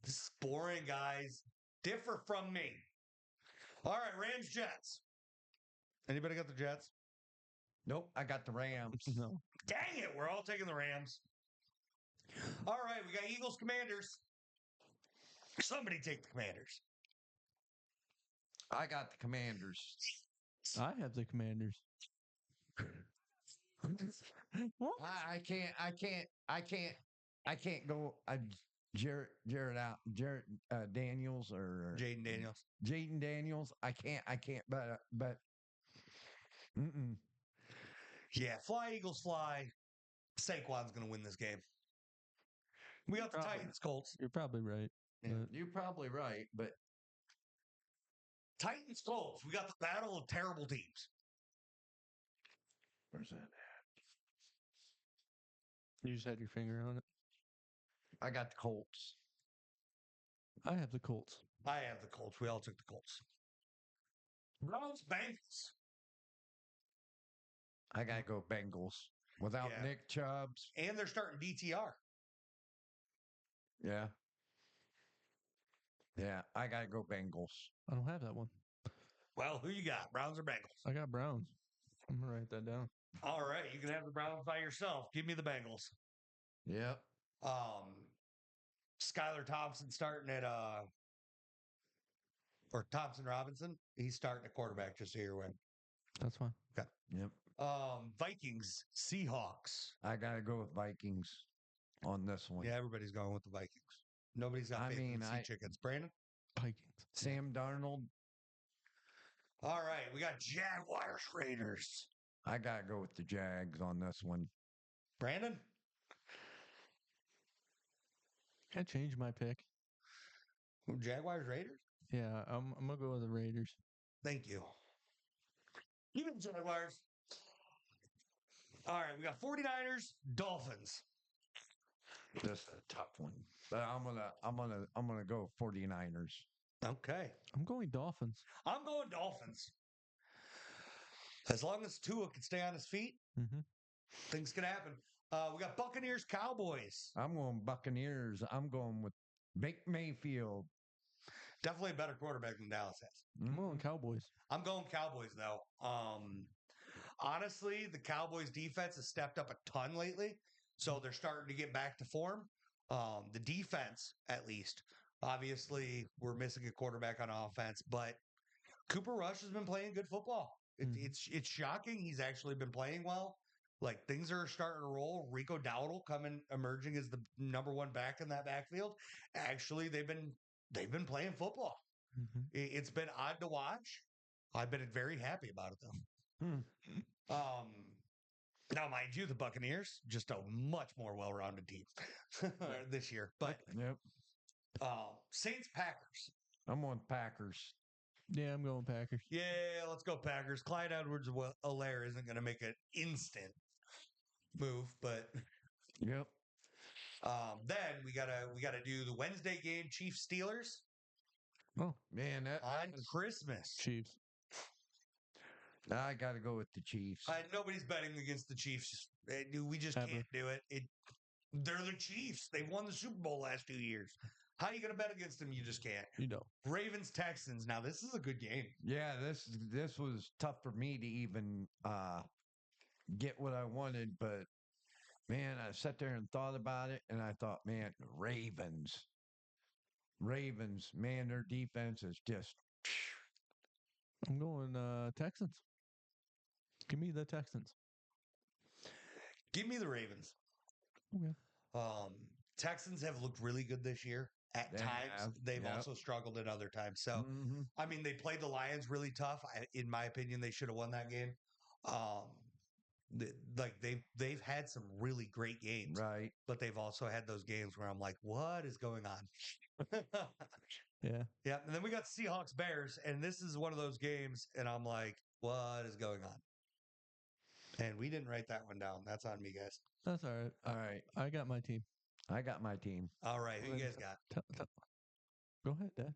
This is boring, guys. Differ from me. All right, Rams, Jets. Anybody got the Jets? Nope, I got the Rams. No. Dang it, we're all taking the Rams. All right, we got Eagles, Commanders. Somebody take the Commanders. I got the Commanders. I have the Commanders. What? I can't go. Jared Daniels or Jaden Daniels. Jaden Daniels. I can't. But. Mm-mm. Yeah, fly, Eagles, fly. Saquon's going to win this game. We got the Probably. Titans, Colts. You're probably right. Yeah. but You're probably right, but Titans, Colts. We got the battle of terrible teams. where's that? You just had your finger on it. I got the Colts. I have the Colts. I have the Colts. We all took the Colts. Browns, Bengals. I gotta go Bengals. Without Yeah. Nick Chubbs. And they're starting DTR. Yeah. Yeah, I gotta go Bengals. I don't have that one. Well, who you got? Browns or Bengals? I got Browns. I'm gonna write that down. All right, you can have the Browns by yourself. Give me the Bengals. Yep. Skylar Thompson starting at or Thompson Robinson. He's starting at quarterback, just so you're aware. That's fine. Okay. Yep. Vikings, Seahawks. I gotta go with Vikings on this one. Yeah, everybody's going with the Vikings. Nobody's got faith in the Sea Chickens. Brandon? Vikings. Sam Darnold. All right, we got Jaguars, Raiders. I gotta go with the Jags on this one. Brandon? Can I change my pick? Jaguars, Raiders? Yeah, I'm gonna go with the Raiders. Thank you. Even Jaguars. All right, we got 49ers, Dolphins. This is a tough one. But I'm gonna go 49ers. Okay. I'm going Dolphins. I'm going Dolphins. As long as Tua can stay on his feet, Mm-hmm. things can happen. We got Buccaneers, Cowboys. I'm going Buccaneers. I'm going with Baker Mayfield. Definitely a better quarterback than Dallas has. I'm going Cowboys. I'm going Cowboys, though. Honestly, the Cowboys defense has stepped up a ton lately, so they're starting to get back to form. The defense, at least. Obviously, we're missing a quarterback on offense, but Cooper Rush has been playing good football. It's shocking. He's actually been playing well. Like, things are starting to roll. Rico Dowdle emerging as the number one back in that backfield. Actually, they've been playing football. Mm-hmm. It's been odd to watch. I've been very happy about it though. Now, mind you, the Buccaneers just a much more well-rounded team this year. But Yep. Saints, Packers. I'm on Packers. Yeah, I'm going Packers. Yeah, let's go Packers. Clyde Edwards-Helaire isn't going to make an instant move, but Yep. then we gotta do the Wednesday game, Chiefs Steelers Oh man, on Christmas. Chiefs. I got to go with the Chiefs. Nobody's betting against the Chiefs. We just Ever. can't do it. They're the Chiefs. They've won the Super Bowl last 2 years. How are you going to bet against them? You just can't. You know. Ravens Texans. Now this is a good game. Yeah, this was tough for me to even get what I wanted, but man, I sat there and thought about it, and I thought, man, Ravens, man, their defense is just. I'm going Texans. Give me the Texans. Give me the Ravens. Okay. Texans have looked really good this year. At They times, have, they've yep. also struggled at other times. So, Mhm. I mean, they played the Lions really tough. In my opinion, they should have won that game. They've had some really great games, Right. but they've also had those games where I'm like, what is going on? Yeah. Yeah. And then we got Seahawks Bears, and this is one of those games, and I'm like, what is going on? And we didn't write that one down. That's on me, guys. That's all right. All right. I got my team. I got my team. All right. Who you guys got? Go ahead, Dad.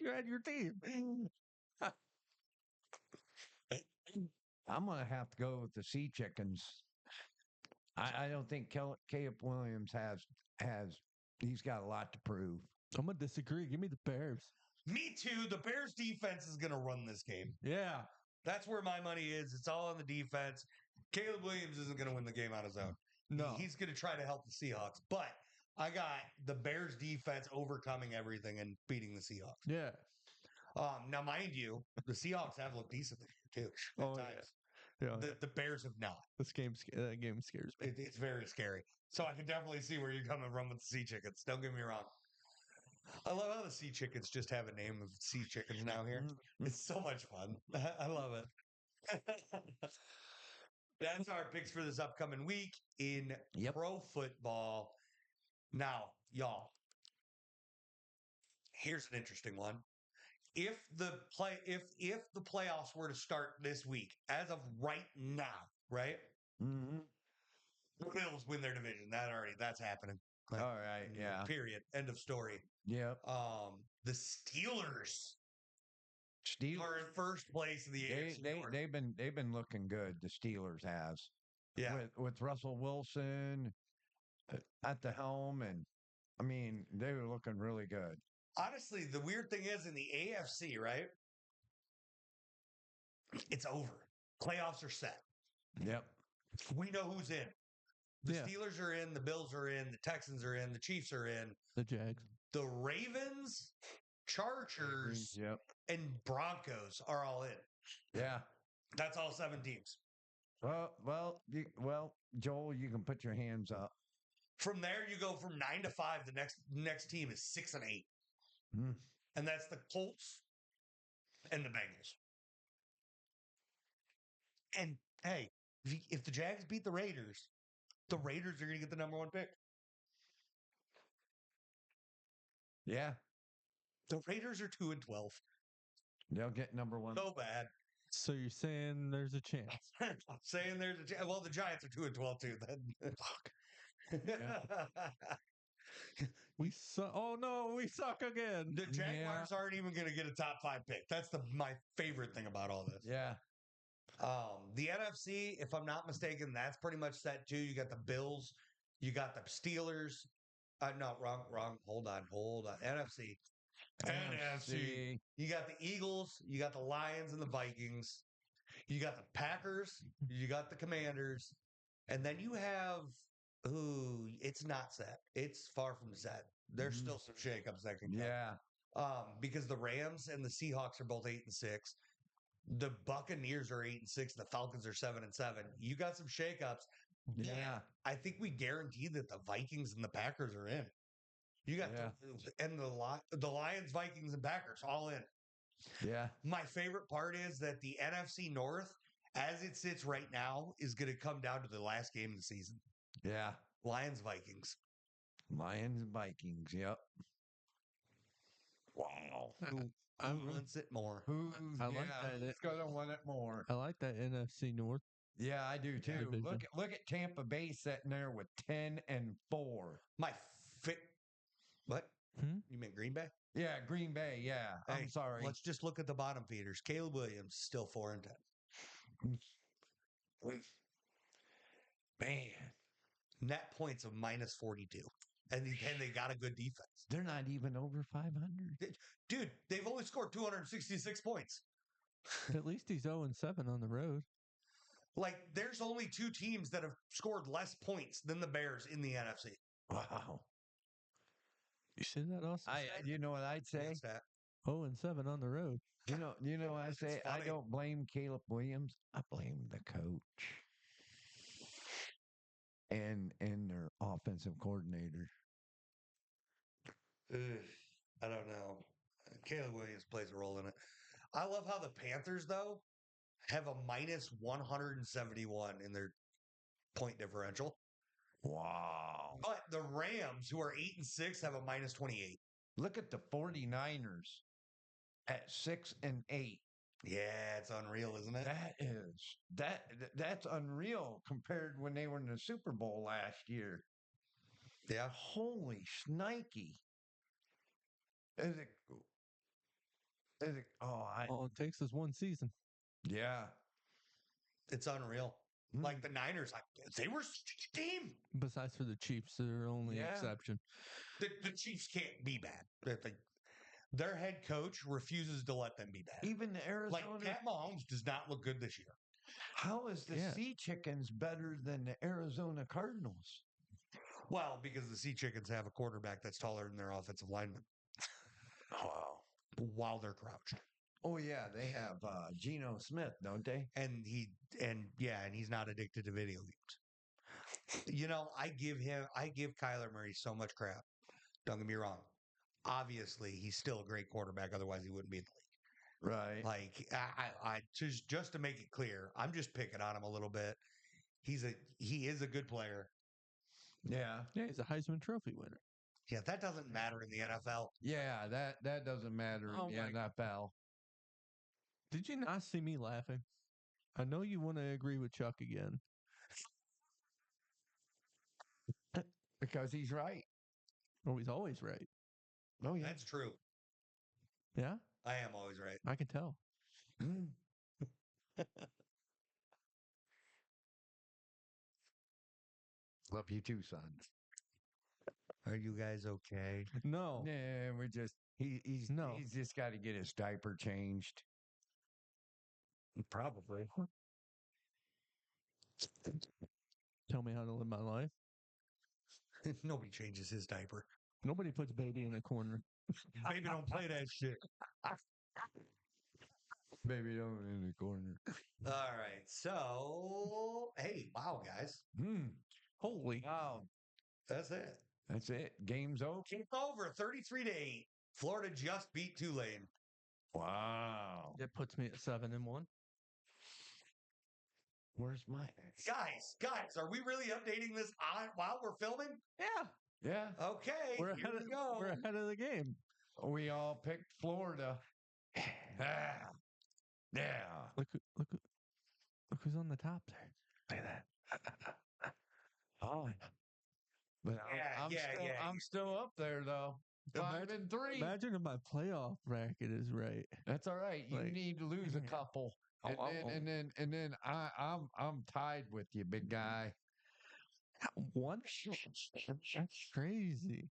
You had your team. I'm gonna have to go with the Sea Chickens. I don't think Caleb Williams has. He's got a lot to prove. I'm gonna disagree. Give me the Bears. Me too. The Bears defense is going to run this game. Yeah. That's where my money is. It's all on the defense. Caleb Williams isn't going to win the game on his own. No. He's going to try to help the Seahawks. But I got the Bears defense overcoming everything and beating the Seahawks. Yeah. Now, mind you, the Seahawks have looked decent this year, too. At times. Yeah. The Bears have not. That game scares me. It's very scary. So I can definitely see where you're coming from with the Sea Chickens. Don't get me wrong. I love how the Sea Chickens just have a name of Sea Chickens now here. It's so much fun. I love it. That's our picks for this upcoming week in pro football. Now, y'all, here's an interesting one. If the playoffs were to start this week, as of right now, right? Mm-hmm. Bills win their division. That's happening. All right, yeah. Period. End of story. Yep. The Steelers Steelers. are in first place in the AFC North. They've been looking good. The Steelers has. Yeah. With Russell Wilson at the helm, and I mean they were looking really good. Honestly, the weird thing is in the AFC, right? It's over. Playoffs are set. Yep. We know who's in. The Yeah. Steelers are in, the Bills are in, the Texans are in, the Chiefs are in, The Jags. the Ravens, Chargers, Yep. and Broncos are all in. Yeah. That's all 7 teams. Well, Joel, you can put your hands up. From there, you go from 9 to 5. The next team is 6 and 8, and that's the Colts and the Bengals. And hey, if the Jags beat the Raiders are going to get the number 1 pick. Yeah. The Raiders are 2-12. They'll get number 1. So bad. So you're saying there's a chance? I'm saying there's a chance. Well, the Giants are 2-12 too. Then fuck. We suck. Oh no, we suck again. The Jaguars aren't even going to get a top 5 pick. That's my favorite thing about all this. Yeah. The NFC, if I'm not mistaken, that's pretty much set too. You got the Bills, you got the Steelers. No, wrong. Hold on. NFC. NFC. You got the Eagles, you got the Lions and the Vikings, you got the Packers, you got the Commanders, and then you have it's not set. It's far from set. There's still some shakeups that can come. Yeah. Because the Rams and the Seahawks are both 8-6. The Buccaneers are 8-6. The Falcons are 7-7. You got some shakeups. Yeah. I think we guarantee that the Vikings and the Packers are in. You got the Lions, Vikings, and Packers all in. Yeah. My favorite part is that the NFC North, as it sits right now, is going to come down to the last game of the season. Yeah. Lions, Vikings. Lions, Vikings. Yep. Wow. Who wants it more? I like that. Who's gonna want it more? I like that NFC North. Yeah, I do too. division. Look at Tampa Bay sitting there with 10-4. What? Hmm? You meant Green Bay? Yeah, Green Bay. Yeah, Hey, I'm sorry. Let's just look at the bottom feeders. Caleb Williams still 4-10. Man, Net points of -42, and they got a good defense. they're not even over 500. Dude, they've only scored 266 points. At least he's 0-7 on the road. Like, there's only 2 teams that have scored less points than the Bears in the NFC. Wow. You see that also? You know what I'd say? What's that? 0-7 on the road. You know what I say? I funny. don't blame Caleb Williams. I blame the coach and their offensive coordinator. Ugh, I don't know. Caleb Williams plays a role in it. I love how the Panthers, though, have a -171 in their point differential. Wow. But the Rams, who are 8-6, have a -28. Look at the 49ers at 6-8. Yeah, it's unreal, isn't it? That's unreal compared when they were in the Super Bowl last year. Yeah. Holy shnikey. Is it All it takes is one season. yeah. It's unreal. Like the Niners, they were such a team. Besides for the Chiefs, they're only exception. The Chiefs can't be bad. Their head coach refuses to let them be bad. Even the Arizona. Like Pat Mahomes does not look good this year. How is the Sea Chickens better than the Arizona Cardinals? Well, because the Sea Chickens have a quarterback that's taller than their offensive lineman. Wow. While they're crouched. Oh yeah, they have Geno Smith, don't they? And he's not addicted to video games. You know, I give Kyler Murray so much crap. Don't get me wrong. Obviously, he's still a great quarterback. Otherwise, he wouldn't be in the league. Right. Like I just to make it clear, I'm just picking on him a little bit. He is a good player. Yeah. Yeah, he's a Heisman Trophy winner. Yeah, that doesn't matter in the NFL. Yeah, that doesn't matter in the NFL. Did you not see me laughing? I know you want to agree with Chuck again. because he's right. Oh, he's always right. Oh yeah. That's true. Yeah, I am always right. I can tell. Mm. Love you too, son. Are you guys okay? No, Yeah, we're just he's No. he's just got to get his diaper changed. Probably. tell me how to live my life. Nobody changes his diaper. Nobody puts baby in a corner. Baby, don't play that shit. Baby, don't in the corner. All right. So, hey, wow, guys. Hmm. Holy. Wow. That's it. That's it. Game's over. It's over 33-8. Florida just beat Tulane. Wow. That puts me at 7-1. Where's my Guys, are we really updating this while we're filming? Yeah, Yeah. Okay, we're here ahead. we go. We're ahead of the game. We all picked Florida. Ah. Yeah. Look who's on the top there. Look at that. Oh. But Yeah. I'm still up there though. 5-3. Imagine if my playoff bracket is right. That's all right. You Like- need to lose a couple. And Oh, then I'm tied with you, big guy. One? That's crazy.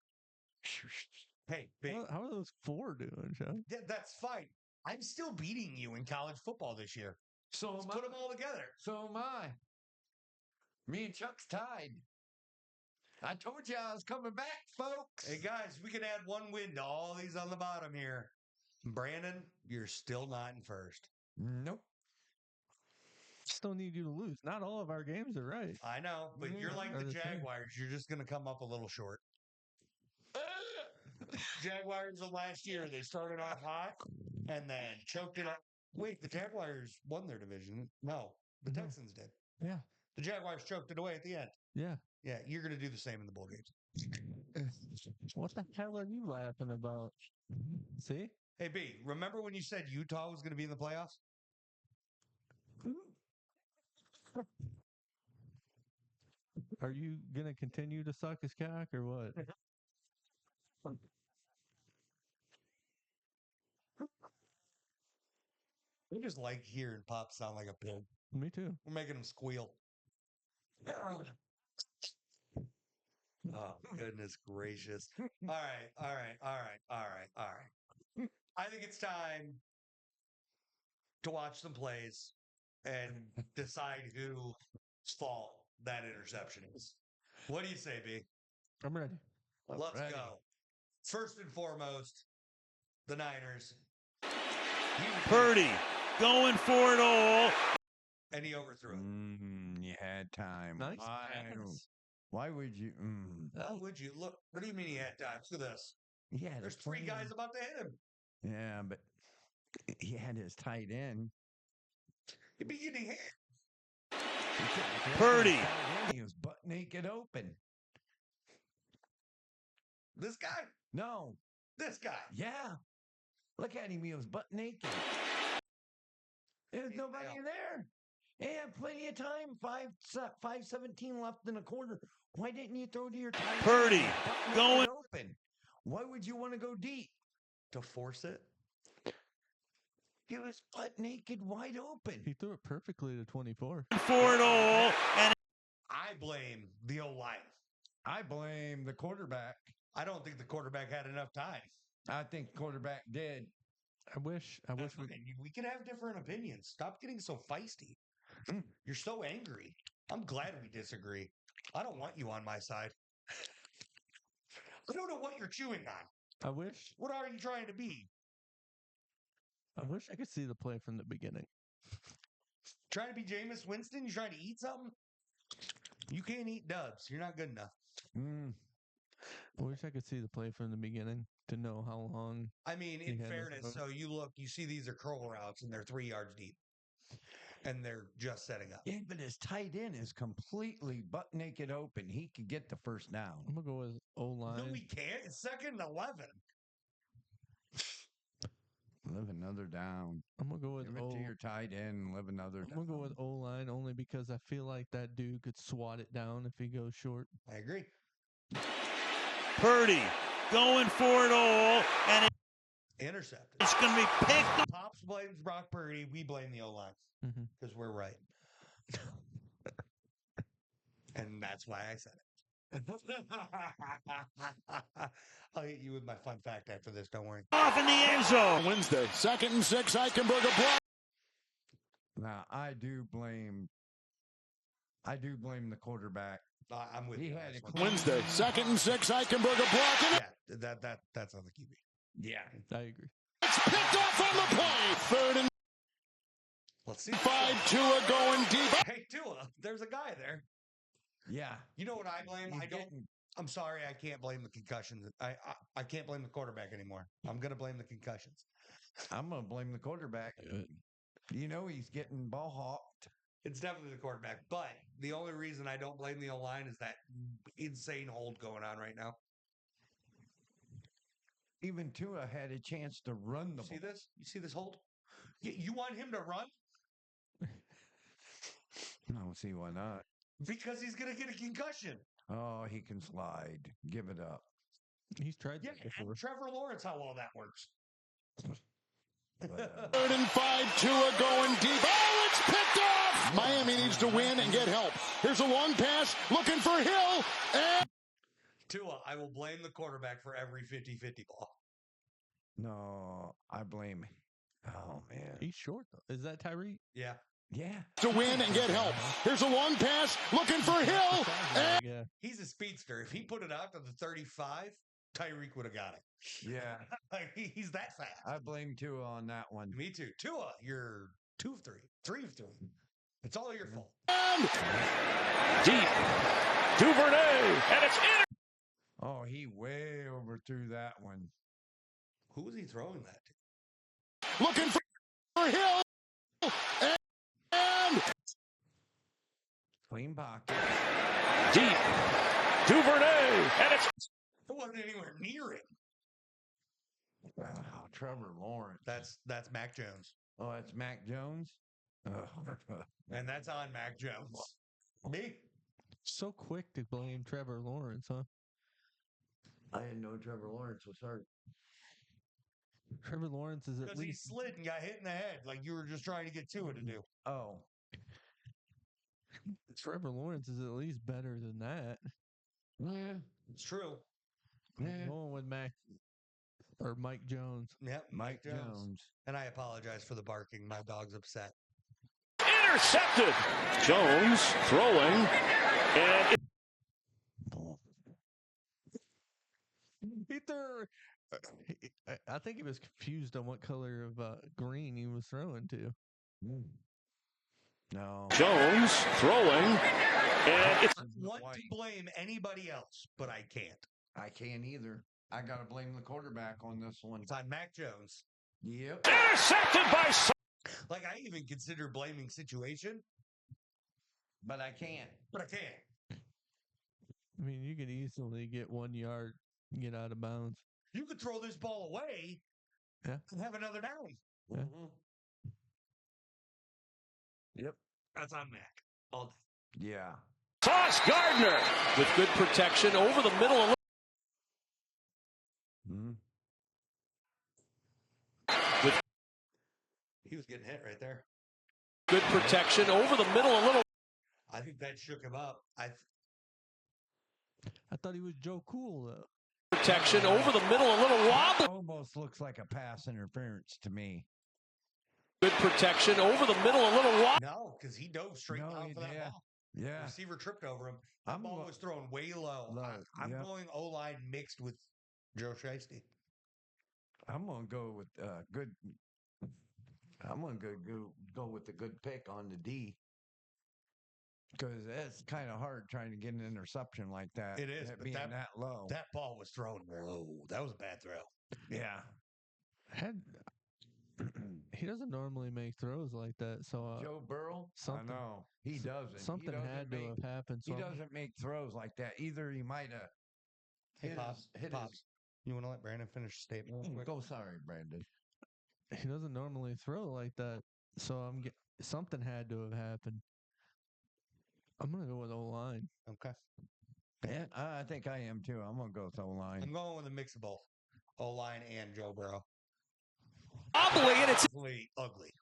Hey, big. How are those 4 doing, Chuck? Yeah, that's fine. I'm still beating you in college football this year. So Let's am put I. them all together. So am I. Me and Chuck's tied. I told you I was coming back, folks. Hey, guys, we can add one win to all these on the bottom here. Brandon, you're still not in first. Nope. Still need you to lose. Not all of our games are right. I know, but you're like Are the the same. Jaguars. You're just going to come up a little short. Jaguars of last year, they started off hot and then choked it up. Wait, the Jaguars won their division. No, the No. Texans did. Yeah. The Jaguars choked it away at the end. Yeah. Yeah, you're going to do the same in the bowl games. What the hell are you laughing about? See? Hey, B, remember when you said Utah was going to be in the playoffs? Are you going to continue to suck his cock or what? I just like hearing Pop sound like a pig. Me too. We're making him squeal. Oh, goodness gracious. All right. I think it's time to watch some plays and decide whose fault that interception is. What do you say, B? I'm ready. Let's ready. go. First and foremost, the Niners. Purdy going for it all. And he overthrew it. You had time. Nice Why, why would you? How would you look? What do you mean he had time? Look at this. Yeah, There's 3 guys about to hit him. Yeah, but he had his tight end. He'd be getting hit. Purdy. He was butt naked open. This guy. No. This guy. Yeah. Look at him. He was butt naked. There's nobody Yeah. there. They had plenty of time. 5:17 left in the quarter. Why didn't you throw to your tight end? Purdy Butt naked going- open. Why would you want to go deep? To force it. He was butt naked, wide open. He threw it perfectly to 24. For it all. And I blame the O-line. I blame the quarterback. I don't think the quarterback had enough time. I think quarterback did. I wish That's we fine. We can have different opinions. Stop getting so feisty. You're so angry. I'm glad we disagree. I don't want you on my side. I don't know what you're chewing on. I wish What are you trying to be? I could see the play from the beginning. Trying to be Jameis Winston? You trying to eat something? You can't eat dubs. You're not good enough. I wish I could see the play from the beginning to know how long. I mean, He in had us fairness, both. so you see these are curl routes and they're 3 yards deep. And they're just setting up. Yeah, but his tight end is completely butt naked open. He could get the first down. I'm gonna go with O line. No, we can't. It's 2nd and 11. Live another down. I'm gonna go with Give it to your tight end and live another I'm down. gonna go with O line only because I feel like that dude could swat it down if he goes short. I agree. Purdy going for it all, and Intercepted. it's going to be picked up. Pops blames Brock Purdy. We blame the O-line because we're right. And that's why I said it. I'll hit you with my fun fact after this. Don't worry. Off in the end zone. Wednesday, 2nd and 6, Eichenberg a block. Now I do blame the quarterback. I'm with He you. on had this a one. clean- Wednesday, 2nd and 6, Eichenberg a block. Yeah, that's on the QB. Yeah. I agree. It's picked off on the play. 3rd and Let's see. 5, Tua going deep. Hey, Tua, there's a guy there. Yeah. You know what I blame? He's I don't. getting- I'm sorry, I can't blame the concussions. I can't blame the quarterback anymore. I'm gonna blame the concussions. I'm gonna blame the quarterback. You know he's getting ball hawked. It's definitely the quarterback. But the only reason I don't blame the O-line is that insane hold going on right now. Even Tua had a chance to run the See ball. this? You see this hold? You want him to run I don't see why not. because he's gonna get a concussion. Oh, he can slide. Give it up. He's tried Yeah, that before. and Trevor Lawrence, how well that works. Whatever. 3rd and 5, Tua going deep. Oh, it's picked off. Miami needs to win and get help. Here's a long pass, looking for Hill. And Tua, I will blame the quarterback for every 50-50 ball. No, I blame. Oh man. He's short though. Is that Tyreek? Yeah. Yeah. to win and get help. Here's a long pass, looking for Hill. And Yeah. He's a speedster. If he put it out to the 35, Tyreek would have got it. Yeah. Like, he's that fast. I blame Tua on that one. Me too. Tua, you're 2 of 3, 3 of 3. It's all your fault. Deep. Duvernay, and it's in. Oh, he way overthrew that one. Who was he throwing that to? looking for Hill. And Clean pocket. Deep. Duvernay, and it's It wasn't anywhere near him. Wow, Trevor Lawrence. That's Mac Jones. Oh, that's Mac Jones. Oh. And that's on Mac Jones. Me? So quick to blame Trevor Lawrence, huh? I didn't know Trevor Lawrence was hurt. Trevor Lawrence is at Because he least slid and got hit in the head like you were just trying to get Tua to do. Oh, Trevor Lawrence is at least better than that. yeah, It's true. yeah. Going with Mike Jones. Yep, Mike Jones. And I apologize for the barking. My dog's upset. intercepted. Jones throwing, and He threw. I think he was confused on what color of green he was throwing to. No. Jones throwing, and it's I want to blame anybody else, but I can't. I can't either. I got to blame the quarterback on this one. It's on Mac Jones. Yep. intercepted by. Like, I even consider blaming situation, But I can't. but I can't. I mean, you could easily get 1 yard, get out of bounds. You could throw this ball away Yeah. and have another down. Yeah. Yep. That's on Mac. All day. Yeah. Sauce Gardner with good protection over the middle. Mhm. He was getting hit right there. Good protection over the middle. A little. I think that shook him up. I thought he was Joe Cool, though. Protection over the middle. A little wobbly. Almost looks like a pass interference to me. Good protection over the middle. A little wobbly. No, because he dove straight No, down he for that did. ball. The Yeah. receiver tripped over him. That I'm ball go- was thrown way low. Low, I'm yep. going O-line mixed with Joe Shiesty. I'm gonna go with good. I'm gonna go with the good pick on the D. Because it's kind of hard trying to get an interception like that. It is, that but being that- that low. That ball was thrown low. That was a bad throw. yeah. He doesn't normally make throws like that, so Joe Burrow. something- I know he doesn't. something he doesn't had make, to have happened. He So doesn't make throws like that. Either he might have. Hey, Pops. Pops. You want to let Brandon finish the statement real quick? Go, sorry, Brandon. he doesn't normally throw like that. So something had to have happened. I'm gonna go with O line. Okay. Yeah, I think I am too. I'm gonna go with O-line. I'm going with a mix of both. O-line and Joe Burrow. Wobbly, and it's Ugly, ugly.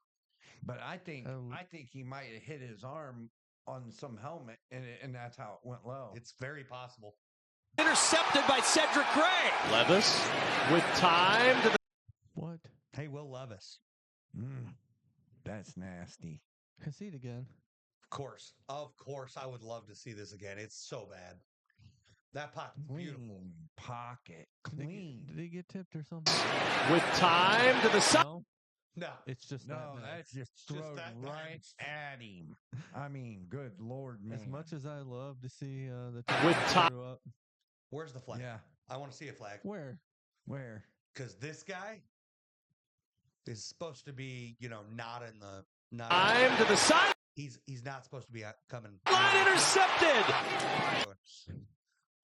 But I think Oh. he might have hit his arm on some helmet, and that's how it went low. It's very possible. intercepted by Cedric Gray. Levis with time to the What? Hey, Will Levis. That's nasty. I see it again. Of course, I would love to see this again. It's so bad. That pocket's beautiful. Clean pocket, Did clean. he get tipped or something? with time to the side. No, No, it's just No, that bad. that's just just thrown that bad. right at him. I mean, good Lord, man. As much as I love to see the With team time. screw up. where's the flag? Yeah. I want to see a flag. Where? Where? Because this guy is supposed to be, not in the. Not Time to the side. He's not supposed to be coming. Line intercepted.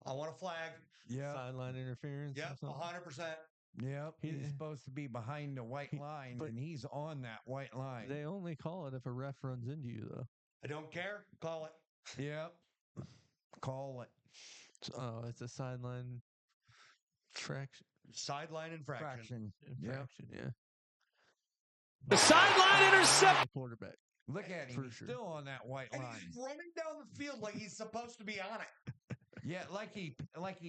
I want a flag. Yep. Sideline interference. Yep, or something? 100%. Yep. He- He's supposed to be behind the white He- line, but- and he's on that white line. They only call it if a ref runs into you, though. I don't care. Call it. Yep. Call it. It's a sideline fraction. Sideline infraction. Fraction. Yep. Infraction, yeah. The sideline intercepted. Quarterback. Look at him. For He's sure. still on that white And line. he's running down the field like he's supposed to be on it. Yeah, like he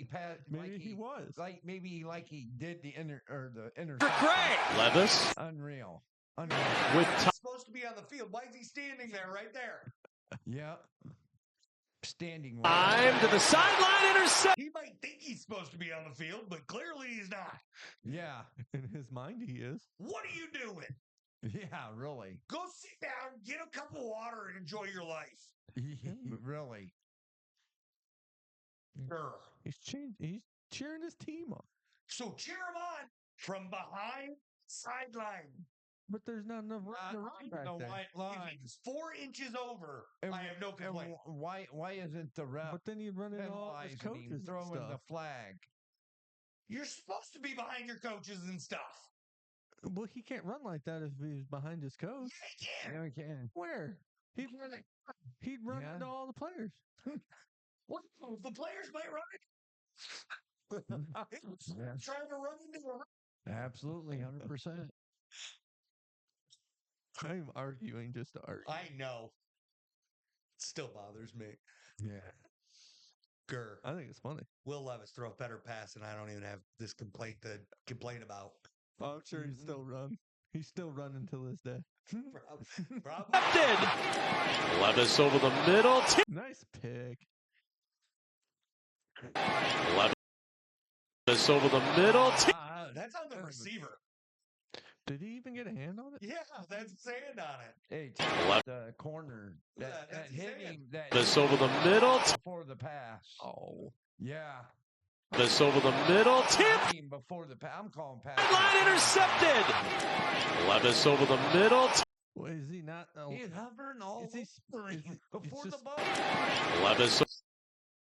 passed. Maybe like he was. Like he did the For interception. Gray. Levis Unreal. Unreal. with time. He's supposed to be on the field. Why is he standing there right there? Yep. Standing. Time to the sideline intercept. He might think he's supposed to be on the field, but clearly he's not. Yeah. In his mind, he is. What are you doing? Yeah, really. Go sit down, get a cup of water, and enjoy your life. Really. Grr. He's cheering his team on. So cheer him on from behind sideline. But there's not enough room to run back the there. white If line. he's 4 inches over, And I have no and complaint. why isn't the ref But then you'd run into all his penalizing coaches him, and throwing the stuff. flag? You're supposed to be behind your coaches and stuff. Well, he can't run like that if he's behind his coach. Yeah, he can. Yeah, we can. Where? He'd run Yeah. into all the players. What? The players might run it. Trying to run into the. Absolutely, 100%. I'm arguing just to argue. I know. Still bothers me. Yeah. Grr. I think it's funny. Will Levis throw a better pass, and I don't even have this complaint to complain about. I'm sure he'd still run. He's still running to this day. Probably. Intercepted. Levis over the middle. Nice pick. Levis over the middle. That's on the receiver. Did he even get a hand on it? Yeah, that's sand on it. Hey, Left. the corner that that's hit his him that Levis over the middle. before the pass. Oh. Yeah. Levis over the middle. Tip. Him before the pass. I'm calling pass. Line intercepted. Levis over the middle. Well, is he not? Oh, He's hovering all Is he- over is him it- before it's the just- ball. Levis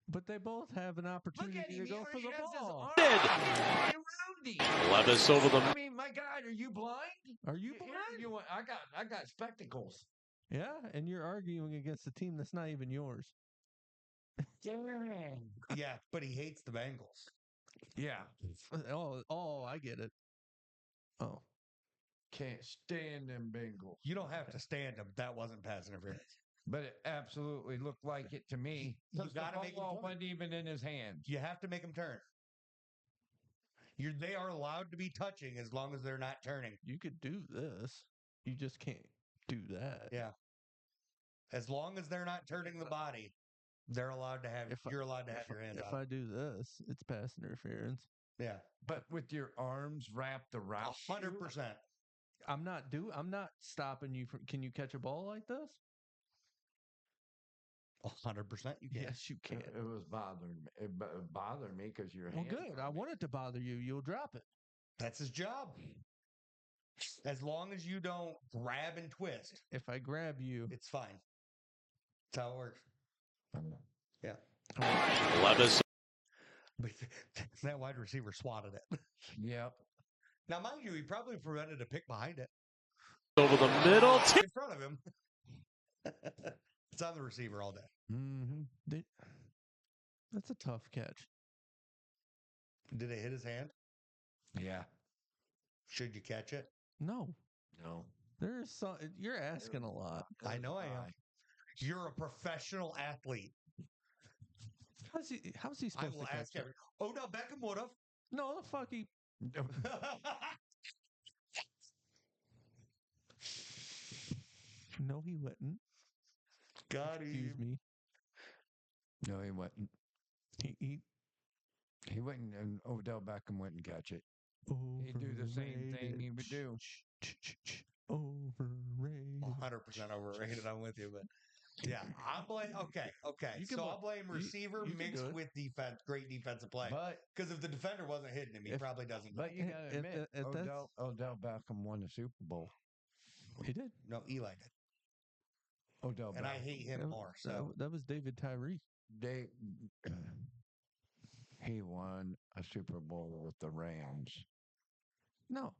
but they both have an Look opportunity at him. to go for He the has his ball. arm Did. around him. Levis over the I mean, my God, are you blind? Are you Here, blind? you want- I got spectacles. Yeah, and you're arguing against a team that's not even yours. Yeah, but he hates the Bengals. Yeah. Oh, I get it. Oh, Can't stand them Bengals. You don't have to stand him. That wasn't pass interference. But it absolutely looked like it to me. You Because the gotta make him football turn. wasn't even in his hand. You have to make him turn. They are allowed to be touching as long as they're not turning. you could do this. You just can't do that. Yeah. As long as they're not turning the body, they're allowed to have. You're allowed to have your hands If on. I do this, it's pass interference. Yeah, But with your arms wrapped around 100%. I'm not stopping you from. Can you catch a ball like this? 100%. You can. Yes, you can. It was bothering me. It bothered me because your Well, hands. good. I want it to bother you. You'll drop it. That's his job. As long as you don't grab and twist, If I grab you, it's fine. That's how it works. Yeah. Levis But that wide receiver swatted it. Yep. Now, mind you, he probably prevented a pick behind it over the middle. Tip. in front of him. It's on the receiver all day. Mm-hmm. That's a tough catch. Did it hit his hand? Yeah. Should you catch it? No. No. There's some. You're asking a lot. I know I am. You're a professional athlete. How's he I supposed will to catch ask it? every. Odell Beckham would have. No, the fuck he. No, he wouldn't. Got Excuse him. me. No, he wouldn't. He wouldn't, and Odell Beckham wouldn't catch it. He'd do the same thing he would do. Overrated. 100% overrated. I'm with you, but yeah, I blame. Okay. You can So bl- I'll blame receiver you can do mixed it. with defense. Great defensive play. But Because if the defender wasn't hitting him, he probably doesn't. but you gotta If- admit, if that's- Odell Beckham won the Super Bowl. He did. No, Eli did, Odell and I Beckham. hate him more. So That was David Tyree. They he won a Super Bowl with the Rams. No,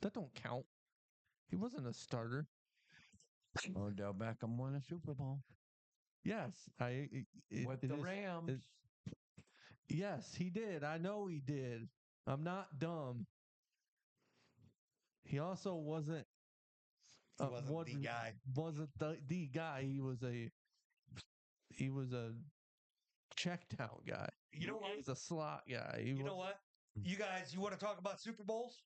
that don't count. He wasn't a starter. Odell Beckham won a Super Bowl Yes, with the Rams. Yes, he did. I know he did. I'm not dumb. He also wasn't. he wasn't the guy. Wasn't the guy. He was a checked out guy. You know what? He was a slot guy. You know what? You guys, you want to talk about Super Bowls?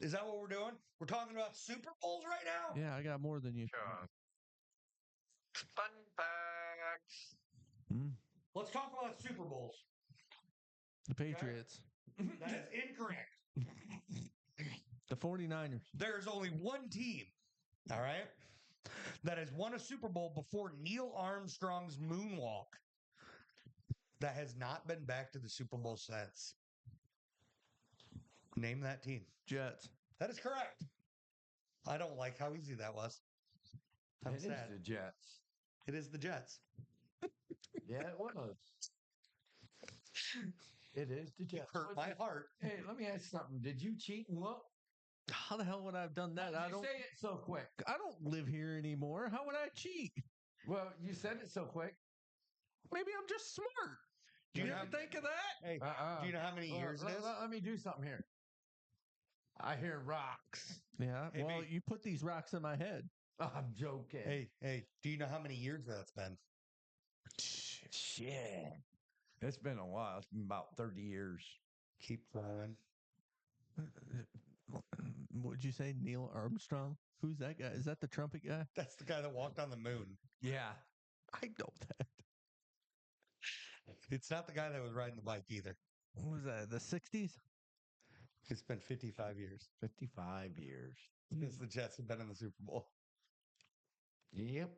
Is that what we're doing? We're talking about Super Bowls right now? Yeah, I got more than you. Fun facts. Let's talk about Super Bowls. The Patriots. That is incorrect. The 49ers. There's only one team, all right, that has won a Super Bowl before Neil Armstrong's moonwalk that has not been back to the Super Bowl since. Name that team. Jets. That is correct. I don't like how easy that was. I'm It is sad. the Jets. It is the Jets. Yeah, it was. It is the Jets. Hurt my heart. Hey, let me ask you something. Did you cheat and look? How the hell would I have done that? I You don't. say it so quick. I don't live here anymore. How would I cheat? Well, you said it so quick. Maybe I'm just smart. Do you Yeah. ever think of that? Hey, do you know how many years it is? Let me do something here. I hear rocks. Yeah. Hey, well, mate. you put these rocks in my head. I'm joking. Hey, do you know how many years that's been? Shit. It's been a while. It's been about 30 years. Keep going. What'd you say, Neil Armstrong? Who's that guy? Is that the trumpet guy? That's the guy that walked on the moon. Yeah. I know that. It's not the guy that was riding the bike either. What was that? The 60s? It's been 55 years 55 years. since the Jets have been in the Super Bowl. Yep.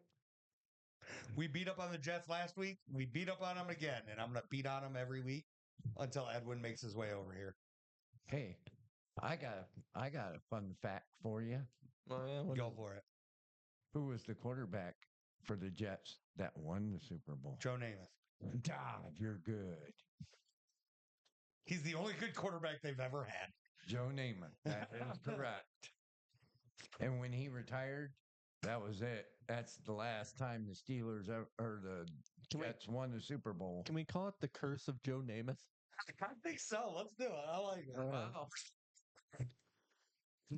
We beat up on the Jets last week. We beat up on them again, and I'm going to beat on them every week until Edwin makes his way over here. Hey, I got a fun fact for you. Oh, yeah, Go for it. Who was the quarterback for the Jets that won the Super Bowl? Joe Namath. God, you're good. He's the only good quarterback they've ever had. Joe Namath. That is correct. And when he retired, that was it. That's the last time the Steelers or the Jets won the Super Bowl. Can we call it the curse of Joe Namath? I think so. Let's do it. I like it. Wow.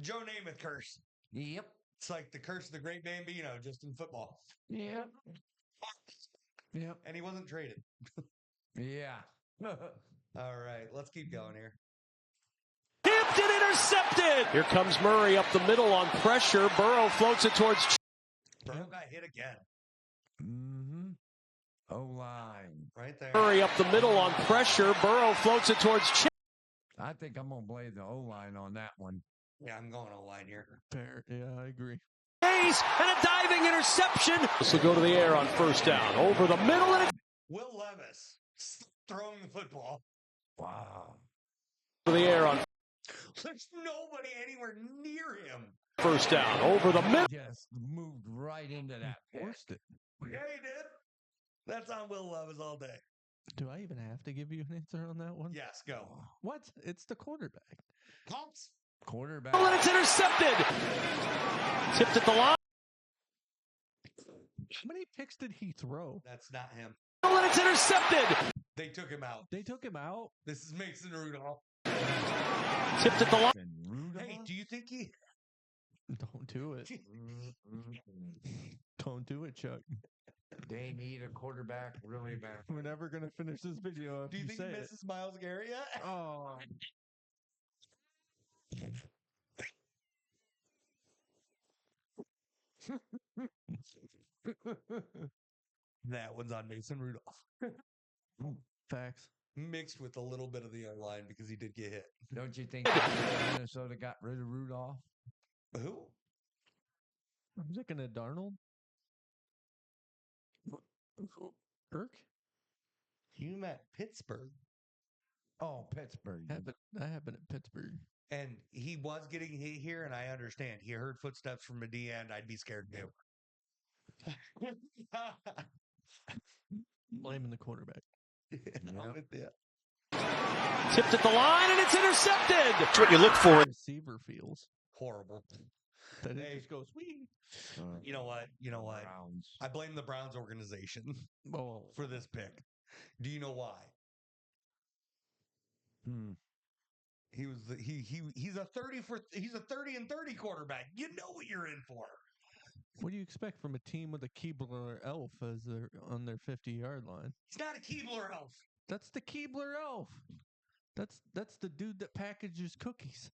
Joe Namath curse. Yep. It's like the curse of the great Bambino, just in football. Yep. Yep. And he wasn't traded. Yeah. All right, let's keep going here. Tipped and intercepted. Here comes Murray up the middle on pressure. Burrow floats it towards. Burrow got hit again. Mm-hmm. O-line. Right there. Murray up the middle on pressure. Burrow floats it towards. I think I'm going to blame the O-line on that one. Yeah, I'm going to line here. Fair. Yeah, I agree. Chase and a diving interception. This will go to the air on first down. Over the middle and Will Levis throwing the football. Wow. to the air on There's nobody anywhere near him. first down. Over the middle. Just moved right into that pit. Forced it. Yeah, he did. That's on Will Levis all day. Do I even have to give you an answer on that one? Yes, go. What? It's the quarterback. Pumps. Quarterback. And it's intercepted. Tipped at the line. How many picks did he throw? That's not him. And it's intercepted. They took him out. They took him out. This is Mason Rudolph. Tipped at the line. Hey, do you think he? Don't do it. Don't do it, Chuck. They need a quarterback really bad. We're never gonna finish this video if Do you think say he it. misses Miles Garrett yet? Oh, That one's on Mason Rudolph. facts. Mixed with a little bit of the line because he did get hit. Don't you think Minnesota got rid of Rudolph? Who? I'm looking at Darnold. Kirk? You met Pittsburgh. Oh, Pittsburgh. That happened at Pittsburgh. And he was getting hit here, and I understand. He heard footsteps from the D end. I'd be scared too. Blaming the quarterback. I'm with you. Tipped at the line, and it's intercepted. That's what you look for. Receiver feels Horrible. that it Hey. just goes wee. You know what? You know what? Browns. I blame the Browns organization Oh, for this pick. Do you know why? He was he's a 30 and 30 quarterback. You know what you're in for. what do you expect from a team with a Keebler elf as they're on their 50-yard line? He's not a Keebler elf. That's the Keebler elf. That's the dude that packages cookies.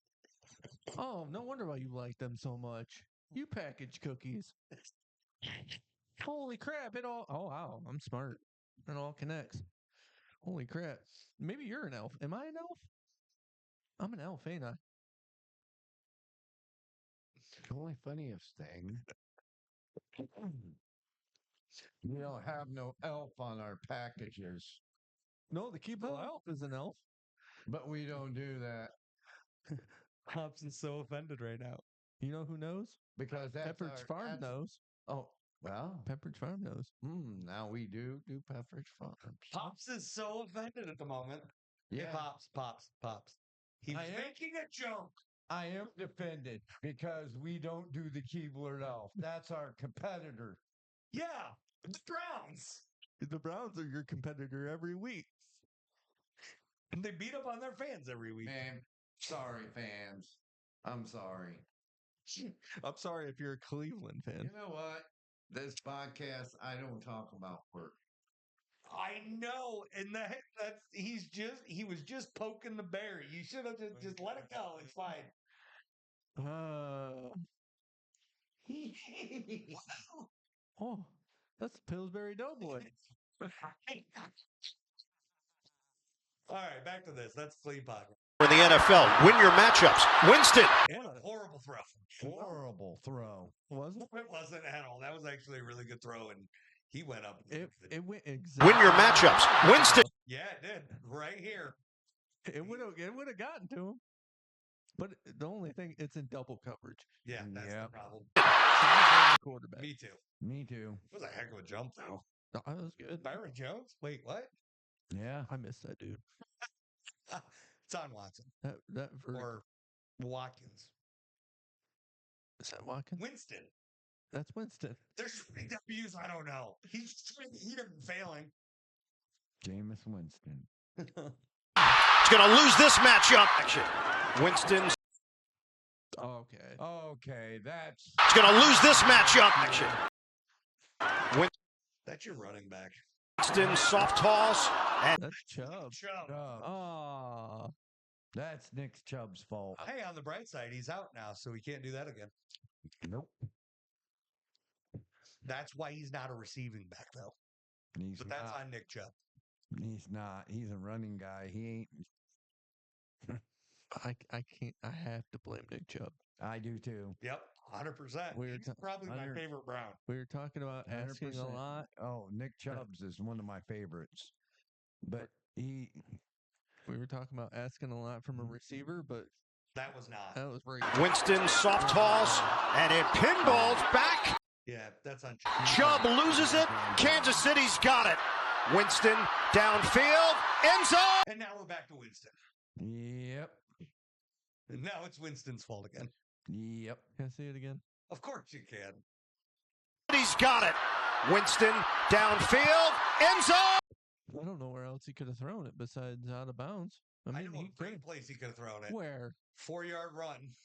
Oh, no wonder why you like them so much. You package cookies. Holy crap! It all. Oh wow, I'm smart. It all connects. Holy crap! Maybe you're an elf. Am I an elf? I'm an elf, ain't I? The only funniest thing, we don't have no elf on our packages, No, the Keebler elf is an elf. but we don't do that Hobson's so offended right now. You know who knows? because that's Pepperidge our, Farm that's- knows. Oh, well, Pepperidge Farm knows. now we do Pepperidge Farms. Pops is so offended at the moment. Yeah, Pops. He's I am- making a joke. I am defended because we don't do the Keebler elf. That's our competitor. Yeah, the Browns. The Browns are your competitor every week. And they beat up on their fans every week. Man, sorry, fans. I'm sorry. I'm sorry if you're a Cleveland fan. You know what? This podcast, I don't talk about work. I know, and that's he was just poking the bear. You should have just let it go. It's fine. Oh, that's Pillsbury Doughboy. All right, back to this. That's Flea Pocket. For the NFL, win your matchups. Winston. And a horrible throw. Horrible throw. Was it? It wasn't at all. That was actually a really good throw, and he went up. It went exactly. Win your matchups. Winston. Yeah, it did. Right here. It would have gotten to him. But the only thing, it's in double coverage. Yeah, that's Yep. the problem. Quarterback. Me too. Me too. It was a heck of a jump, though. No, that was good. Byron Jones? Wait, what? Yeah. I missed that dude. It's on Watson That or Watkins. is that Watkins? Winston. That's Winston. There's W's I don't know. He's failing. Jameis Winston. He's going to lose this matchup. Action. Winston's Okay. Okay, that's going to lose this matchup. Action. That's your running back. Winston, soft toss. And That's Chubb. Chubb. Ah. that's Nick Chubb's fault. Hey, on the bright side, he's out now, so he can't do that again. Nope. That's why he's not a receiving back, though. He's But that's not. on Nick Chubb. He's not. He's a running guy. He ain't. I can't. I have to blame Nick Chubb. I do too. Yep, 100%. We're He's t- probably my 100. favorite Brown. We were talking about asking a 100%. lot. Oh, Nick Chubb's is one of my favorites. But he We were talking about asking a lot from a receiver, but That was not. that was right. Winston, soft toss. And it pinballs back. Yeah, that's on Chubb loses it. Kansas City's got it. Winston downfield. End zone. And now we're back to Winston. Yep. And now it's Winston's fault again. Yep. Can I see it again? Of course you can. He's got it. Winston downfield. End zone. I don't know where else he could have thrown it besides out of bounds. I I mean, know he a great place he could have thrown it. where 4-yard run.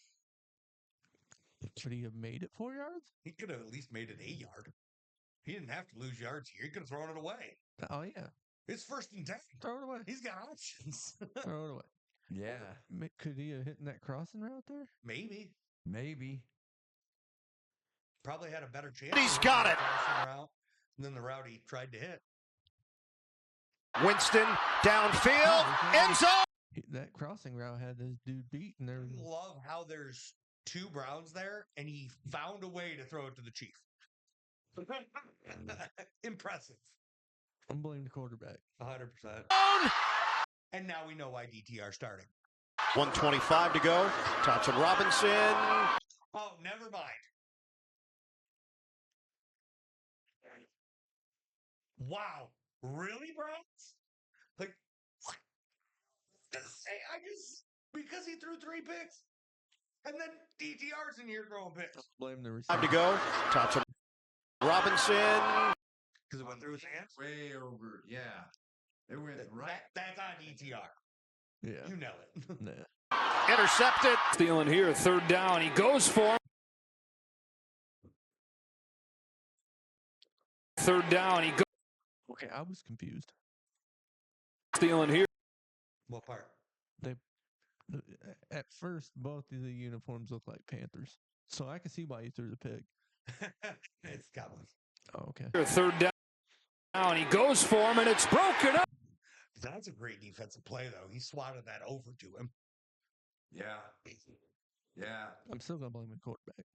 should he have made it 4 yards? He could have at least made it 8-yard. He didn't have to lose yards here. He could have thrown it away. Oh yeah, It's 1st and 10. throw it away. He's got options. Throw it away. Yeah, Could he have hit that crossing route there? Maybe. maybe. Probably had a better chance. He's of got hitting it. the crossing route than the route he tried to hit. Winston downfield, end zone. That crossing route had this dude beat, and there. I love how there's 2 Browns there, and he found a way to throw it to the Chief. Impressive. I'm blaming the quarterback. 100%. And now we know why DTR starting. 1:25 to go. Thompson Robinson. Oh, never mind. Wow. Really, Browns? Like, what? Because he threw 3 picks. And then DTR's in here throwing picks. Blame the Time receiver. to go. Thompson Robinson. Because it went through his hands? Way over. Yeah. It went right. That's on DTR. Yeah. You know it. Nah. Intercepted. Stealing here, 3rd down. He goes for it. 3rd down. He goes. Okay, I was confused. Stealing here. What part? At first, both of the uniforms look like Panthers, so I can see why you threw the pick. It's Cowboys. Oh, okay. 3rd down. He goes for him, and it's broken up. That's a great defensive play, though. He swatted that over to him. Yeah. Yeah. I'm still gonna blame the quarterback.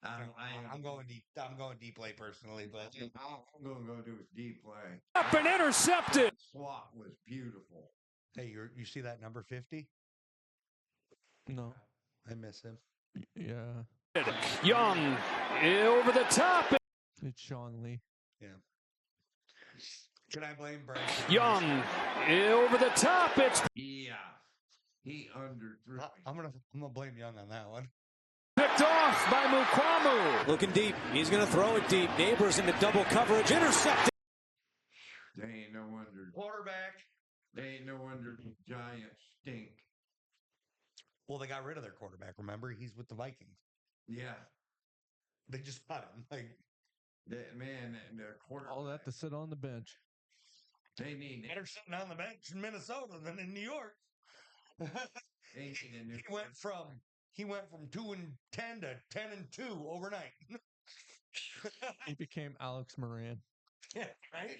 I'm going deep. I'm going deep play personally, but I'm going to go do his deep play. Up and intercepted. Swat was beautiful. hey, you see that number 50? No. I miss him. Yeah. Young over the top. It's Sean Lee. Can I blame Bryce? Young over the top. It's Yeah. He underthrew. I'm gonna blame Young on that one. picked off by Mukwamu. Looking deep. He's going to throw it deep. Neighbors into double coverage. Intercepted. They ain't no wonder. Quarterback. They ain't no wonder the Giants stink. Well, they got rid of their quarterback. Remember, he's with the Vikings. Yeah. They just cut him. Like That man and the quarterback. All that to sit on the bench. They need. better sitting on the bench in Minnesota than in New York. They need a new. He went from 2-10 to 10-2 overnight. He became Alex Moran. Yeah, right.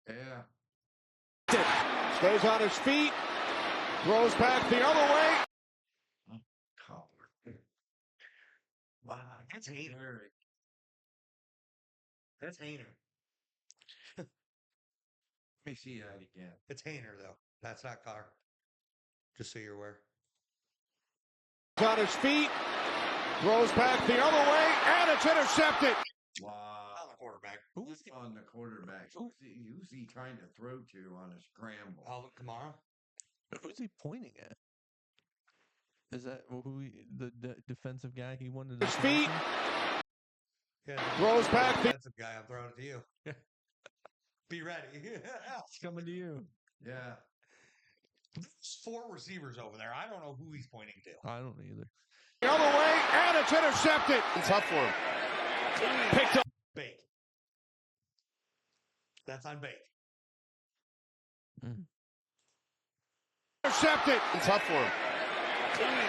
Yeah. Stays on his feet. Throws back the other way. Collar. Wow, that's Hayner. That's Hayner. Let me see that again. It's Hayner though. That's not Carr. Just so you're aware. On his feet. Throws back the other way. And it's intercepted. Wow. On the quarterback. Who's on the quarterback? Who's he trying to throw to on a scramble? Alvin Kamara. Who's he pointing at? Is that the defensive guy he wanted to His feet. mention? Yeah, Throws back the defensive guy. I'm throwing it to you. Be ready. It's coming to you. Yeah. There's 4 receivers over there. I don't know who he's pointing to. I don't either. other way. And it's intercepted. It's up for him. Picked up. Bake. That's on Bake. Intercepted. It's up for him.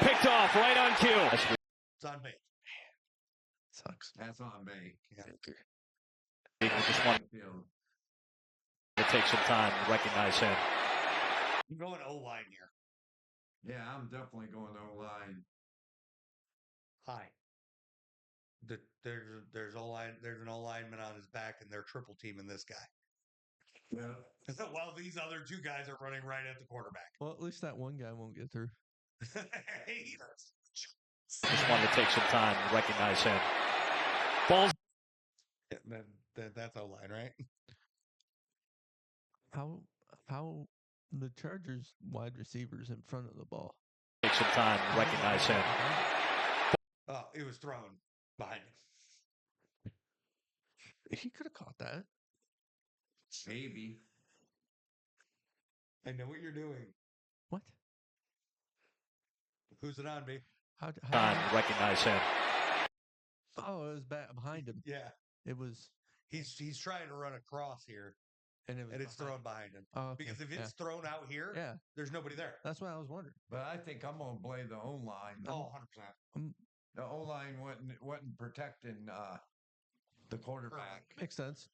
Picked off right on cue. It's on Bake. Sucks. That's on me. We just want Field. to take some time to recognize him. I'm going O-line here. Yeah, I'm definitely going O-line. Hi. There's O-line. There's an O-lineman on his back, and they're triple teaming this guy. Well, While these other 2 guys are running right at the quarterback. Well, at least that one guy won't get through. He does. Just wanted to take some time to recognize him. Balls. Yeah, that's O-line, right? How the Chargers wide receivers in front of the ball? Take some time to recognize him. Oh, it was thrown behind him. He could have caught that. maybe. I know what you're doing. What? Who's it on, B? How Time to recognize him. Oh, it was back behind him. Yeah. It was, He's trying to run across here, and it was. and it's behind. thrown behind him. Oh, okay. Because if yeah. it's thrown out here, Yeah, there's nobody there. that's what I was wondering. But I think I'm gonna blame the O line. Oh, 100%. The O line wasn't protecting the quarterback. Makes sense.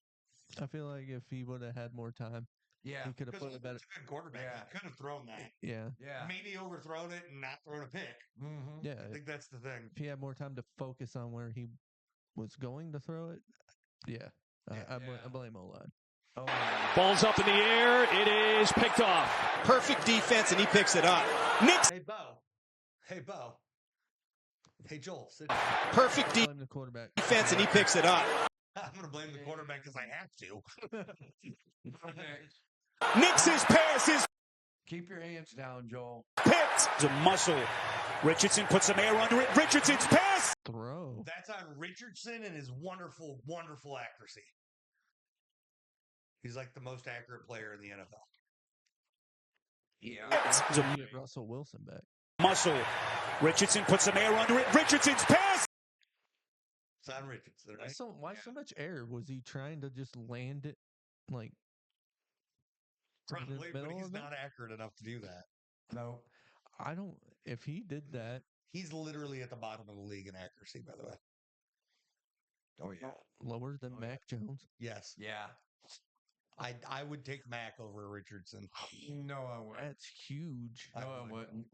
I feel like if he would have had more time, Yeah, he could have Because put a better. it's a good quarterback. Yeah. He could have thrown that. Yeah, yeah. Maybe overthrown it and not thrown a pick. Mm-hmm. yeah. I think that's the thing. If he had more time to focus on where he was going to throw it, yeah. I blame O-line. Ball's up in the air. It is picked off. Perfect defense, and he picks it up. Nick's Hey, Bo. Hey, Bo. Hey, Joel. Sit down. perfect Blame the quarterback. defense, and he picks it up. I'm going to blame the quarterback because I have to. Nick's his pass is Keep your hands down, Joel. picked. It's a muscle. Richardson puts some air under it. Richardson's pass. Throw. That's on Richardson and his wonderful, wonderful accuracy. He's like the most accurate player in the NFL. Yeah. It's a Get Russell Wilson back. muscle. Richardson puts some air under it. Richardson's pass. It's on Richardson, right? Why so much air? Was he trying to just land it like Probably, but middle he's of it? not accurate enough to do that. No. I don't. If he did that, He's literally at the bottom of the league in accuracy, by the way. Oh yeah. lower than Mac Jones. Yes. Yeah. I would take Mac over Richardson. No, I wouldn't. That's huge. No, I wouldn't.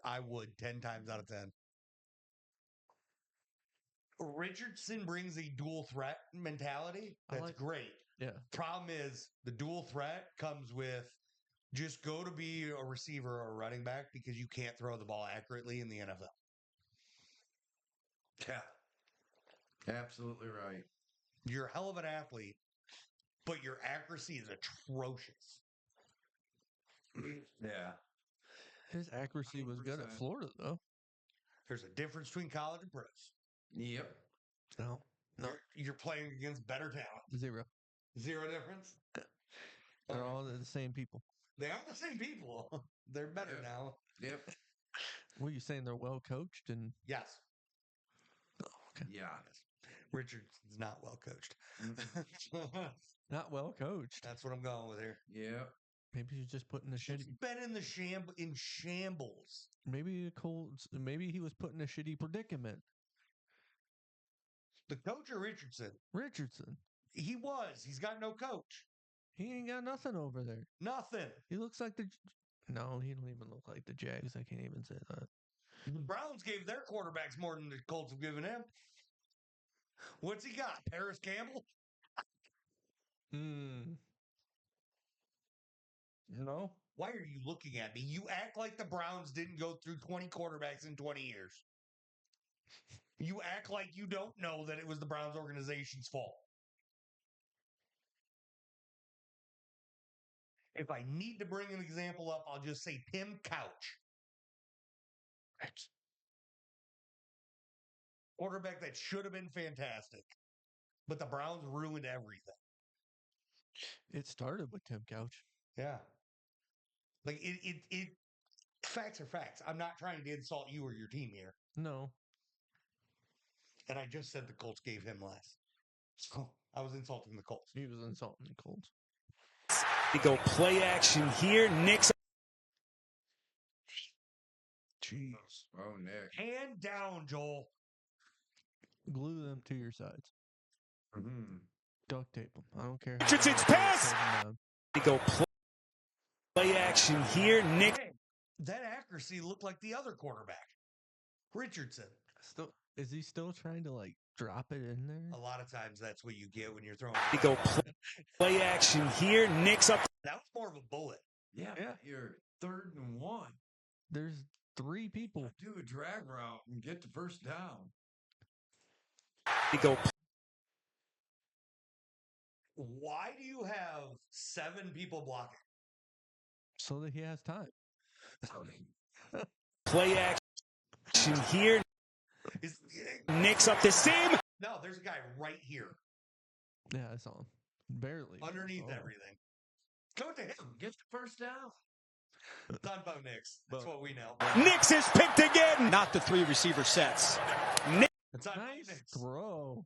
I would 10 times out of 10. Richardson brings a dual threat mentality. That's great. Yeah. Problem is the dual threat comes with just go to be a receiver or a running back because you can't throw the ball accurately in the NFL. Yeah. Absolutely right. You're a hell of an athlete, but your accuracy is atrocious. Yeah. His accuracy was good at 100%. Florida, though. There's a difference between college and pros. Yep. No. You're playing against better talent. Zero. Zero difference. They're all the same people. They are the same people. They're better Yeah. now. Yep. What are you saying? They're well coached and Yes. Yeah. Richardson's not well coached. not well coached. That's what I'm going with here. Yep. Maybe he's just putting a He's shitty. been in shambles. Maybe Maybe he was put in a shitty predicament. The coach or Richardson? Richardson. He was. He's got no coach. He ain't got nothing over there. Nothing. He looks like the. No, he don't even look like the Jags. I can't even say that. The Browns gave their quarterbacks more than the Colts have given him. What's he got? Paris Campbell? No. Why are you looking at me? You act like the Browns didn't go through 20 quarterbacks in 20 years. You act like you don't know that it was the Browns organization's fault. If I need to bring an example up, I'll just say Tim Couch. Quarterback that should have been fantastic, but the Browns ruined everything. It started with Tim Couch. Yeah. Like it facts are facts. I'm not trying to insult you or your team here. No. And I just said the Colts gave him less. So I was insulting the Colts. He was insulting the Colts. They go play action here. Nick's Jeez. Oh, Nick. Hand down, Joel. Glue them to your sides. Mm-hmm. Duct tape them. I don't care. Richardson's pass. They go play action here. Nick. Hey, that accuracy looked like the other quarterback, Richardson. Is he still trying to drop it in there? A lot of times that's what you get when you're throwing. They go play action here. Nick's up. That was more of a bullet. Yeah. You're 3rd and 1. There's 3 people. Do a drag route and get the first down. They go. Why do you have 7 people blocking? So that he has time. Play action here. Nick's up the same. No, there's a guy right here. Yeah, I saw him. Barely. Underneath everything. Go to him. Get the first down. It's on Bo Nix. That's what we know. Nix is picked again. Not the three receiver sets. It's on Bo Nice Nix. throw.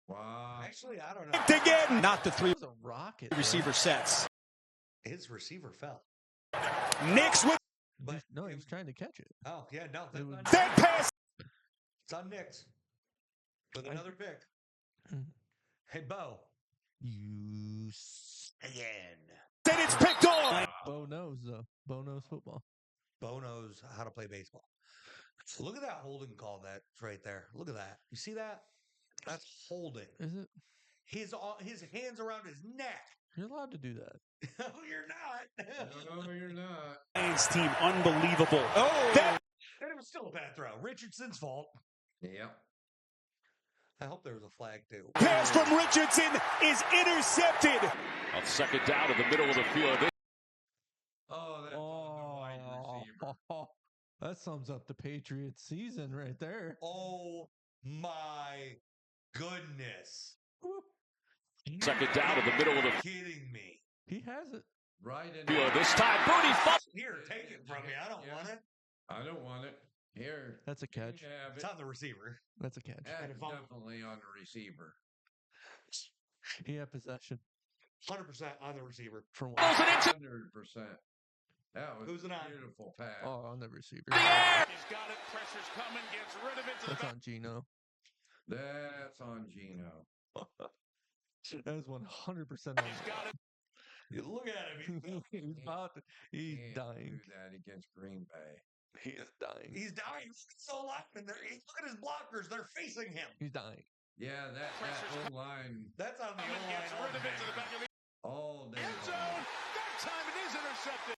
Wow. Actually, I don't know. Picked again. Not the three That was a rocket. receiver sets. His receiver fell. Nix with But No, he was trying to catch it. oh yeah, no, that's was- on that pass. it's on Nix with another pick. Hmm. Hey Bo, You again. Then it's picked off. Bo knows though. Bo knows football. Bo knows how to play baseball. Look at that holding call that's right there. Look at that. You see that? That's holding. Is it? His hands around his neck. You're allowed to do that. No, you're not. No, you're not. Lions team unbelievable. Oh, That and it was still a bad throw. Richardson's fault. Yep. I hope there was a flag too. pass from Richardson is intercepted. On second down in the middle of the field. Oh, that's on the wide receiver. That sums up the Patriots season right there. Oh my goodness! Second down in the middle of the Kidding me? He has it. Right in field. This time, Birdie falls. Here, take it from me. I don't want it. I don't want it. Here. That's a you catch. can have It's it. on the receiver. That's a catch. That's if I'm- definitely on the receiver. He had possession 100% on the receiver. for one. 100%. That was Who's it a on? beautiful pass. Oh, on the receiver. He's got it. Pressure's coming. Gets rid of it to the That's on Gino. That's on Gino. That is 100% on. He's got it. You look at him. He's about to, he's Can't dying. do that against Green Bay. He is dying. He's dying. He's so linemen. Look at his blockers. They're facing him. He's dying. Yeah, that whole line That's on the O-line. Gets rid of it to the back of the all day end zone. long. That time it is intercepted.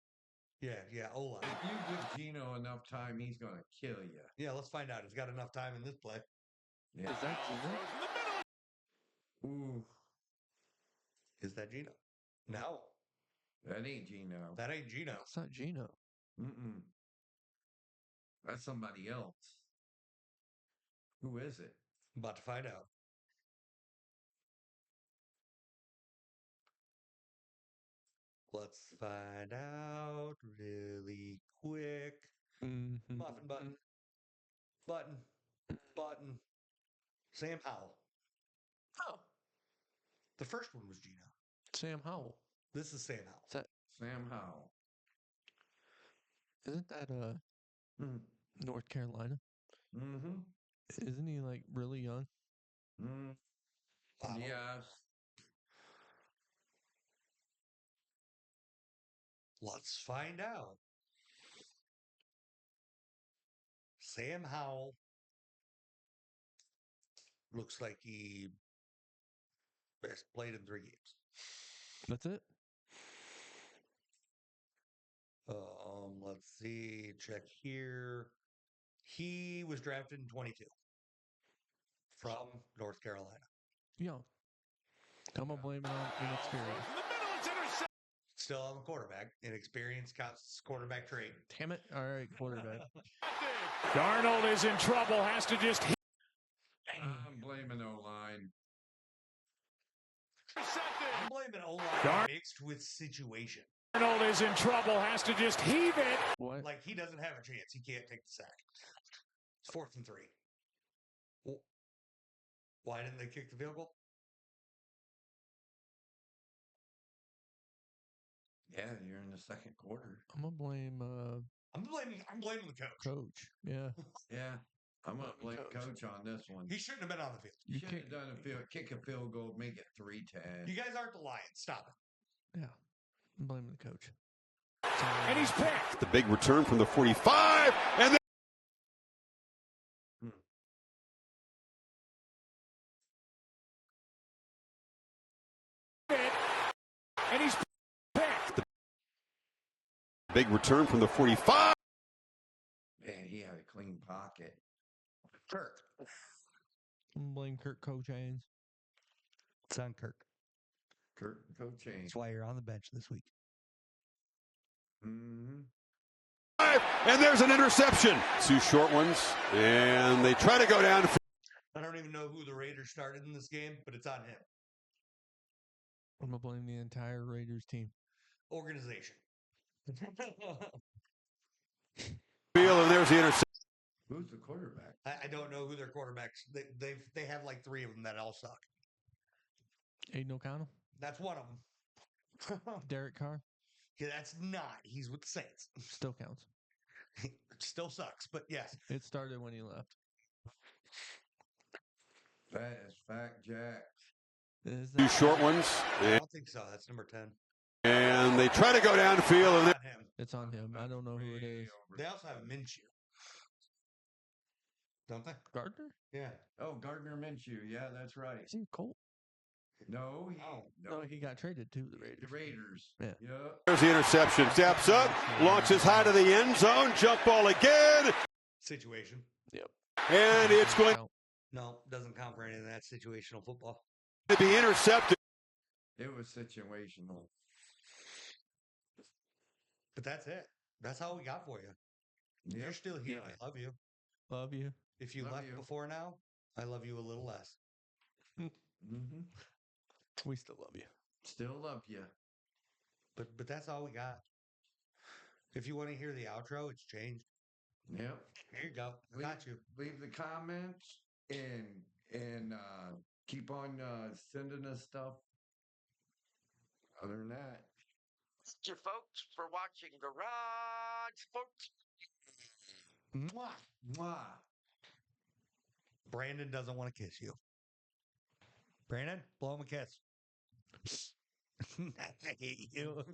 Yeah, O-line. If you give Gino enough time, he's going to kill you. Yeah, let's find out. He's got enough time in this play. Yeah. Is that Gino? Throws in the middle. Ooh, Is that Gino? No, that ain't Gino. that ain't Gino. It's not Gino. Mm-mm. That's somebody else. Who is it? I'm about to find out. Let's find out really quick. Mm-hmm. Muffin button. Button. Sam Howell. Oh, The first one was Gino. Sam Howell. This is Sam Howell. Sam Howell. Isn't that Mm. North Carolina? Mm-hmm. Isn't he like really young? Mm. Wow. Yes. Let's find out. Sam Howell looks like he best played in 3 games. That's it. Let's see. Check here. He was drafted in 22 from North Carolina. Young. I'm gonna blame it on inexperience. In the middle, it's intercepted. Still on the quarterback. Inexperience counts as quarterback trait. Damn it! All right, quarterback. Darnold is in trouble. Has to just hit. I'm blaming O-line. Intercepted. I'm blaming O-line mixed with situation. Darnold is in trouble. Has to just heave it. What? Like he doesn't have a chance. He can't take the sack. It's 4th and 3. Well, why didn't they kick the field goal? Yeah, you're in the second quarter. I'm gonna blame I'm blaming the coach. coach. Yeah. Yeah. I'm going to blame Coach. Coach on this one. He shouldn't have been on the field. You You should can't- have done kick a field goal, make it 3-10. You guys aren't the Lions. Stop it. Yeah. I'm blaming the coach. And he's picked. The big return from the 45, and then And he's picked. big return from the 45. Man, he had a clean pocket. Kirk. I'm gonna blame Kirk Cochains. It's on Kirk. Coach James. That's why you're on the bench this week. Mm-hmm. And there's an interception. 2 short ones, and they try to go down. I don't even know who the Raiders started in this game, but it's on him. I'm gonna blame the entire Raiders team. organization. Field, and there's the interception. Who's the quarterback? I don't know who their quarterbacks. They have like 3 of them that all suck. Aiden O'Connell, That's one of them. Derek Carr, Yeah, that's not. He's with the Saints. still counts. Still sucks, but yes. It started when he left. That is fact, Jack. Is Two that short ones, I don't think so. That's number 10. and they try to go downfield, and Not him. It's on him. I don't know who it is. They also have Minshew. Don't they? Gardner? Yeah. Oh, Gardner Minshew. Yeah, that's right. Is he Colt? No, No, he got traded to the Raiders. The Raiders. Yeah. Yep. there's the interception. Steps up, launches high to the end zone, jump ball again, Situation. Yep. and it's going No, doesn't count for any of that situational football. to be intercepted. It was situational. But that's it. That's all we got for you. Yep. You're still here. Yeah. I love you. Love you. If you Love left you. before now, I love you a little less. Mm-hmm. We still love you. Still love you. But that's all we got. If you want to hear the outro, it's changed. Yep. There you go. I got you. Leave the comments and keep on sending us stuff. Other than that, Thank you, folks, for watching Garage Sports. Mwah. mwah. Brandon doesn't want to kiss you. Brandon, blow him a kiss. I hate you.